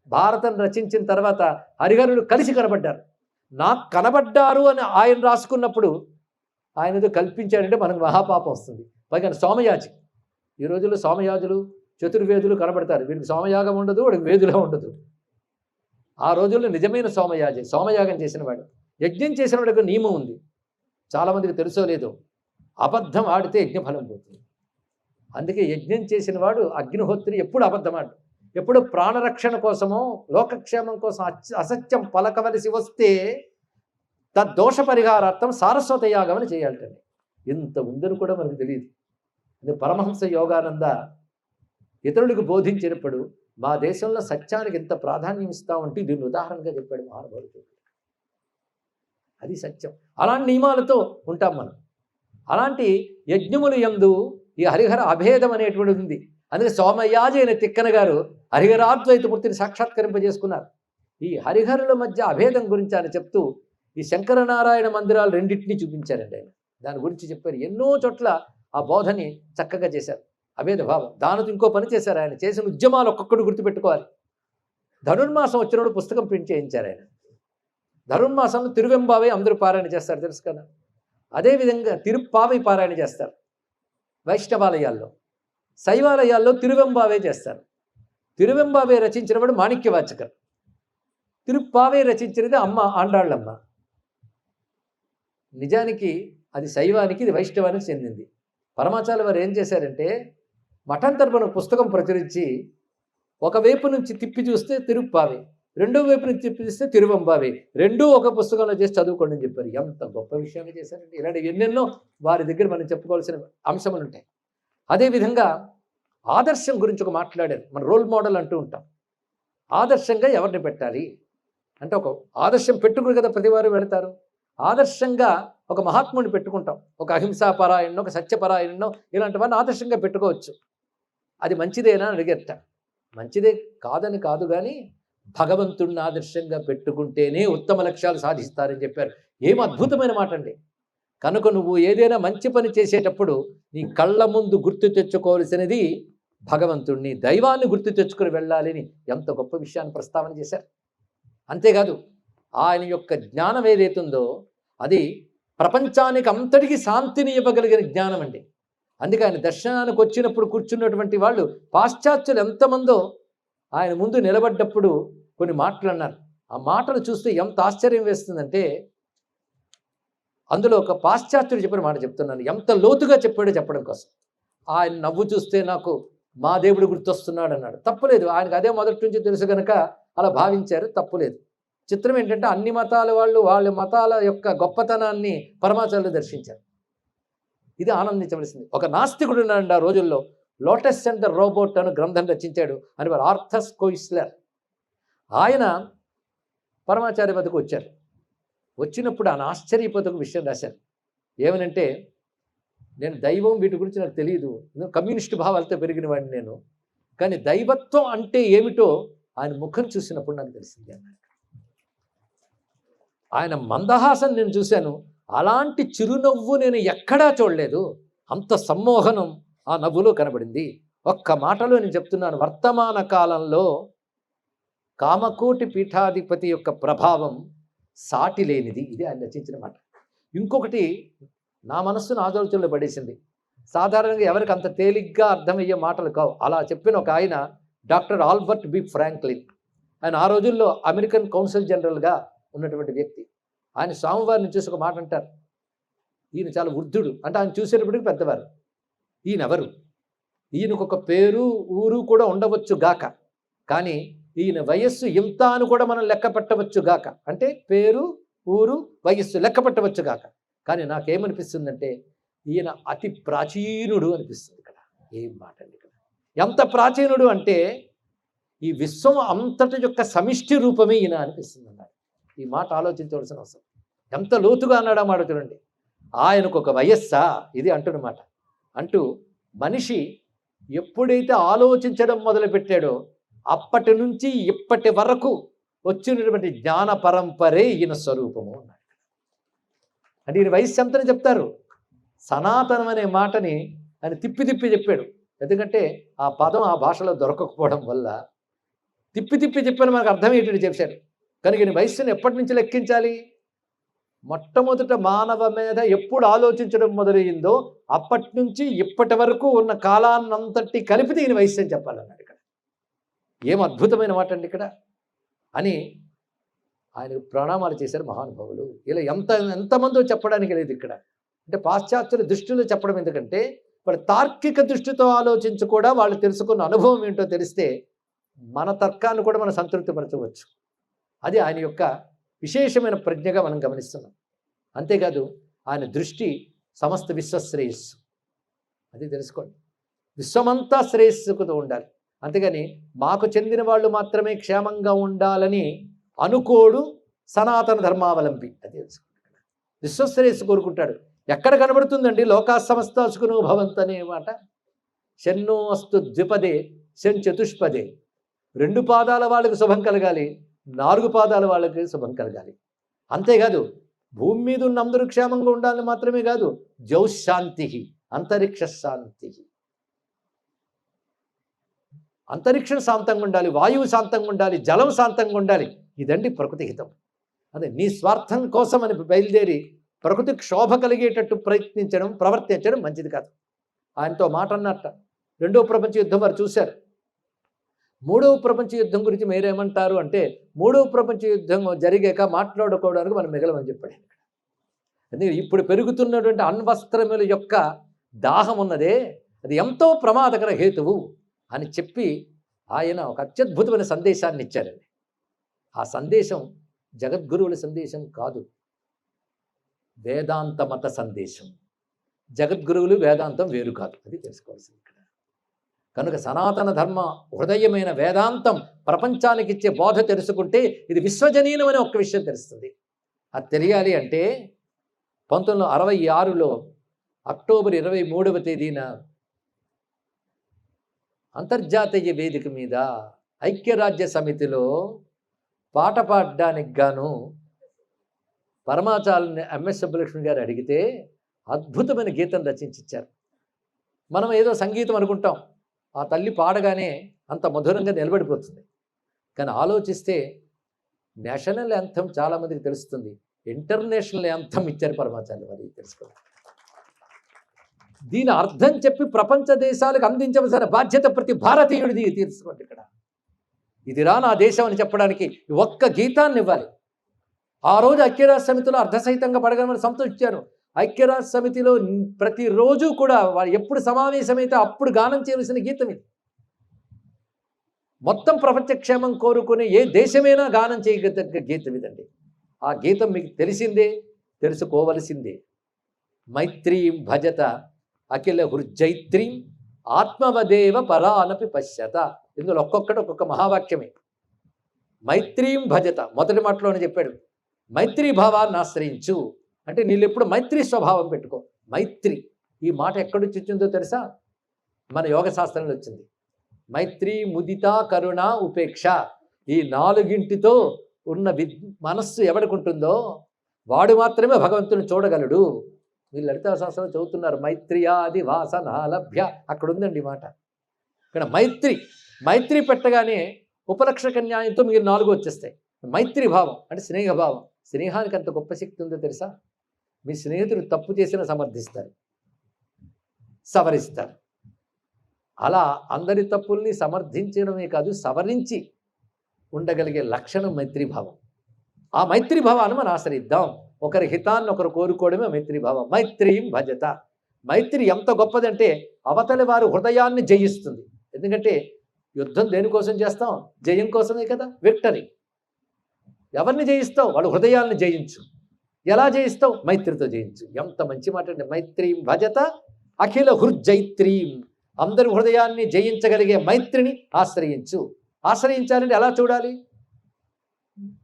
భారతం రచించిన తర్వాత హరిహరులు కలిసి కనబడ్డారు. నాకు కనబడ్డారు అని ఆయన రాసుకున్నప్పుడు ఆయన ఏదో కల్పించాడంటే మనకు మహాపాపం వస్తుంది. పైగా సోమయాజి, ఈ రోజుల్లో సోమయాజులు చతుర్వేదులు కనబడతారు. వీడికి సోమయాగం ఉండదు, వాడికి వేదులా ఉండదు. ఆ రోజుల్లో నిజమైన సోమయాజి, సోమయాగం చేసినవాడు, యజ్ఞం చేసిన వాడికి నియమం ఉంది. చాలామందికి తెలుసో లేదో, అబద్ధం ఆడితే యజ్ఞఫలం పోతుంది. అందుకే యజ్ఞం చేసిన వాడు అగ్నిహోత్రి ఎప్పుడు అబద్ధం ఆడు, ఎప్పుడు ప్రాణరక్షణ కోసమో లోకక్షేమం కోసం అసత్యం పలకవలసి వస్తే తద్దోష పరిహారార్థం సారస్వత యాగమని చేయాలండి. ఇంత ఉందని కూడా మనకు తెలియదు. అంటే పరమహంస యోగానంద ఇతరులకు బోధించినప్పుడు మా దేశంలో సత్యానికి ఎంత ప్రాధాన్యం ఇస్తామంటే దీన్ని ఉదాహరణగా చెప్పాడు మహానుభావుడు. అది సత్యం. అలాంటి నియమాలతో ఉంటాం మనం. అలాంటి యజ్ఞములు యందు ఈ హరిహర అభేదం అనేటువంటిది ఉంది. అందుకే సోమయాజి అయిన తిక్కన గారు హరిహరాద్వైతమూర్తిని సాక్షాత్కరింపజేసుకున్నారు. ఈ హరిహరుల మధ్య అభేదం గురించి ఆయన చెప్తూ ఈ శంకరనారాయణ మందిరాలు రెండింటినీ చూపించారండి ఆయన. దాని గురించి చెప్పారు. ఎన్నో చోట్ల ఆ బోధని చక్కగా చేశారు. అభేద భావం. దానితో ఇంకో పని చేశారు ఆయన. చేసిన ఉద్యమాలు ఒక్కొక్కటి గుర్తుపెట్టుకోవాలి. ధనుర్మాసం వచ్చినప్పుడు పుస్తకం ప్రింట్ చేయించారు ఆయన. ధనుర్మాసంలో తిరువెంబావై అందరూ పారాయణ చేస్తారు, తెలుసు కదా. అదేవిధంగా తిరుప్పావై పారాయణ చేస్తారు వైష్ణవాలయాల్లో. శైవాలయాల్లో తిరువెంబావే చేస్తారు. తిరువెంబావే రచించినవాడు మాణిక్యవాచకర్, తిరుప్పావే రచించినది అమ్మ ఆండాళ్ళమ్మ. నిజానికి అది శైవానికి, ఇది వైష్ణవానికి చెందింది. పరమాచార్య వారు ఏం చేశారంటే మఠాంతరపున పుస్తకం ప్రచురించి ఒకవైపు నుంచి తిప్పి చూస్తే తిరుప్పావే, రెండో వైపు నుంచి తిప్పి చూస్తే తిరువెంబావే, రెండూ ఒక పుస్తకంలో చేసి చదువుకోండి అని చెప్పారు. ఎంత గొప్ప విషయాన్ని చేశారంటే. ఇలాంటి ఎన్నెన్నో వారి దగ్గర మనం చెప్పుకోవాల్సిన అంశములు ఉంటాయి. అదేవిధంగా ఆదర్శం గురించి ఒక మాట్లాడారు. మన రోల్ మోడల్ అంటూ ఉంటాం. ఆదర్శంగా ఎవరిని పెట్టాలి అంటే ఒక ఆదర్శం పెట్టుకుని కదా ప్రతివారు వెళతారు. ఆదర్శంగా ఒక మహాత్ముడిని పెట్టుకుంటాం, ఒక అహింసాపరాయణనో, ఒక సత్యపరాయణనో, ఇలాంటి వారిని ఆదర్శంగా పెట్టుకోవచ్చు. అది మంచిదేనా అని అడిగేట. మంచిదే కాదని కాదు, కానీ భగవంతుడిని ఆదర్శంగా పెట్టుకుంటేనే ఉత్తమ లక్ష్యాలు సాధిస్తారని చెప్పారు. ఏం అద్భుతమైన మాట అండి. కనుక నువ్వు ఏదైనా మంచి పని చేసేటప్పుడు నీ కళ్ళ ముందు గుర్తు తెచ్చుకోవాల్సినది భగవంతుడిని, దైవాన్ని గుర్తు తెచ్చుకొని వెళ్ళాలని ఎంత గొప్ప విషయాన్ని ప్రస్తావన చేశారు. అంతేకాదు ఆయన యొక్క జ్ఞానం ఏదైతుందో అది ప్రపంచానికి అంతటికీ శాంతిని ఇవ్వగలిగిన జ్ఞానం అండి. అందుకే ఆయన దర్శనానికి వచ్చినప్పుడు కూర్చున్నటువంటి వాళ్ళు పాశ్చాత్యులు ఎంతమందో ఆయన ముందు నిలబడ్డప్పుడు కొన్ని మాటలు అన్నారు. ఆ మాటలు చూస్తే ఎంత ఆశ్చర్యం వేస్తుందంటే, అందులో ఒక పాశ్చాత్యుడు చెప్పిన మాట చెప్తున్నాను, ఎంత లోతుగా చెప్పాడో చెప్పడం కోసం. ఆయన నవ్వు చూస్తే నాకు మా దేవుడు గుర్తొస్తున్నాడు అన్నాడు. తప్పులేదు, ఆయనకు అదే మొదటి నుంచి తెలుసు కనుక అలా భావించారు, తప్పులేదు. చిత్రం ఏంటంటే అన్ని మతాల వాళ్ళు వాళ్ళ మతాల యొక్క గొప్పతనాన్ని పరమాచార్యులు దర్శించారు. ఇది ఆనందించవలసింది. ఒక నాస్తికుడు ఉన్నాడు ఆ రోజుల్లో, లోటస్ అండ్ ద రోబోట్ అని గ్రంథం రచించాడు అని వారు ఆర్థస్ కోయిస్లర్. ఆయన పరమాచార్య వద్దకు వచ్చారు. వచ్చినప్పుడు ఆయన ఆశ్చర్యపోతకు విషయం రాశారు. ఏమనంటే, నేను దైవం వీటి గురించి నాకు తెలియదు, కమ్యూనిస్టు భావాలతో పెరిగిన వాడిని నేను, కానీ దైవత్వం అంటే ఏమిటో ఆయన ముఖం చూసినప్పుడు నాకు తెలిసింది అన్నాడు. ఆయన మందహాసం నేను చూశాను, అలాంటి చిరునవ్వు నేను ఎక్కడా చూడలేదు, అంత సమ్మోహనం ఆ నవ్వులో కనబడింది. ఒక్క మాటలో నేను చెప్తున్నాను, వర్తమాన కాలంలో కామకోటి పీఠాధిపతి యొక్క ప్రభావం సాటి లేనిది. ఇది ఆయన రచించిన మాట. ఇంకొకటి నా మనస్సును ఆలోచనలో పడేసింది. సాధారణంగా ఎవరికి అంత తేలిగ్గా అర్థమయ్యే మాటలు కావు. అలా చెప్పిన ఒక ఆయన డాక్టర్ ఆల్బర్ట్ బి ఫ్రాంక్లిన్. ఆయన ఆ రోజుల్లో అమెరికన్ కౌన్సిల్ జనరల్గా ఉన్నటువంటి వ్యక్తి. ఆయన స్వామివారిని చూసి ఒక మాట అంటారు, ఈయన చాలా వృద్ధుడు అంటే ఆయన చూసేటప్పటికి పెద్దవారు. ఈయనెవరు? ఈయనకు ఒక పేరు ఊరు కూడా ఉండవచ్చు గాక, కానీ ఈయన వయస్సు ఇంత అని కూడా మనం లెక్క పెట్టవచ్చు గాక. అంటే పేరు ఊరు వయస్సు లెక్క పెట్టవచ్చు గాక, కానీ నాకేమనిపిస్తుందంటే ఈయన అతి ప్రాచీనుడు అనిపిస్తుంది. ఇక్కడ ఏం మాట అండి, ఇక్కడ ఎంత ప్రాచీనుడు అంటే ఈ విశ్వం అంతటి యొక్క సమిష్టి రూపమే ఈయన అనిపిస్తుంది అన్నాడు. ఈ మాట ఆలోచించవలసిన అవసరం. ఎంత లోతుగా అన్నాడు ఆ మాట చూడండి. ఆయనకు ఒక వయస్సా ఇది అంటున్నమాట. అంటూ మనిషి ఎప్పుడైతే ఆలోచించడం మొదలుపెట్టాడో అప్పటి నుంచి ఇప్పటి వరకు వచ్చినటువంటి జ్ఞాన పరంపరే ఈయన స్వరూపము అన్నాడు. అంటే ఈయన వయస్సు ఎంతని చెప్తారు? సనాతనం అనే మాటని ఆయన తిప్పి తిప్పి చెప్పాడు. ఎందుకంటే ఆ పదం ఆ భాషలో దొరకకపోవడం వల్ల తిప్పి తిప్పి చెప్పని మనకు అర్థమయ్యేటట్టు చెప్పారు. కనుక ఈయన వయస్సును ఎప్పటి నుంచి లెక్కించాలి? మొట్టమొదట మానవ మీద ఎప్పుడు ఆలోచించడం మొదలయ్యిందో అప్పటి నుంచి ఇప్పటి వరకు ఉన్న కాలాన్నంతటి కలిపితే ఈయన వయస్సు అని చెప్పాలన్నాడు. ఇక్కడ ఏం అద్భుతమైన మాట అండి ఇక్కడ అని ఆయన ప్రణామాలు చేశారు మహానుభావులు. ఇలా ఎంతమందో చెప్పడానికి లేదు ఇక్కడ. అంటే పాశ్చాత్యుల దృష్టిలో చెప్పడం ఎందుకంటే వాళ్ళు తార్కిక దృష్టితో ఆలోచించి కూడా వాళ్ళు తెలుసుకున్న అనుభవం ఏంటో తెలిస్తే మన తర్కాన్ని కూడా మనం సంతృప్తిపరచవచ్చు. అది ఆయన యొక్క విశేషమైన ప్రజ్ఞగా మనం గమనిస్తున్నాం. అంతేకాదు ఆయన దృష్టి సమస్త విశ్వశ్రేయస్సు, అది తెలుసుకోండి. విశ్వమంతా శ్రేయస్సుతో ఉండాలి, అంతేగాని మాకు చెందిన వాళ్ళు మాత్రమే క్షేమంగా ఉండాలని అనుకోడు సనాతన ధర్మావలంబి. అది తెలుసుకోండి. విశ్వశ్రేయస్సు కోరుకుంటాడు. ఎక్కడ కనబడుతుందండి లోకా సమస్త సుఖినో భవంతు అనే మాట? శన్నో అస్తు ద్విపదే శన్ చతుష్పదే. 2 పాదాల వాళ్ళకి శుభం కలగాలి, 4 పాదాల వాళ్ళకి శుభం కలగాలి. అంతేకాదు భూమి మీద ఉన్న అందరూ క్షేమంగా ఉండాలని మాత్రమే కాదు, జ్యోశాంతి అంతరిక్ష శాంతి, అంతరిక్షం శాంతంగా ఉండాలి, వాయువు శాంతంగా ఉండాలి, జలం శాంతంగా ఉండాలి. ఇదండి ప్రకృతి హితం. అదే నీ స్వార్థం కోసం అని బయలుదేరి ప్రకృతికి శోభ కలిగేటట్టు ప్రయత్నించడం, ప్రవర్తించడం మంచిది కాదు. ఆయనతో మాట అన్నట్ట. రెండో ప్రపంచ యుద్ధం వారు చూశారు. మూడవ ప్రపంచ యుద్ధం గురించి మీరేమంటారు అంటే, మూడవ ప్రపంచ యుద్ధం జరిగాక మాట్లాడుకోవడానికి మనం మిగలమని చెప్పాడు. అందుకే ఇప్పుడు పెరుగుతున్నటువంటి అణ్వస్త్రముల యొక్క దాహం ఉన్నదే, అది ఎంతో ప్రమాదకర హేతువు అని చెప్పి ఆయన ఒక అత్యద్భుతమైన సందేశాన్ని ఇచ్చారండి. ఆ సందేశం జగద్గురువుల సందేశం కాదు, వేదాంత మత సందేశం. జగద్గురువులు వేదాంతం వేరు కాదు, అది తెలుసుకోవాల్సింది ఇక్కడ. కనుక సనాతన ధర్మ హృదయమైన వేదాంతం ప్రపంచానికి ఇచ్చే బోధ తెలుసుకుంటే ఇది విశ్వజనీనమని ఒక్క విషయం తెలుస్తుంది. అది తెలియాలి అంటే 1966లో అక్టోబర్ 23వ తేదీన అంతర్జాతీయ వేదిక మీద ఐక్యరాజ్య సమితిలో పాట పాడడానికి గాను పరమాచార్యుని ఎంఎస్ సుబ్బలక్ష్మి గారు అడిగితే అద్భుతమైన గీతం రచించారు. మనం ఏదో సంగీతం అనుకుంటాం, ఆ తల్లి పాడగానే అంత మధురంగా నిలబడిపోతుంది. కానీ ఆలోచిస్తే నేషనల్ యాంథమ్ చాలామందికి తెలుస్తుంది, ఇంటర్నేషనల్ యాంథమ్ ఇచ్చారు పరమాచార్యులు వారికి తెలుసుకోవాలి. దీని అర్థం చెప్పి ప్రపంచ దేశాలకు అందించవలసిన బాధ్యత ప్రతి భారతీయుడిది తీర్చుకోండి. ఇక్కడ ఇదిరా నా దేశం అని చెప్పడానికి ఒక్క గీతాన్ని ఇవ్వాలి. ఆ రోజు ఐక్యరాజ్య సమితిలో అర్ధసహితంగా పడగలమని సంతోషించారు. ఐక్యరాజ్య సమితిలో ప్రతిరోజు కూడా వారు ఎప్పుడు సమావేశమైతే అప్పుడు గానం చేయవలసిన గీతం ఇది. మొత్తం ప్రపంచ క్షేమం కోరుకునే ఏ దేశమైనా గానం చేయగలిగే గీతం ఇదండి. ఆ గీతం మీకు తెలిసిందే, తెలుసుకోవలసిందే. మైత్రీం భజత అఖిల హృజైత్రీం ఆత్మవదేవ పరానపి పశ్యత. ఇందులో ఒక్కొక్కటి ఒక్కొక్క మహావాక్యమే. మైత్రీం భజత మొదటి మాటలోనే చెప్పాడు, మైత్రీ భావాన్ని ఆశ్రయించు అంటే నీళ్ళు ఎప్పుడు మైత్రీ స్వభావం పెట్టుకో. మైత్రి ఈ మాట ఎక్కడి నుంచి వచ్చిందో తెలుసా? మన యోగ శాస్త్రంలో వచ్చింది. మైత్రి, ముదిత, కరుణ, ఉపేక్ష ఈ నాలుగింటితో ఉన్న మనస్సు ఎవడికుంటుందో వాడు మాత్రమే భగవంతుని చూడగలడు. మీరు లలితా శాస్త్రంలో చదువుతున్నారు, మైత్రియాది వాసన లభ్య, అక్కడ ఉందండి మాట. ఇక్కడ మైత్రి పెట్టగానే ఉపలక్షక న్యాయంతో మీరు 4 వచ్చేస్తాయి. మైత్రి భావం అంటే స్నేహభావం. స్నేహానికి అంత గొప్ప శక్తి ఉందో తెలుసా? మీ స్నేహితుడు తప్పు చేసినా సమర్థిస్తారు, సవరిస్తారు. అలా అందరి తప్పుల్ని సమర్థించడమే కాదు, సవరించి ఉండగలిగే లక్షణం మైత్రీభావం. ఆ మైత్రీభావాన్ని మనం ఆశ్రయిద్దాం. ఒకరి హితాన్ని ఒకరు కోరుకోవడమే మైత్రీభావం. మైత్రీం భజత. మైత్రి ఎంత గొప్పదంటే అవతలి వారి హృదయాన్ని జయిస్తుంది. ఎందుకంటే యుద్ధం దేనికోసం చేస్తాం? జయం కోసమే కదా, విక్టరీ. ఎవరిని జయిస్తావు? వాళ్ళ హృదయాలను జయించు. ఎలా జయిస్తావు? మైత్రితో జయించు. ఎంత మంచి మాట అండి. మైత్రీం భజత అఖిల హృజైత్రీం. అందరి హృదయాన్ని జయించగలిగే మైత్రిని ఆశ్రయించు. ఆశ్రయించాలంటే ఎలా చూడాలి?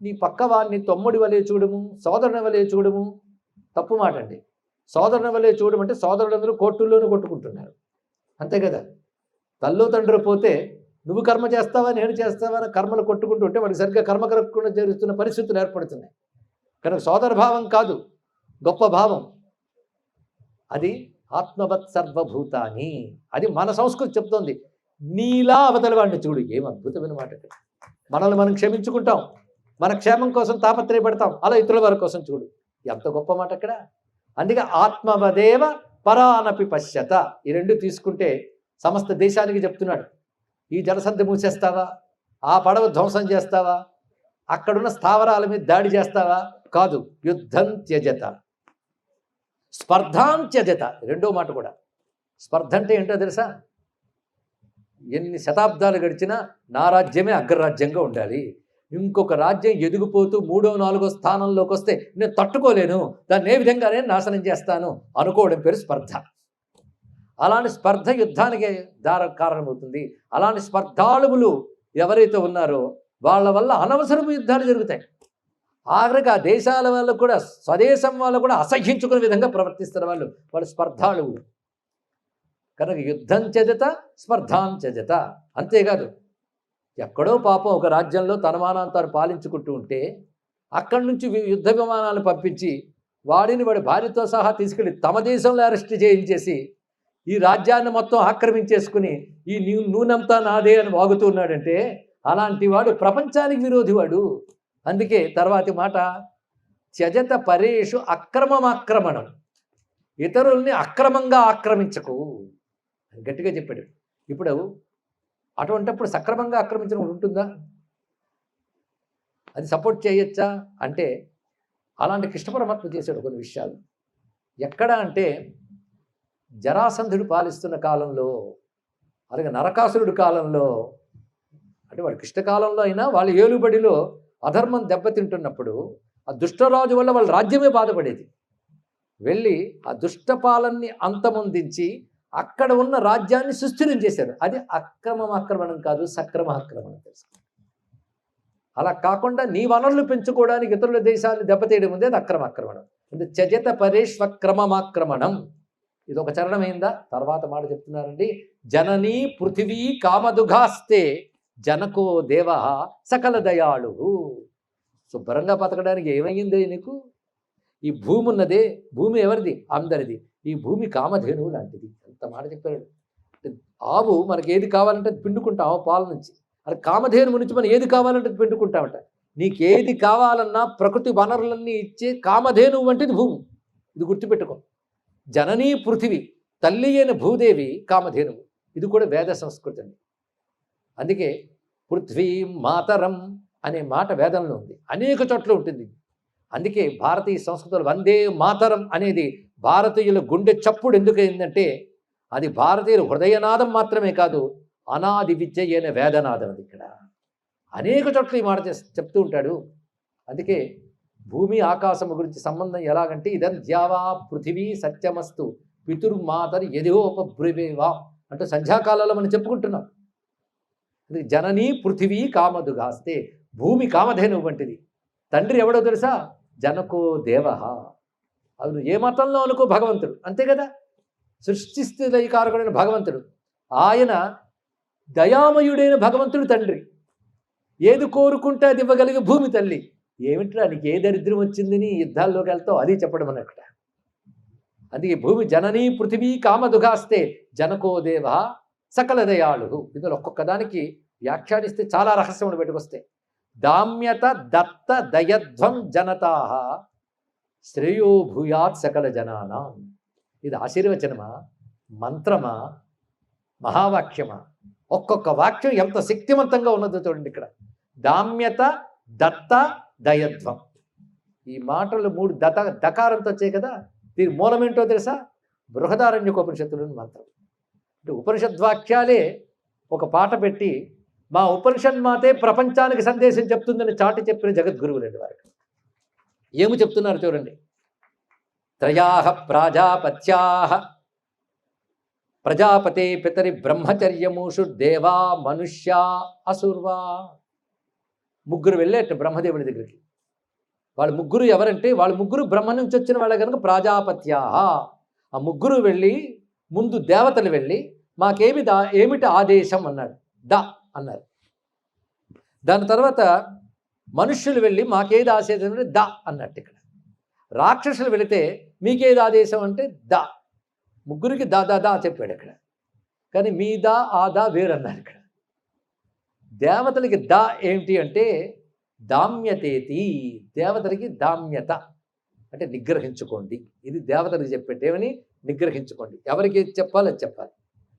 నీ పక్కవారిని తమ్ముడి వలె చూడము, సోదరుని వలె చూడము. తప్పు మాట అండి. సోదరుని వలె చూడమంటే సోదరులందరూ కోర్టుల్లోనూ కొట్టుకుంటున్నారు, అంతే కదా. తల్లు తండ్రి పోతే నువ్వు కర్మ చేస్తావా నేను చేస్తావా అని కర్మలు కొట్టుకుంటూ ఉంటే వాడికి సరిగ్గా కర్మ కరగకుండా జరుగుతున్న పరిస్థితులు ఏర్పడుతున్నాయి. కనుక సోదర భావం కాదు, గొప్ప భావం అది. ఆత్మవత్ సర్వభూతాని, అది మన సంస్కృతి చెప్తోంది. నీలా అవతల వాడిని చూడు. ఏం అద్భుతమైన మాట. మనల్ని మనం క్షమించుకుంటాం, మన క్షేమం కోసం తాపత్రయపడతాం, అలా ఇతరుల వారి కోసం చూడు. ఎంత గొప్ప మాట అక్కడ. అందుకే ఆత్మవదేవ పరానపి పశ్యత. ఈ 2 తీసుకుంటే సమస్త దేశానికి చెప్తున్నాడు. ఈ జలసంధి మూసేస్తావా? ఆ పడవ ధ్వంసం చేస్తావా? అక్కడున్న స్థావరాల మీద దాడి చేస్తావా? కాదు. యుద్ధం త్యజత, స్పర్ధాం త్యజత. రెండో మాట కూడా. స్పర్ధ అంటే ఏంటో తెలుసా? ఎన్ని శతాబ్దాలు గడిచినా నా రాజ్యమే అగ్రరాజ్యంగా ఉండాలి. ఇంకొక రాజ్యం ఎదిగిపోతూ 3వ 4వ స్థానంలోకి వస్తే నేను తట్టుకోలేను, దాన్ని ఏ విధంగానే నాశనం చేస్తాను అనుకోవడం పేరు స్పర్ధ. అలాంటి స్పర్ధ యుద్ధానికి కారణమవుతుంది. అలాంటి స్పర్ధాళువులు ఎవరైతే ఉన్నారో వాళ్ళ వల్ల అనవసరపు యుద్ధాలు జరుగుతాయి. ఆఖరికి ఆ దేశాల వాళ్ళు కూడా, స్వదేశం వాళ్ళు కూడా అసహ్యించుకునే విధంగా ప్రవర్తిస్తున్న వాళ్ళు స్పర్ధాళువులు. కనుక యుద్ధం త్యజత స్పర్ధాం త్యజత. అంతేకాదు, ఎక్కడో పాపం ఒక రాజ్యంలో తన మానాన్ని తాను పాలించుకుంటూ ఉంటే అక్కడి నుంచి యుద్ధ విమానాలను పంపించి వాడి భార్యతో సహా తీసుకెళ్ళి తమ దేశంలో అరెస్ట్ చేయించేసి ఈ రాజ్యాన్ని మొత్తం ఆక్రమించేసుకుని ఈ నూనెంతా నాదే అని వాగుతూ ఉన్నాడంటే అలాంటి వాడు ప్రపంచానికి విరోధి వాడు. అందుకే తర్వాతి మాట త్యజత పరేషు అక్రమమాక్రమణం, ఇతరుల్ని అక్రమంగా ఆక్రమించకు అని గట్టిగా చెప్పాడు. ఇప్పుడు అటువంటిప్పుడు సక్రమంగా ఆక్రమించడం ఉంటుందా? అది సపోర్ట్ చేయొచ్చా అంటే అలాంటి కృష్ణ పరమాత్మ చేశాడు కొన్ని విషయాలు. ఎక్కడ అంటే జరాసంధుడు పాలిస్తున్న కాలంలో, అలాగే నరకాసురుడి కాలంలో, అంటే వాడు కృష్ణకాలంలో అయినా వాళ్ళ ఏలుబడిలో అధర్మం దెబ్బతింటున్నప్పుడు ఆ దుష్టరాజు వల్ల వాళ్ళ రాజ్యమే బాధపడేది. వెళ్ళి ఆ దుష్టపాలన్ని అంతమొందించి అక్కడ ఉన్న రాజ్యాన్ని సుస్థిరం చేశారు. అది ఆక్రమణం కాదు, సక్రమ ఆక్రమణం. తెలుసు. అలా కాకుండా నీ వనరులు పెంచుకోవడానికి ఇతరుల దేశాలను దెబ్బతీయడం ఉంది, అది ఆక్రమణం. త్యజత పరేష్వక్రమమాక్రమణం. ఇది ఒక చరణమైందా? తర్వాత మాట చెప్తున్నారండి. జననీ పృథివీ కామదుఘాస్తే జనకో దేవ సకల దయాళు. శుభ్రంగా బతకడానికి ఏమైంది నీకు? ఈ భూమి ఉన్నదే, భూమి ఎవరిది? అందరిది. ఈ భూమి కామధేనువు లాంటిది. ఎంత మాట చెప్పాడు. ఆవు మనకి ఏది కావాలంటే అది పిండుకుంటాం, ఆవు పాల నుంచి. అది కామధేనువు నుంచి మనం ఏది కావాలంటే అది పిండుకుంటామట. నీకేది కావాలన్నా ప్రకృతి వనరులన్నీ ఇచ్చే కామధేనువు వంటిది భూమి. ఇది గుర్తుపెట్టుకో. జననీ పృథివి, తల్లి అయిన భూదేవి కామధేనువు. ఇది కూడా వేద సంస్కృతి అండి. అందుకే పృథ్వీ మాతరం అనే మాట వేదంలో ఉంది, అనేక చోట్ల ఉంటుంది. అందుకే భారతీయ సంస్కృతిలో వందే మాతరం అనేది భారతీయుల గుండె చప్పుడు ఎందుకైందంటే అది భారతీయుల హృదయనాదం మాత్రమే కాదు, అనాది విద్య అయిన వేదనాదం. అది ఇక్కడ అనేక చోట్ల ఈ మాట చెప్తూ ఉంటాడు. అందుకే భూమి ఆకాశము గురించి సంబంధం ఎలాగంటే ఇదద్యావా పృథివీ సత్యమస్తు పితుర్మాతరి యదిహోపభ్రువేవా అంటూ సంధ్యాకాలంలో మనం చెప్పుకుంటున్నాం. జననీ పృథివీ కామదుఘాస్తే, భూమి కామధేనువు వంటిది. తండ్రి ఎవడో తెలుసా? జనకో దేవ. అవును, ఏ మతంలో అనుకో భగవంతుడు, అంతే కదా. సృష్టిస్థితికారకుడైన భగవంతుడు, ఆయన దయామయుడైన భగవంతుడు తండ్రి. ఏది కోరుకుంటే అది ఇవ్వగలిగే భూమి తల్లి. ఏమిట్రా నీకు ఏ దరిద్రం వచ్చిందని యుద్ధాల్లోకి వెళ్తావు, అది చెప్పడం అన్నక్కడ. అందుకే భూమి జననీ పృథివీ కామదుఘాస్తే జనకో దేవ సకల దయాళు. ఇందులో ఒక్కొక్క దానికి వ్యాఖ్యానిస్తే చాలా రహస్యములు పెట్టుకొస్తాయి. దామ్యత దత్త దయధ్వం జనతా శ్రేయో భూయాత్ సకల జనానాం. ఇది ఆశీర్వచనమా, మంత్రమా, మహావాక్యమా? ఒక్కొక్క వాక్యం ఎంత శక్తివంతంగా ఉన్నదో చూడండి ఇక్కడ. దామ్యత దత్త దయధ్వం. ఈ మాటలు 3 దకారంతో వచ్చాయి కదా. దీని మూలమేంటో తెలుసా? బృహదారణ్యకోపనిషత్తులోని మంత్రం. అంటే ఉపనిషద్వాక్యాలే ఒక పాట పెట్టి మా ఉపనిషన్మాతే ప్రపంచానికి సందేశం చెప్తుందని చాటి చెప్పిన జగద్గురువులండి వారికి. ఏమి చెప్తున్నారు చూడండి. త్రయాహ ప్రాజాపత్యాహ ప్రజాపతే పితరి బ్రహ్మచర్యమూషు దేవా మనుష్యా అసుర్వా. ముగ్గురు వెళ్ళేట బ్రహ్మదేవుడి దగ్గరికి. వాళ్ళు ముగ్గురు ఎవరంటే వాళ్ళు ముగ్గురు బ్రహ్మ నుంచి వచ్చిన వాళ్ళ కనుక ప్రాజాపత్యాహ. ఆ ముగ్గురు వెళ్ళి ముందు దేవతలు వెళ్ళి ఏమిటి ఆదేశం అన్నాడు. ద అన్నారు. దాని తర్వాత మనుష్యులు వెళ్ళి మాకేది ఆదేశం అంటే ద అన్నట్టు. ఇక్కడ రాక్షసులు వెళితే మీకేది ఆదేశం అంటే ద. ముగ్గురికి దా దా దా చెప్పాడు ఇక్కడ. కానీ మీ దా ఆ దా వేరన్నారు ఇక్కడ. దేవతలకి దా ఏమిటి అంటే దామ్యతేతి. దేవతలకి దామ్యత అంటే నిగ్రహించుకోండి. ఇది దేవతలకు చెప్పేది. ఏమని? నిగ్రహించుకోండి. ఎవరికి చెప్పాలి అది చెప్పాలి.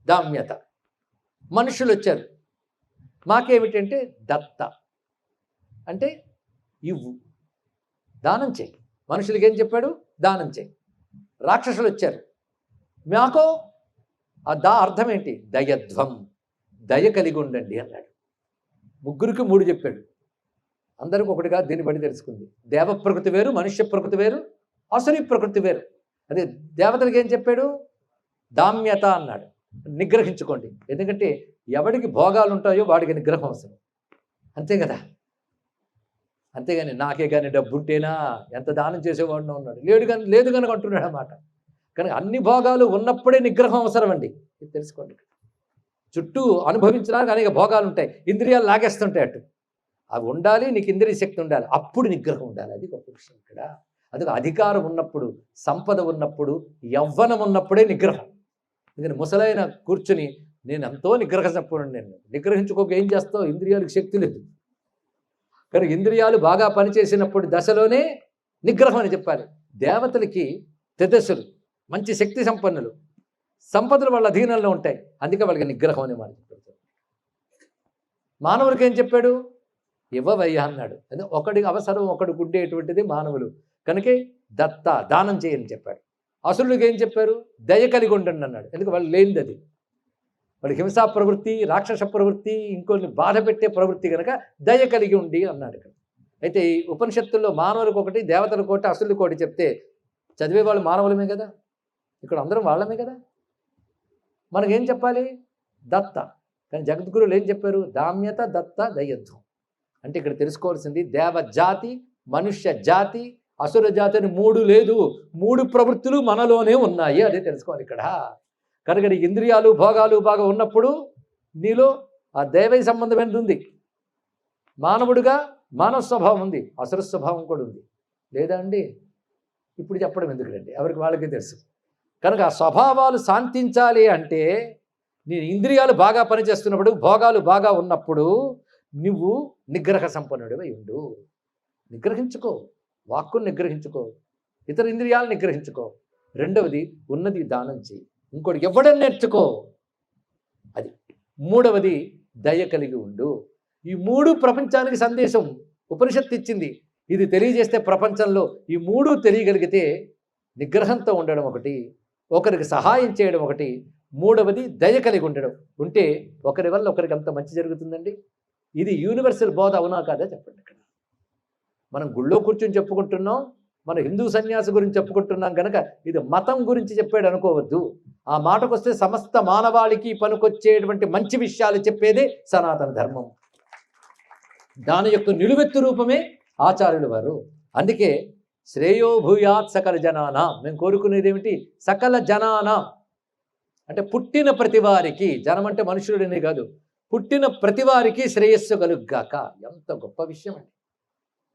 దామ్యత. మనుషులు వచ్చారు, మాకేమిటంటే దత్త అంటే ఇవ్వు, దానం చేయి. మనుషులకి ఏం చెప్పాడు? దానం చేయి. రాక్షసులు వచ్చారు, మాకో ఆ దా అర్థం ఏంటి? దయధ్వం, దయ కలిగి ఉండండి అన్నాడు. ముగ్గురికి 3 చెప్పాడు. అందరికి ఒకటిగా దీన్ని బట్టి తెలుసుకుంది. దేవ ప్రకృతి వేరు, మనుష్య ప్రకృతి వేరు, అసురీ ప్రకృతి వేరు. అదే దేవతలకు ఏం చెప్పాడు? దామ్యత అన్నాడు, నిగ్రహించుకోండి. ఎందుకంటే ఎవడికి భోగాలు ఉంటాయో వాడికి నిగ్రహం అవసరం, అంతే కదా. అంతేగాని నాకే కానీ డబ్బు ఉంటేనా ఎంత దానం చేసేవాడినో ఉన్నాడు, లేదు కనుక అంటున్నాడు అన్నమాట. కనుక అన్ని భోగాలు ఉన్నప్పుడే నిగ్రహం అవసరం అండి, ఇది తెలుసుకోండి. చుట్టూ అనుభవించడానికి అనేక భోగాలు ఉంటాయి, ఇంద్రియాలు లాగేస్తుంటాయి అటు. అవి ఉండాలి, నీకు ఇంద్రియ శక్తి ఉండాలి, అప్పుడు నిగ్రహం ఉండాలి. అది గొప్ప విషయం ఇక్కడ. అది అధికారం ఉన్నప్పుడు, సంపద ఉన్నప్పుడు, యవ్వనం ఉన్నప్పుడే నిగ్రహం. ఎందుకంటే ముసలైన కూర్చుని నేను ఎంతో నిగ్రహ సంపూర్ణ, నేను నిగ్రహించుకోక ఏం చేస్తావు, ఇంద్రియాలకు శక్తి లేదు. కానీ ఇంద్రియాలు బాగా పనిచేసినప్పుడు దశలోనే నిగ్రహం అని చెప్పాలి. దేవతలకి తెదస్సులు మంచి శక్తి సంపన్నులు, సంపదలు వాళ్ళ అధీనంలో ఉంటాయి, అందుకే వాళ్ళకి నిగ్రహం అనే మాట చెప్పాడు. మానవుడికి ఏం చెప్పాడు, ఇవ్వవయ్యా అన్నాడు. ఒకడికి అవసరం ఒకడికి ఉండేటువంటిది మానవులు కనుకే దత్త దానం చేయని చెప్పాడు. అసురుడికి ఏం చెప్పారు, దయ కలిగి ఉండండి అన్నాడు. ఎందుకు వాళ్ళు లేనిది అది, వాడి హింసా ప్రవృత్తి, రాక్షస ప్రవృత్తి, ఇంకొన్ని బాధ పెట్టే ప్రవృత్తి కనుక దయ కలిగి ఉండి అన్నాడు ఇక్కడ. అయితే ఈ ఉపనిషత్తుల్లో మానవులకు ఒకటి, దేవతలకు ఒకటి, అసురులకు ఒకటి చెప్తే చదివే వాళ్ళు మానవులమే కదా, ఇక్కడ అందరం వాళ్ళమే కదా. మనకేం చెప్పాలి, దత్త. కానీ జగద్గురువులు ఏం చెప్పారు, దామ్యత దత్త దయత్వం. అంటే ఇక్కడ తెలుసుకోవాల్సింది దేవజాతి, మనుష్య జాతి, అసుర జాతి అని మూడు లేదు, మూడు ప్రవృత్తులు మనలోనే ఉన్నాయి, అదే తెలుసుకోవాలి ఇక్కడ. కనుక ఇంద్రియాలు భోగాలు బాగా ఉన్నప్పుడు నీలో ఆ దైవీ సంబంధం ఎంత ఉంది. మానవుడిగా మానవ స్వభావం ఉంది, అసుర స్వభావం కూడా ఉంది, లేదా అండి? ఇప్పుడు చెప్పడం ఎందుకండి, ఎవరికి వాళ్ళకి తెలుసు. కనుక ఆ స్వభావాలు శాంతించాలి అంటే నీ ఇంద్రియాలు బాగా పనిచేస్తున్నప్పుడు, భోగాలు బాగా ఉన్నప్పుడు నువ్వు నిగ్రహ సంపన్నుడివై ఉండు. నిగ్రహించుకో, వాక్కును నిగ్రహించుకో, ఇతర ఇంద్రియాలు నిగ్రహించుకో. రెండవది ఉన్నది దానం చేయి, ఇంకోటి ఇవ్వడం నేర్చుకో. అది మూడవది దయ కలిగి ఉండు. ఈ మూడు ప్రపంచానికి సందేశం ఉపనిషత్తు ఇచ్చింది. ఇది తెలియజేస్తే ప్రపంచంలో ఈ మూడు తెలియగలిగితే నిగ్రహంతో ఉండడం ఒకటి, ఒకరికి సహాయం చేయడం ఒకటి, మూడవది దయ కలిగి ఉండడం ఉంటే ఒకరి వల్ల ఒకరికి అంత మంచి జరుగుతుందండి. ఇది యూనివర్సల్ బోధ అవునా కాదా చెప్పండి. ఇక్కడ మనం గుళ్ళో కూర్చొని చెప్పుకుంటున్నాం, మన హిందూ సన్యాసి గురించి చెప్పుకుంటున్నాం కనుక ఇది మతం గురించి చెప్పాడు అనుకోవద్దు. ఆ మాటకు వస్తే సమస్త మానవాళికి పనికొచ్చేటువంటి మంచి విషయాలు చెప్పేదే సనాతన ధర్మం. దాని యొక్క నిలువెత్తు రూపమే ఆచార్యులు వారు. అందుకే శ్రేయో భూయాత్ సకల జనానా, మేము కోరుకునేది ఏమిటి, సకల జనానా అంటే పుట్టిన ప్రతివారికి, జనం అంటే మనుషులని కాదు, పుట్టిన ప్రతివారికి శ్రేయస్సు కలుగ్గాక. ఎంత గొప్ప విషయం అండి.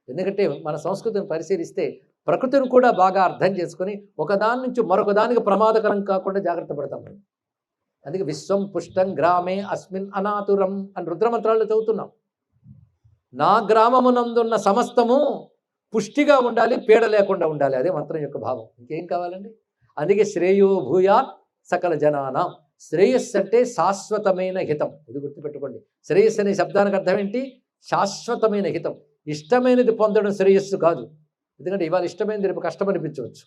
ఎందుకంటే మన సంస్కృతిని పరిశీలిస్తే ప్రకృతిని కూడా బాగా అర్థం చేసుకొని ఒకదాని నుంచి మరొక దానికి ప్రమాదకరం కాకుండా జాగ్రత్త పడతాం. అందుకే విశ్వం పుష్టం గ్రామే అస్మిన్ అనాతురం అని రుద్రమంత్రాలు చదువుతున్నాం. నా గ్రామమునందున్న సమస్తము పుష్టిగా ఉండాలి, పీడ లేకుండా ఉండాలి, అదే మంత్రం యొక్క భావం. ఇంకేం కావాలండి. అందుకే శ్రేయో భూయాత్ సకల జనానాం. శ్రేయస్సు అంటే శాశ్వతమైన హితం. ఇది గుర్తుపెట్టుకోండి. శ్రేయస్సు అనే శబ్దానికి అర్థం ఏంటి, శాశ్వతమైన హితం. ఇష్టమైనది పొందడం శ్రేయస్సు కాదు, ఎందుకంటే ఇవాళ ఇష్టమైనది రేపు కష్టం అనిపించవచ్చు.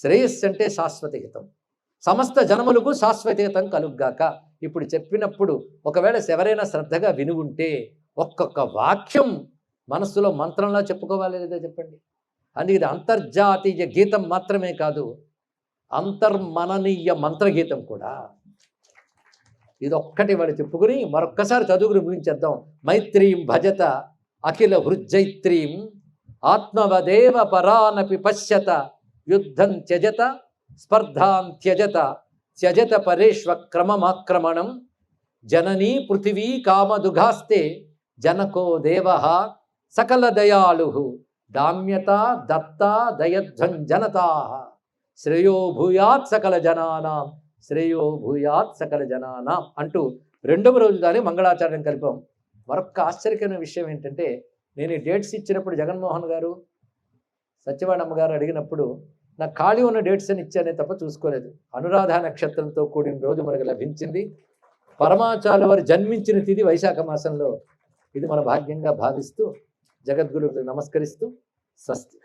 శ్రేయస్సు అంటే శాశ్వత హితం, సమస్త జనములకు శాశ్వత హితం కలుగ్గాక. ఇప్పుడు చెప్పినప్పుడు ఒకవేళ ఎవరైనా శ్రద్ధగా విని ఉంటే ఒక్కొక్క వాక్యం మనస్సులో మంత్రంలా చెప్పుకోవాలి లేదా చెప్పండి. అందుకే ఇది అంతర్జాతీయ గీతం మాత్రమే కాదు, అంతర్మననీయ మంత్రగీతం కూడా. ఇది ఒక్కటి వాళ్ళు చెప్పుకుని మరొక్కసారి చదువుకుని ముగించేద్దాం. మైత్రీం భజత అఖిల హృజ్జైత్రీం ఆత్మవదేవ పరానపి పశ్యత యుద్ధం త్యజత స్పర్ధాం త్యజత త్యజత పరేష్వక్రమమాక్రమణం జననీ పృథివీ కామదుఘాస్తే జనకో దేవ సకల దయాళు దామ్యత దత్త దయధ్వం జనతా శ్రేయో భూయాత్ సకల జనానాం శ్రేయో భూయాత్ సకల జనానాం అంటూ రెండవ రోజు దాన్ని మంగళాచార్యం కలిపాం. మరొక ఆశ్చర్యకరమైన విషయం ఏంటంటే, నేను ఈ డేట్స్ ఇచ్చినప్పుడు జగన్మోహన్ గారు సత్యవాడమ్మ గారు అడిగినప్పుడు నాకు ఖాళీ ఉన్న డేట్స్ అని ఇచ్చానే తప్ప చూసుకోలేదు. అనురాధ నక్షత్రంతో కూడిన రోజు మనకు లభించింది. పరమాచార్య వారు జన్మించిన తిథి వైశాఖ మాసంలో. ఇది మన భాగ్యంగా భావిస్తూ జగద్గురువుకు నమస్కరిస్తూ స్వస్తి.